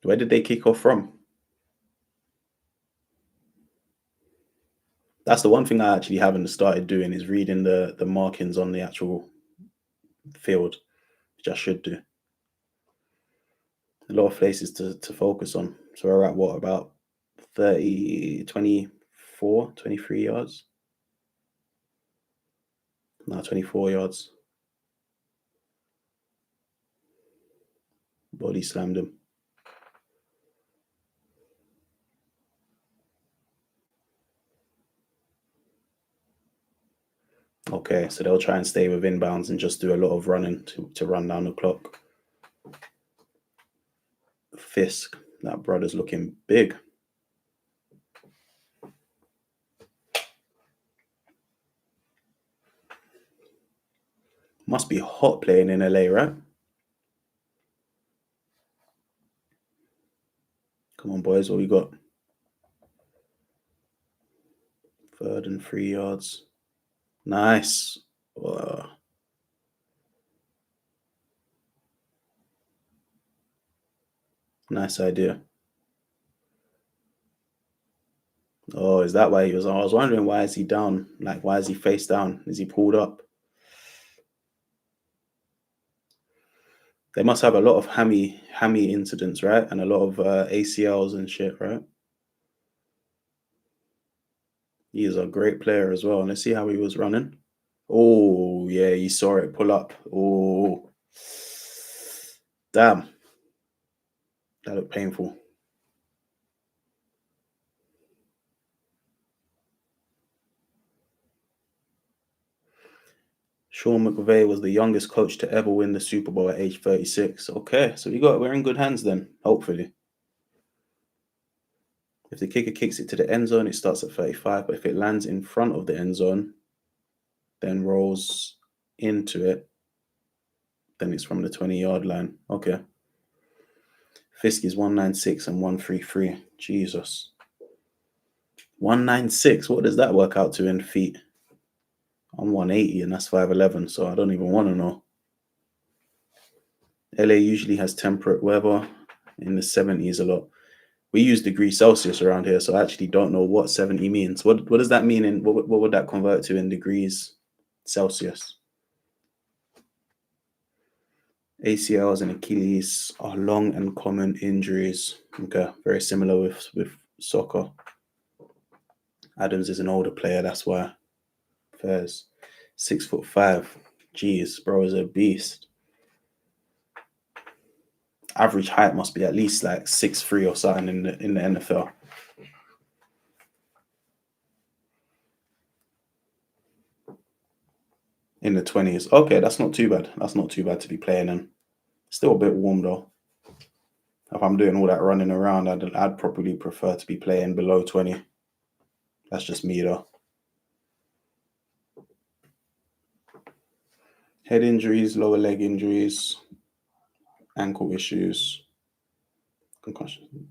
Where did they kick off from? That's the one thing I actually haven't started doing is reading the markings on the actual field, which I should do. A lot of places to focus on. So we're at what, about 30, 24, 23 yards? No, 24 yards. Body slammed him. Okay, so they'll try and stay within bounds and just do a lot of running to run down the clock. Fisk, that brother's looking big. Must be hot playing in LA, right? Come on, boys, what we got? 3rd and 3 yards. Nice. Nice idea. Oh, is that why he was? I was wondering, why is he down? Like, why is he face down? Is he pulled up? They must have a lot of hammy incidents, right? And a lot of ACLs and shit, right? He is a great player as well. Let's see how he was running. Oh, yeah, you saw it pull up. Oh, damn, that looked painful. Sean McVay was the youngest coach to ever win the Super Bowl at age 36. Okay, so we're in good hands then, hopefully. If the kicker kicks it to the end zone, it starts at 35. But if it lands in front of the end zone, then rolls into it, then it's from the 20-yard line. Okay. Fisk is 196 and 133. Jesus. 196. What does that work out to in feet? I'm 180 and that's 5'11, so I don't even want to know. LA usually has temperate weather in the 70s a lot. We use degrees Celsius around here, so I actually don't know what 70 means. What does that mean in what would that convert to in degrees Celsius? ACLs and Achilles are long and common injuries. Okay, very similar with soccer. Adams is an older player, that's why. Fairs, 6'5". Jeez, bro is a beast. Average height must be at least like 6'3" or something in the NFL. In the 20s. Okay, that's not too bad. That's not too bad to be playing in. Still a bit warm though. If I'm doing all that running around, I'd probably prefer to be playing below 20. That's just me though. Head injuries, lower leg injuries, ankle issues, concussion.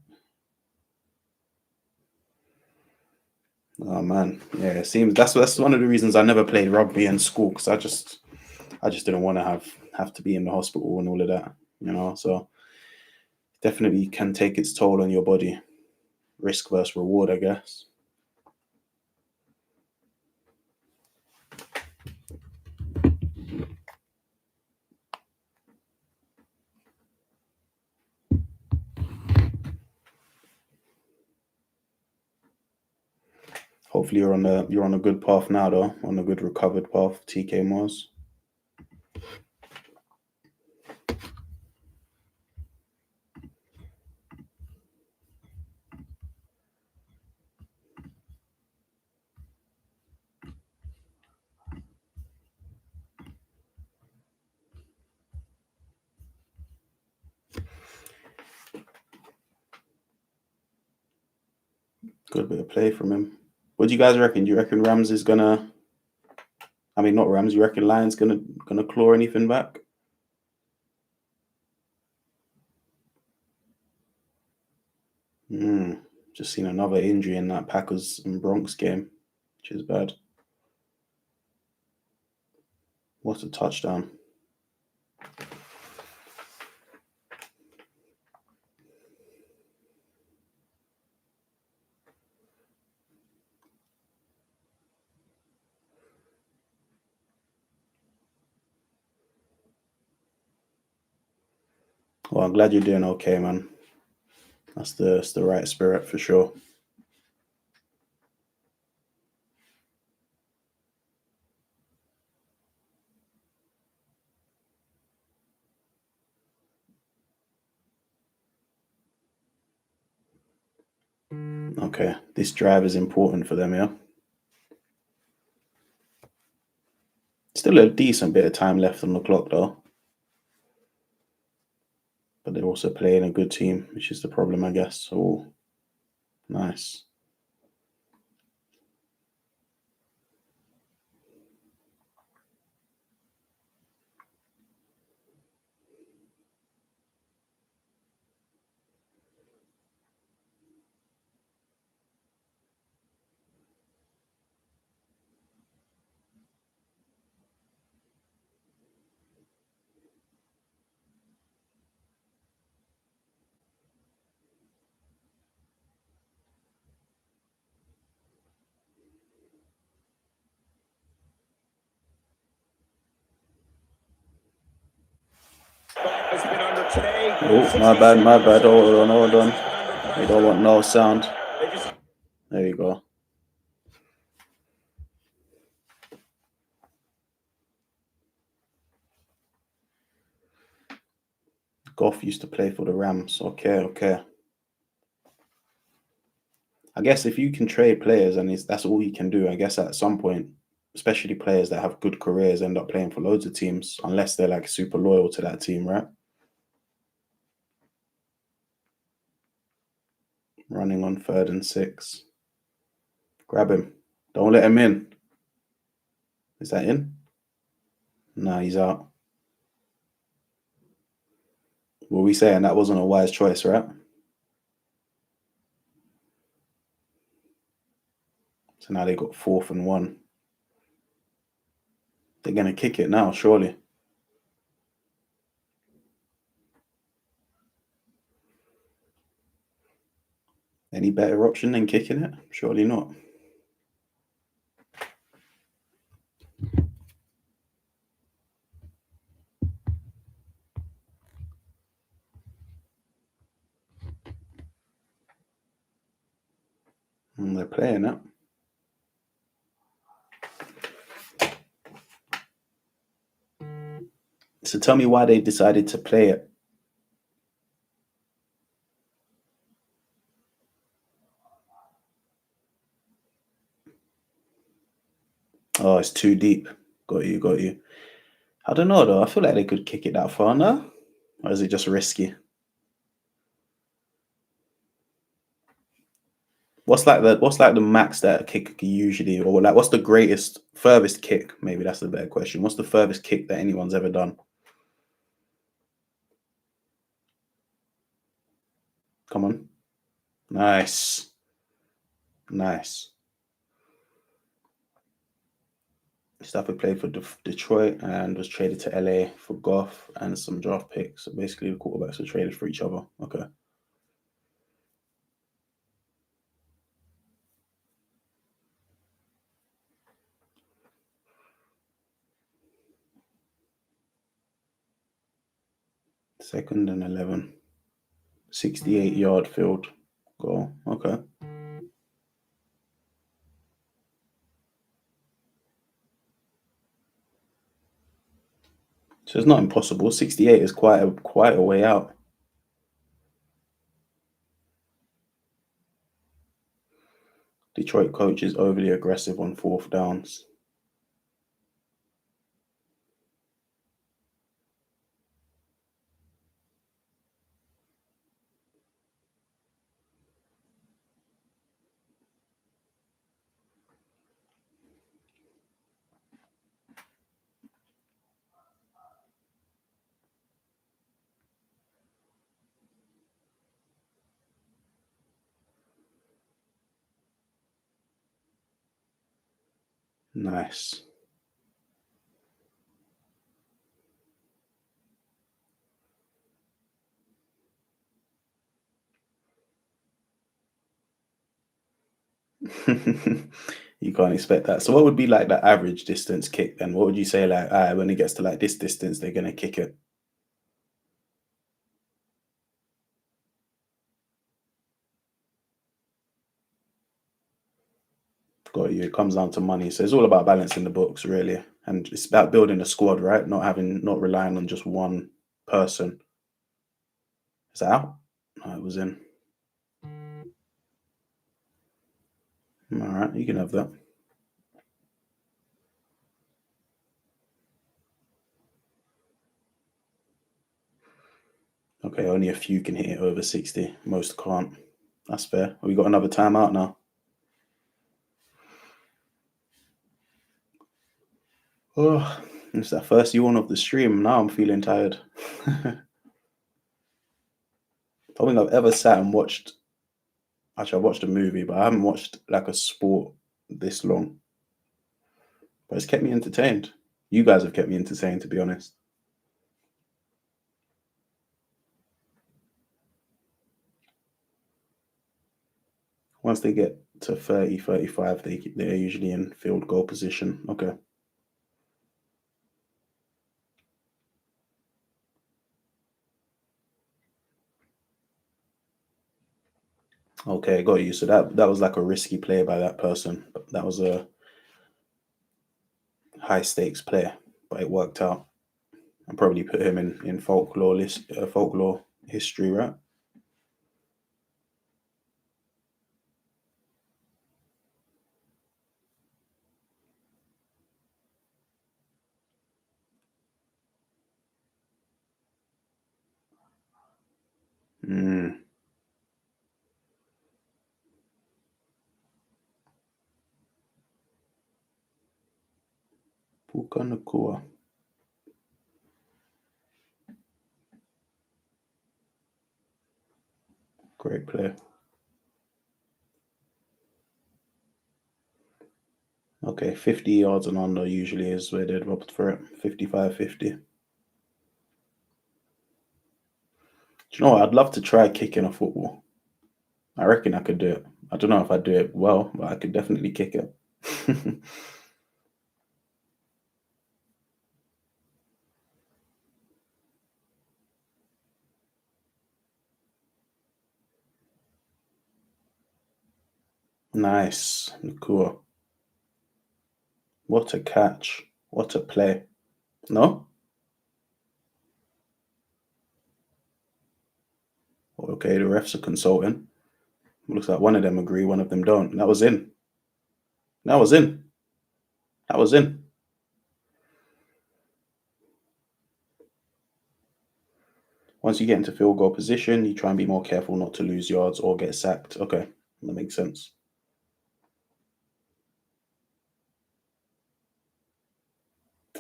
Oh man, yeah. It seems that's one of the reasons I never played rugby in school, because I just didn't want to have to be in the hospital and all of that, you know. So definitely can take its toll on your body. Risk versus reward, I guess. Hopefully you're on a good path now though, on a good recovered path, TK Mars. Good bit of play from him. What do you guys reckon? Do you reckon Rams is gonna? I mean, not Rams. You reckon Lions gonna claw anything back? Hmm. Just seen another injury in that Packers and Bronx game, which is bad. What a touchdown! Well, I'm glad you're doing okay, man. That's the right spirit for sure. Okay, this drive is important for them, yeah. Still a decent bit of time left on the clock though, but they're also playing a good team, which is the problem, I guess. So nice. Oh, my bad, my bad. Hold on, hold on. We don't want no sound. There you go. Goff used to play for the Rams. Okay, okay. I guess if you can trade players and that's all you can do, I guess at some point, especially players that have good careers end up playing for loads of teams, unless they're like super loyal to that team, right? Running on 3rd and 6. Grab him. Don't let him in. Is that in? Nah, he's out. Were we saying that wasn't a wise choice, right? So now they got 4th and 1. They're going to kick it now, surely. Any better option than kicking it? Surely not. And they're playing it. So tell me why they decided to play it. Oh, it's too deep. Got you, got you. I don't know though. I feel like they could kick it that far now. Or is it just risky? What's like the max that a kick usually, or like what's the greatest furthest kick? Maybe that's the better question. What's the furthest kick that anyone's ever done? Come on. Nice. Nice. Stafford played for Detroit and was traded to LA for Goff and some draft picks. So basically, the quarterbacks were traded for each other. Okay. Second and 11. 68-yard field goal. Okay. So it's not impossible. 68 is quite a way out. Detroit coach is overly aggressive on 4th downs. Nice. You can't expect that. So what would be like the average distance kick then? What would you say like, when it gets to like this distance, they're gonna kick it? Got you. It comes down to money. So it's all about balancing the books, really. And it's about building a squad, right? Not relying on just one person. Is that out? No, it was in. All right, you can have that. Okay, only a few can hit it over 60. Most can't. That's fair. We got another timeout now. Oh, it's that first yawn of the stream. Now I'm feeling tired. I don't think I've ever sat and watched. Actually, I watched a movie, but I haven't watched like a sport this long. But it's kept me entertained. You guys have kept me entertained, to be honest. Once they get to 30, 35, they're usually in field goal position. Okay. Okay, got you. So that was like a risky play by that person. That was a high stakes play, but it worked out. And probably put him in folklore history, right? Mm. Puka Nakua. Great play. Okay, 50 yards and under usually is where they'd opt for it. 55, 50. Do you know what? I'd love to try kicking a football. I reckon I could do it. I don't know if I'd do it well, but I could definitely kick it. Nice. Cool. What a catch. What a play. No? Okay, the refs are consulting. Looks like one of them agree, one of them don't. That was in. That was in. That was in. Once you get into field goal position, you try and be more careful not to lose yards or get sacked. Okay, that makes sense.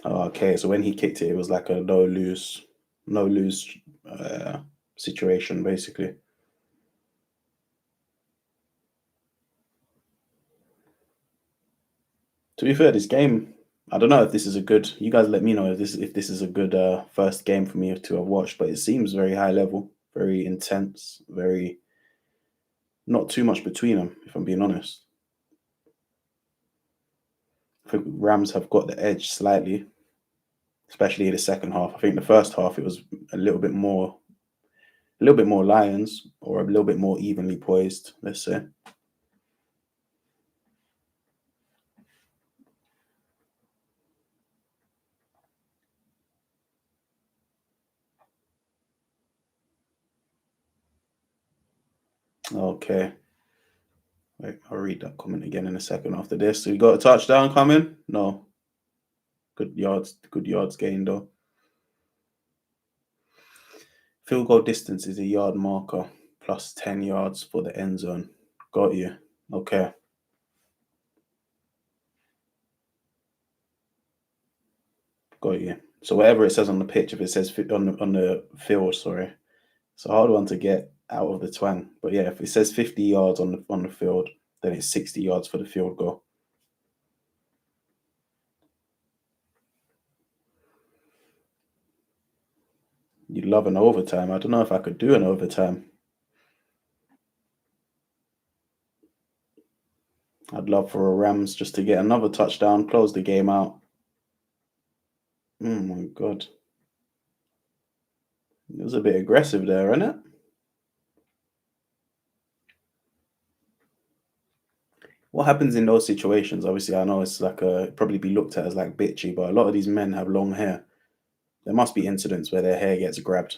Okay, so when he kicked it, it was like a no lose situation, basically. To be fair, this game, I don't know if this is a good. You guys, let me know if this is a good first game for me to have watched. But it seems very high level, very intense, very not too much between them. If I'm being honest, I think Rams have got the edge slightly, especially the second half. I think the first half it was a little bit more Lions, or a little bit more evenly poised. Let's say. Okay, wait, I'll read that comment again in a second after this. So you got a touchdown coming? No, good yards gained though. Field goal distance is a yard marker plus 10 yards for the end zone. Got you. Okay, got you. So whatever it says on the pitch, if it says on the field, sorry, it's a hard one to get out of the twang. But yeah, if it says 50 yards on the field, then it's 60 yards for the field goal. You'd love an overtime. I don't know if I could do an overtime. I'd love for a Rams just to get another touchdown, close the game out. Oh my god, it was a bit aggressive there, isn't it? What happens in those situations? Obviously, I know it's like probably be looked at as like bitchy, but a lot of these men have long hair. There must be incidents where their hair gets grabbed.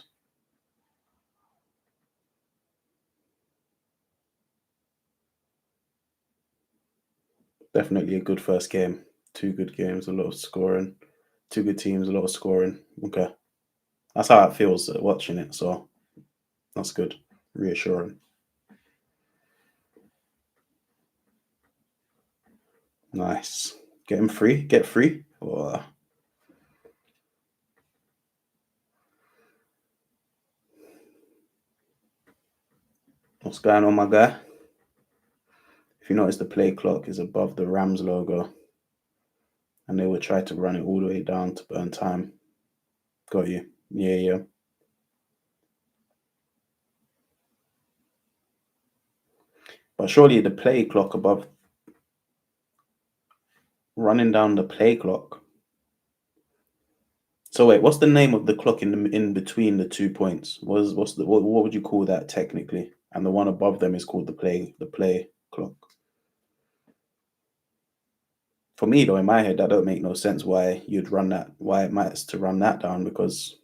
Definitely a good first game. Two good games, a lot of scoring. Two good teams, a lot of scoring. Okay, that's how it feels watching it. So that's good, reassuring. Nice. Get him free. Get free. What's going on, my guy? If you notice, the play clock is above the Rams logo, and they will try to run it all the way down to burn time. Got you. Yeah, yeah. But surely the play clock above running down the play clock. So wait, what's the name of the clock in between the 2 points? What would you call that technically? and the one above them is called the play clock. For me though, in my head, that don't make no sense why you'd run that, why it matters to run that down, because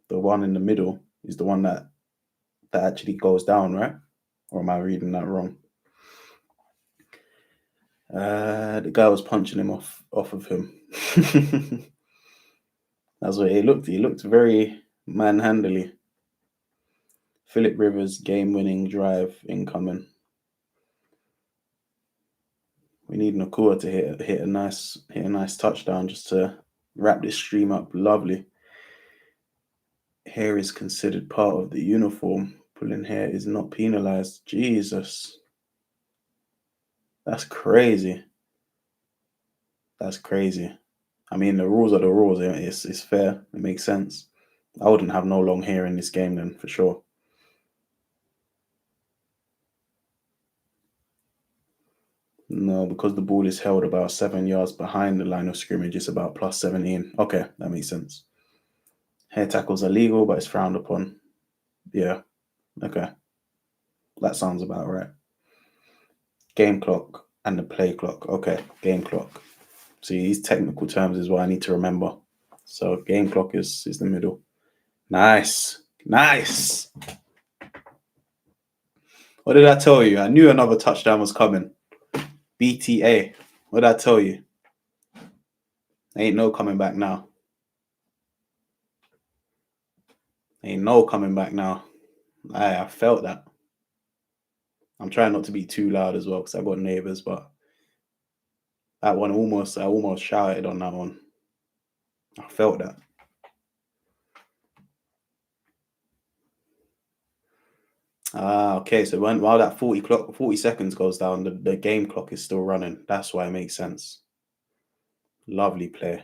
the one in the middle is the one that actually goes down, right? Or am I reading that wrong? The guy was punching him off of him. That's what he looked. He looked very manhandly. Philip Rivers game-winning drive incoming. We need Nakua to hit a nice touchdown just to wrap this stream up. Lovely. Hair is considered part of the uniform. Pulling hair is not penalized. Jesus. That's crazy. That's crazy. I mean, the rules are the rules. It's fair. It makes sense. I wouldn't have no long hair in this game then, for sure. No, because the ball is held about 7 yards behind the line of scrimmage, it's about plus 17. Okay, that makes sense. Hair tackles are legal, but it's frowned upon. Yeah, okay. That sounds about right. Game clock and the play clock. Okay, game clock. See, these technical terms is what I need to remember. So game clock is the middle. Nice. Nice. What did I tell you? I knew another touchdown was coming. BTA. What did I tell you? Ain't no coming back now. Ain't no coming back now. I felt that. I'm trying not to be too loud as well because I got neighbors, but that one I almost shouted on that one. I felt that. Okay. So while that 40 seconds goes down, the game clock is still running. That's why it makes sense. Lovely play.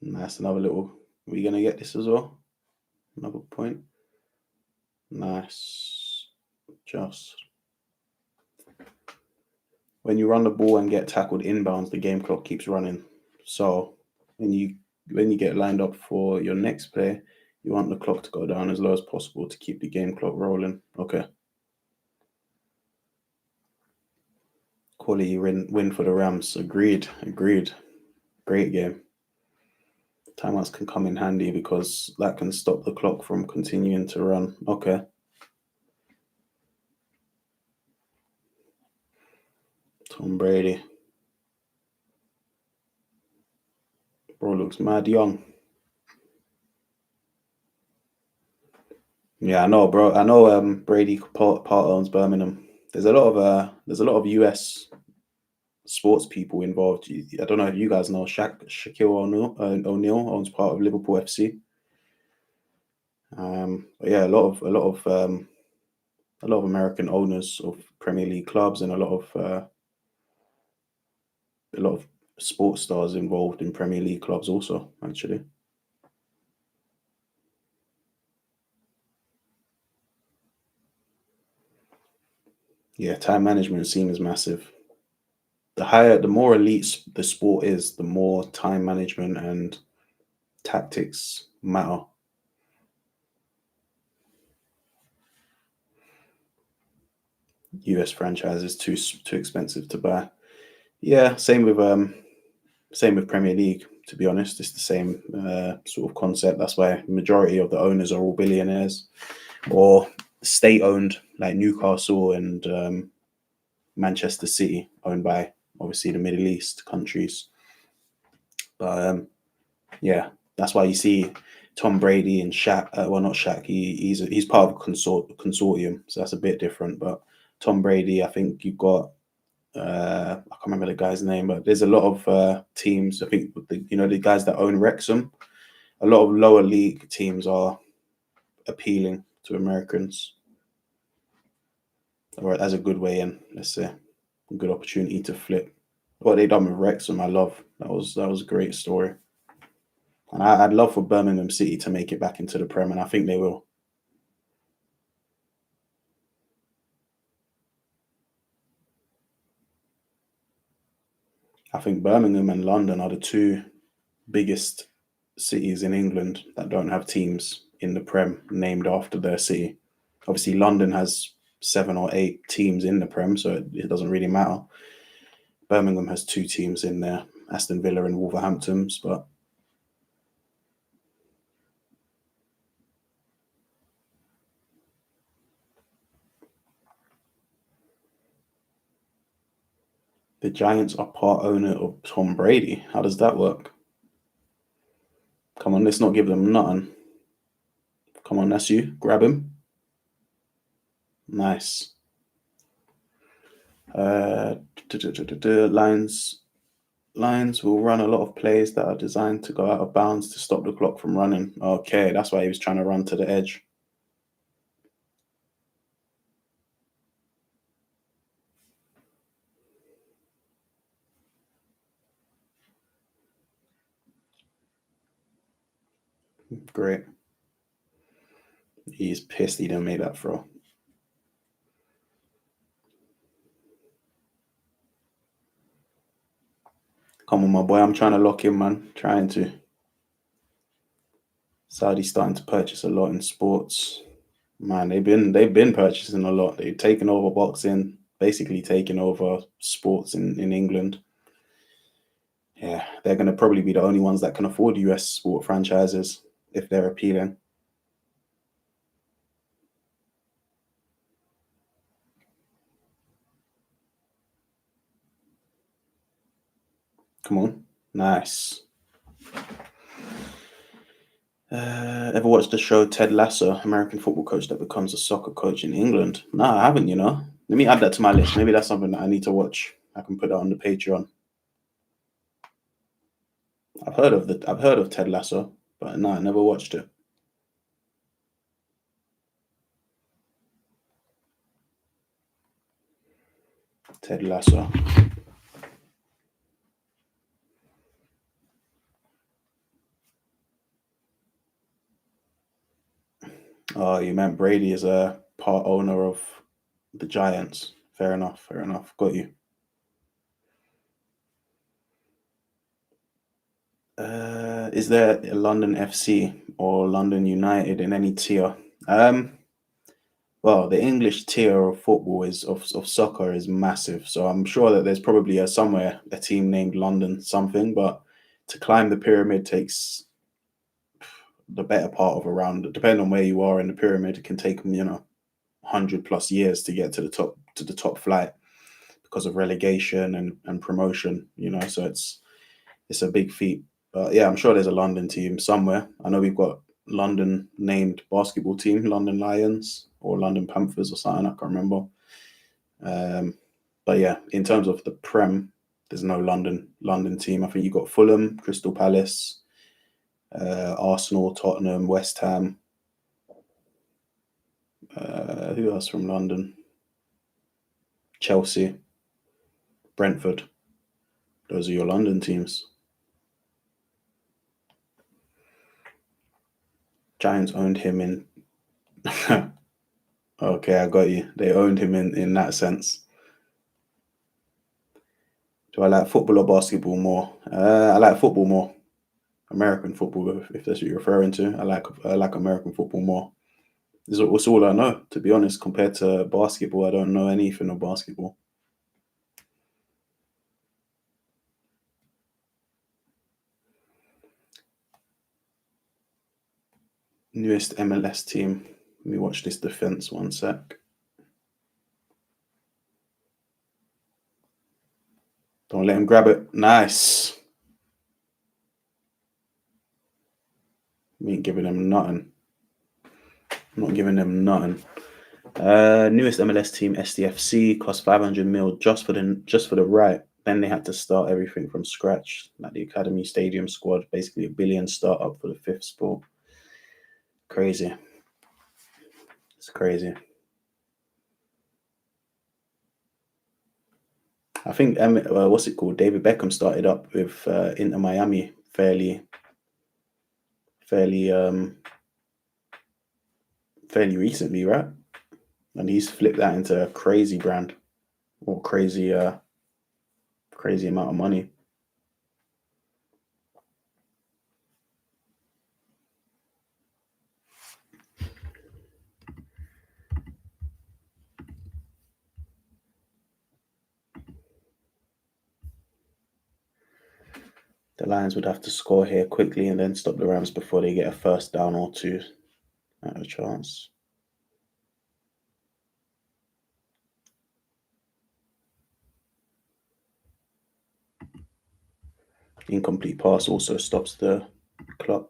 Nice. Another little. Are we gonna get this as well? Another point. Nice. Just when you run the ball and get tackled inbounds, the game clock keeps running. So when you get lined up for your next play, you want the clock to go down as low as possible to keep the game clock rolling. Okay. Quality win for the Rams. Agreed. Great game. Timeouts can come in handy because that can stop the clock from continuing to run. Okay. Tom Brady. Bro looks mad young. Yeah, I know, bro. I know Brady part owns Birmingham. There's a lot of US sports people involved. I don't know if you guys know Shaquille O'Neal owns part of Liverpool FC. But yeah, a lot of American owners of Premier League clubs and a lot of sports stars involved in Premier League clubs also, actually. Yeah, time management seems massive. The more elite the sport is, the more time management and tactics matter. US franchises too expensive to buy. Yeah, same with Premier League. To be honest, it's the same sort of concept. That's why the majority of the owners are all billionaires or state-owned, like Newcastle and Manchester City, owned by obviously the Middle East countries. But yeah, that's why you see Tom Brady and Shaq. Well, not Shaq. He's part of a consortium, so that's a bit different. But Tom Brady, I think you've got. I can't remember the guy's name, but there's a lot of teams. I think the guys that own Wrexham. A lot of lower league teams are appealing to Americans, or as a good way in. Let's say a good opportunity to flip. What they done with Wrexham, I love. That was a great story. And I'd love for Birmingham City to make it back into the Prem, and I think they will. I think Birmingham and London are the two biggest cities in England that don't have teams in the Prem named after their city. Obviously, London has 7 or 8 teams in the Prem, so it doesn't really matter. Birmingham has 2 teams in there, Aston Villa and Wolverhampton's, but the Giants are part owner of Tom Brady. How does that work? Come on, let's not give them nothing. Come on, that's you. Grab him. Nice. Uh, Lions will run a lot of plays that are designed to go out of bounds to stop the clock from running. Okay, that's why he was trying to run to the edge. Great. He's pissed he didn't make that throw. Come on, my boy. I'm trying to lock in, man. Trying to. Saudi's starting to purchase a lot in sports. Man, they've been purchasing a lot. They've taken over boxing, basically taking over sports in England. Yeah, they're going to probably be the only ones that can afford US sport franchises if they're appealing. Come on. Nice. Ever watched the show Ted Lasso, American football coach that becomes a soccer coach in England? No, I haven't, Let me add that to my list. Maybe that's something that I need to watch. I can put that on the Patreon. I've heard of Ted Lasso, but no, I never watched it. Ted Lasso. Oh, you meant Brady is a part owner of the Giants. Fair enough. Fair enough. Got you. Is there a London FC or London United in any tier? Well, the English tier of football of soccer is massive. So I'm sure that there's probably somewhere a team named London something, but to climb the pyramid takes the better part of around, depending on where you are in the pyramid, it can take 100+ years to get to the top flight because of relegation and promotion. So it's a big feat. But yeah, I'm sure there's a London team somewhere. I know we've got London named basketball team, London Lions or London Panthers or something. I can't remember. But yeah, in terms of the Prem, there's no London team. I think you got Fulham, Crystal Palace, Arsenal, Tottenham, West Ham. Who else from London? Chelsea, Brentford. Those are your London teams. Giants owned him in. Okay, I got you. They owned him in that sense. Do I like football or basketball more? I like football more. American football, if that's what you're referring to. I like American football more. It's all I know, to be honest. Compared to basketball, I don't know anything of basketball. Newest MLS team. Let me watch this defense 1 sec. Don't let him grab it. Nice. We ain't giving them nothing. I'm not giving them nothing. Newest MLS team, SDFC, cost 500 mil just for the right. Then they had to start everything from scratch, like the academy stadium squad, basically $1 billion startup for the fifth sport. Crazy. It's crazy. I think what's it called? David Beckham started up with Inter Miami fairly fairly recently, right? And he's flipped that into a crazy brand or crazy amount of money. The Lions would have to score here quickly and then stop the Rams before they get a first down or two at a chance. Incomplete pass also stops the clock.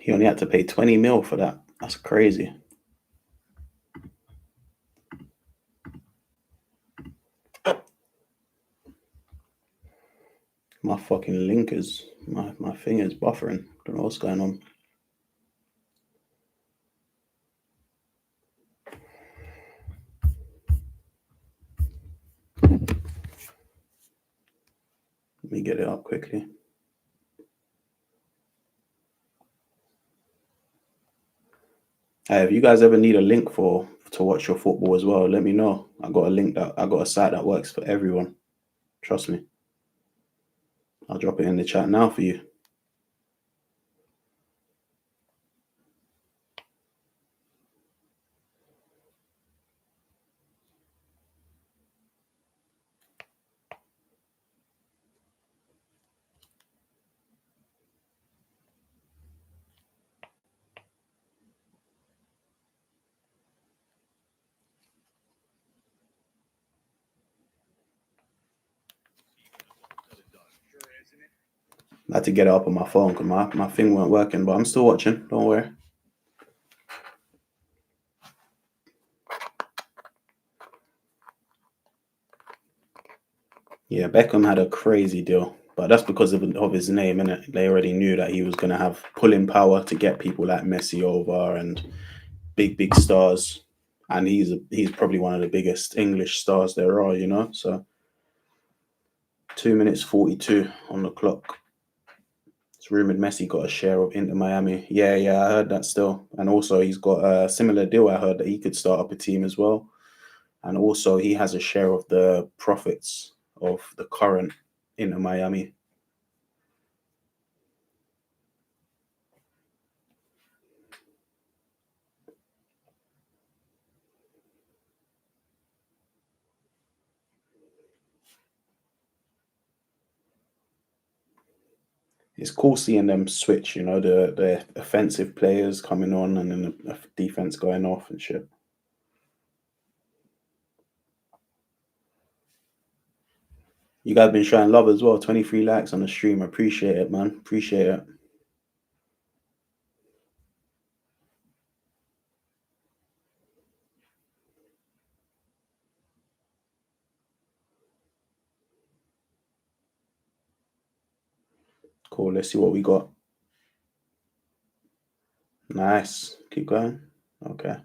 He only had to pay 20 mil for that. That's crazy. My fucking link is my thing is buffering. Don't know what's going on. Let me get it up quickly. Hey, if you guys ever need a link to watch your football as well, let me know. I got a site that works for everyone. Trust me. I'll drop it in the chat now for you. I had to get it up on my phone because my thing weren't working, but I'm still watching. Don't worry. Yeah, Beckham had a crazy deal, but that's because of his name, innit? They already knew that he was going to have pulling power to get people like Messi over and big stars, and he's probably one of the biggest English stars there are, you know. So 2 minutes 42 on the clock. It's rumored Messi got a share of Inter Miami. Yeah, I heard that still, and also he's got a similar deal. I heard that he could start up a team as well, and also he has a share of the profits of the current Inter Miami. It's cool seeing them switch, you know, the offensive players coming on and then the defense going off and shit. You guys been showing love as well. 23 likes on the stream. Appreciate it, man. Appreciate it. Cool. Let's see what we got. Nice. Keep going. Okay.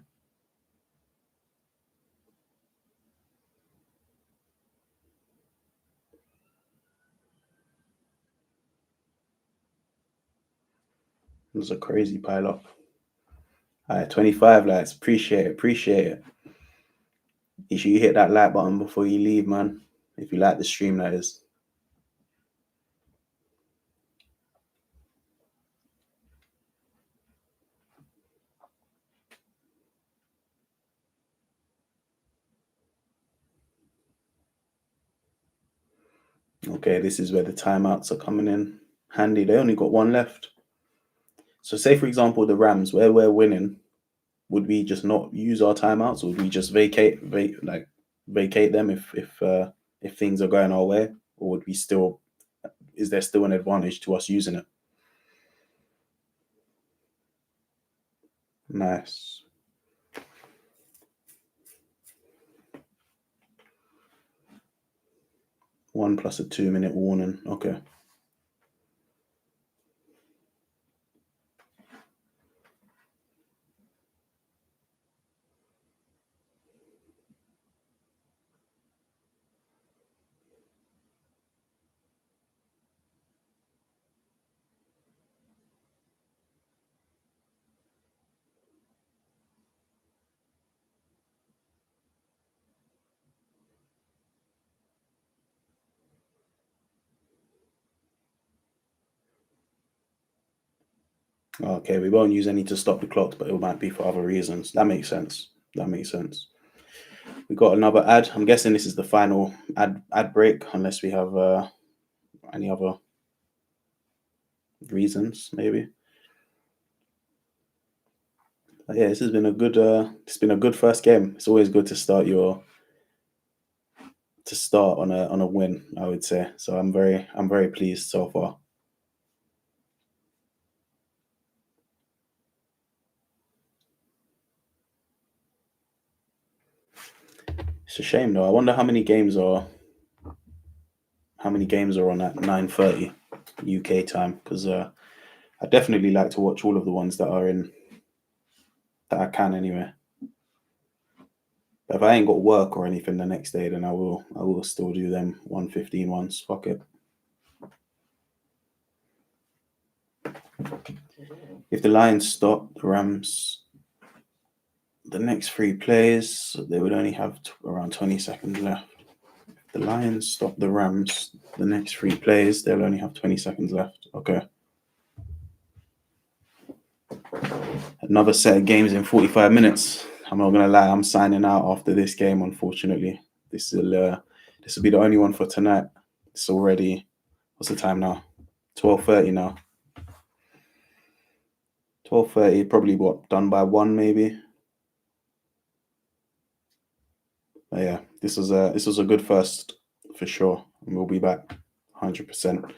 It was a crazy pile up. All right, 25 likes. Appreciate it. Appreciate it. Make sure you hit that like button before you leave, man. If you like the stream, that is. Okay, this is where the timeouts are coming in handy. They only got one left. So say, for example, the Rams, where we're winning, would we just not use our timeouts, or would we just vacate them if things are going our way, or would we still? Is there still an advantage to us using it? Nice. One plus a 2-minute warning. Okay. Okay, we won't use any to stop the clocks, but it might be for other reasons. That makes sense. That makes sense. We got another ad. I'm guessing this is the final ad break, unless we have any other reasons, maybe. But yeah, this has been a good. It's been a good first game. It's always good to start on a win, I would say. So I'm very pleased so far. It's a shame though. I wonder how many games are on at 9:30 UK time, because I definitely like to watch all of the ones that are in that I can anyway. But if I ain't got work or anything the next day, then I will still do them 1:15 ones. Fuck it. If the Lions stop the Rams, the next 3 plays, they would only have around 20 seconds left. If the Lions stop the Rams, the next 3 plays, they'll only have 20 seconds left. Okay. Another set of games in 45 minutes. I'm not gonna lie, I'm signing out after this game, unfortunately. This will be the only one for tonight. It's already, what's the time now? 12:30 now. 12:30, probably done by 1 maybe. But yeah, this was a good first for sure. And we'll be back 100%.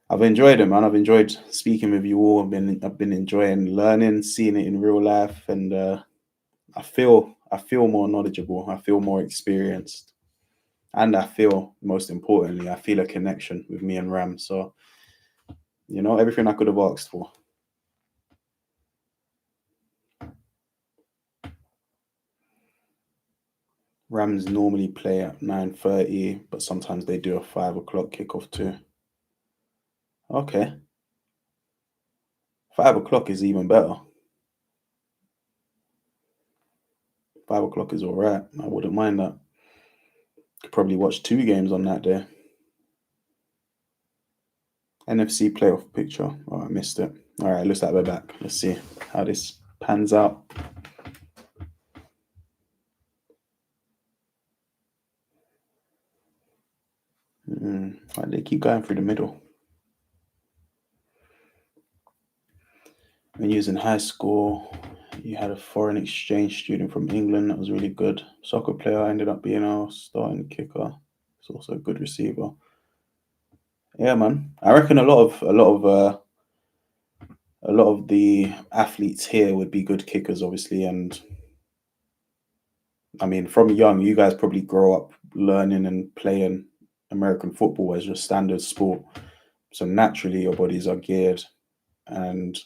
I've enjoyed it, man. I've enjoyed speaking with you all. I've been enjoying learning, seeing it in real life, and I feel more knowledgeable. I feel more experienced, and I feel, most importantly, I feel a connection with me and Ram. So, everything I could have asked for. Rams normally play at 9:30, but sometimes they do a 5 o'clock kickoff too. Okay. 5 o'clock is even better. 5 o'clock is all right. I wouldn't mind that. Could probably watch 2 games on that day. NFC playoff picture. Oh, I missed it. All right, looks like we're back. Let's see how this pans out. Why do they keep going through the middle? When you was in high school, you had a foreign exchange student from England that was really good. Soccer player, ended up being our starting kicker. also a good receiver. Yeah, man. I reckon a lot of the athletes here would be good kickers, obviously. And I mean, from young, you guys probably grow up learning and playing American football as your standard sport. So naturally, your bodies are geared and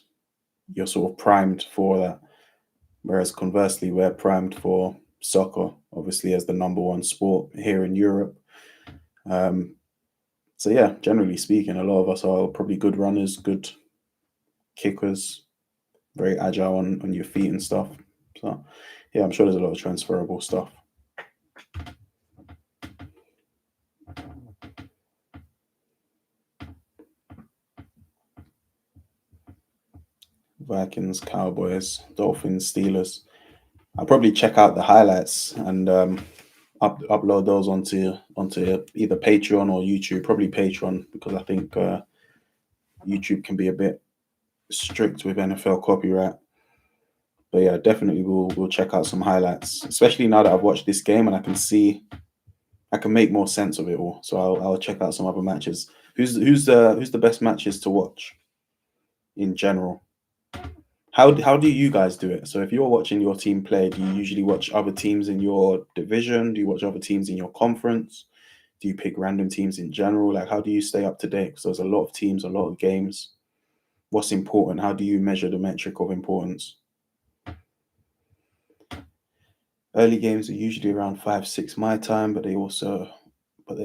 you're sort of primed for that. Whereas conversely, we're primed for soccer, obviously, as the number one sport here in Europe. Um, so, yeah, generally speaking, a lot of us are probably good runners, good kickers, very agile on your feet and stuff. So, yeah, I'm sure there's a lot of transferable stuff. Vikings, Cowboys, Dolphins, Steelers. I'll probably check out the highlights and upload those onto either Patreon or YouTube. Probably Patreon because I think YouTube can be a bit strict with NFL copyright. But yeah, definitely we'll check out some highlights, especially now that I've watched this game and I can make more sense of it all. So I'll check out some other matches. Who's the best matches to watch in general? How do you guys do it? So if you're watching your team play, do you usually watch other teams in your division? Do you watch other teams in your conference? Do you pick random teams in general? Like, how do you stay up to date? Because there's a lot of teams, a lot of games. What's important? How do you measure the metric of importance? Early games are usually around 5, 6 my time, but they are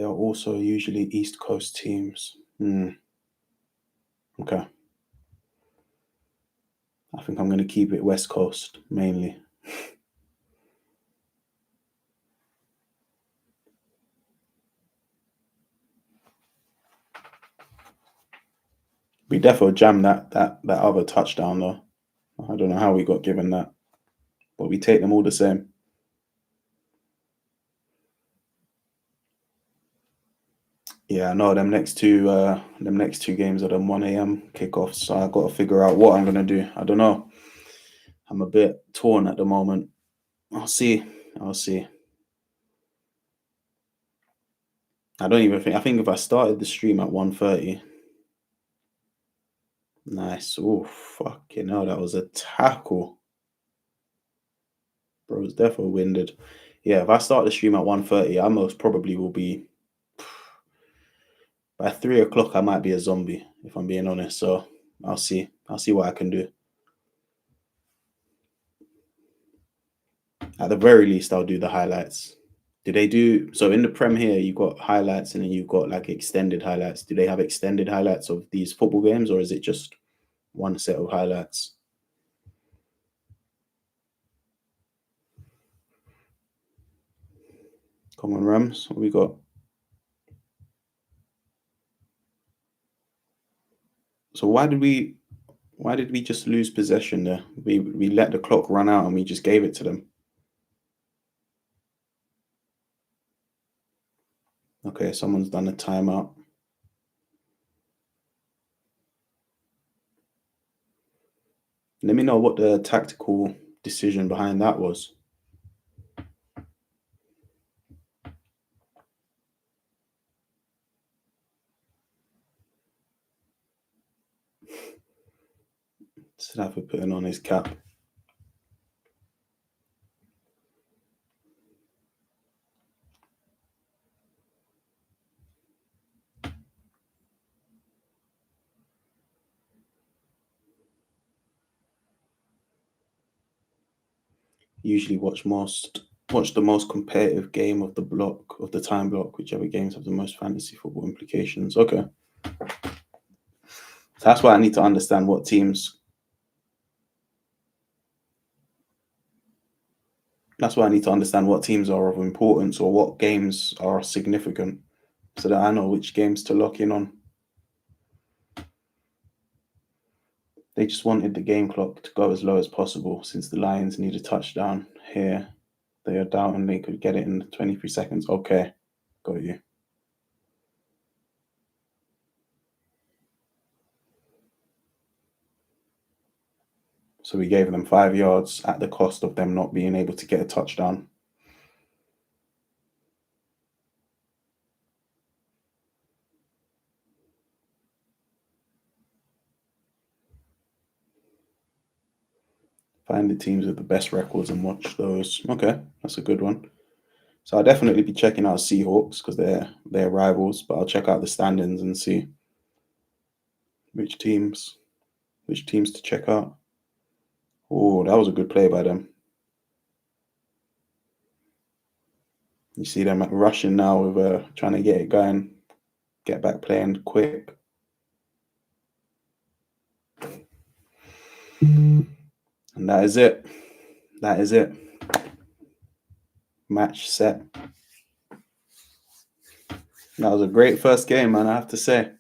also usually East Coast teams. Okay. I think I'm going to keep it West Coast mainly. We definitely jammed that other touchdown though. I don't know how we got given that, but we take them all the same. Yeah, no, them next two games are them 1 a.m. kickoffs. So I got to figure out what I'm gonna do. I don't know. I'm a bit torn at the moment. I'll see. I'll see. I don't even think. I think if I started the stream at 1:30, nice. Oh, fucking hell, that was a tackle. Bro, it's definitely winded. Yeah, if I start the stream at 1:30, I most probably will be by 3 o'clock. I might be a zombie if I'm being honest. So I'll see. I'll see what I can do. At the very least, I'll do the highlights. Do they do so in the Prem here? You've got highlights and then you've got like extended highlights. Do they have extended highlights of these football games, or is it just one set of highlights? Come on, Rams. What we got? So why did we just lose possession there? We let the clock run out and we just gave it to them. Okay, someone's done a timeout. Let me know what the tactical decision behind that was. South Africa putting on his cap. Usually watch the most competitive game of the time block, whichever games have the most fantasy football implications. Okay. So that's why I need to understand what teams. That's why I need to understand what teams are of importance or what games are significant, so that I know which games to lock in on. They just wanted the game clock to go as low as possible since the Lions need a touchdown here. They are down and they could get it in 23 seconds. Okay, got you. So we gave them 5 yards at the cost of them not being able to get a touchdown. Find the teams with the best records and watch those. Okay, that's a good one. So I'll definitely be checking out Seahawks because they're rivals, but I'll check out the standings and see which teams to check out. Oh, that was a good play by them. You see them rushing now with trying to get it going, get back playing quick. And that is it. That is it. Match set. That was a great first game, man, I have to say.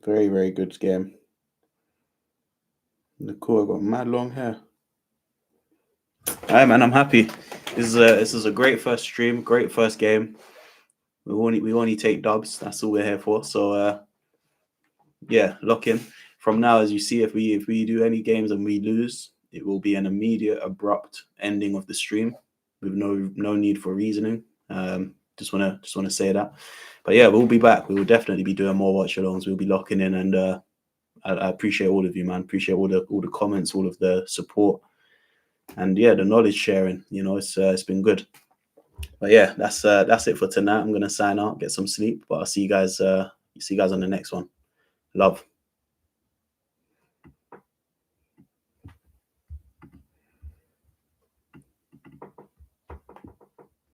Very, very good game. Cool, I got mad long hair. Alright, man, I'm happy. This is a great first stream, great first game. We only take dubs. That's all we're here for. So yeah, lock in. From now, as you see, if we do any games and we lose, it will be an immediate, abrupt ending of the stream with no need for reasoning. Just wanna say that. But yeah, we'll be back. We will definitely be doing more watch alongs. We'll be locking in, and I appreciate all of you, man. Appreciate all the comments, all of the support, and yeah, the knowledge sharing. You know, it's been good. But yeah, that's it for tonight. I'm gonna sign out, get some sleep. But I'll see you guys on the next one. Love.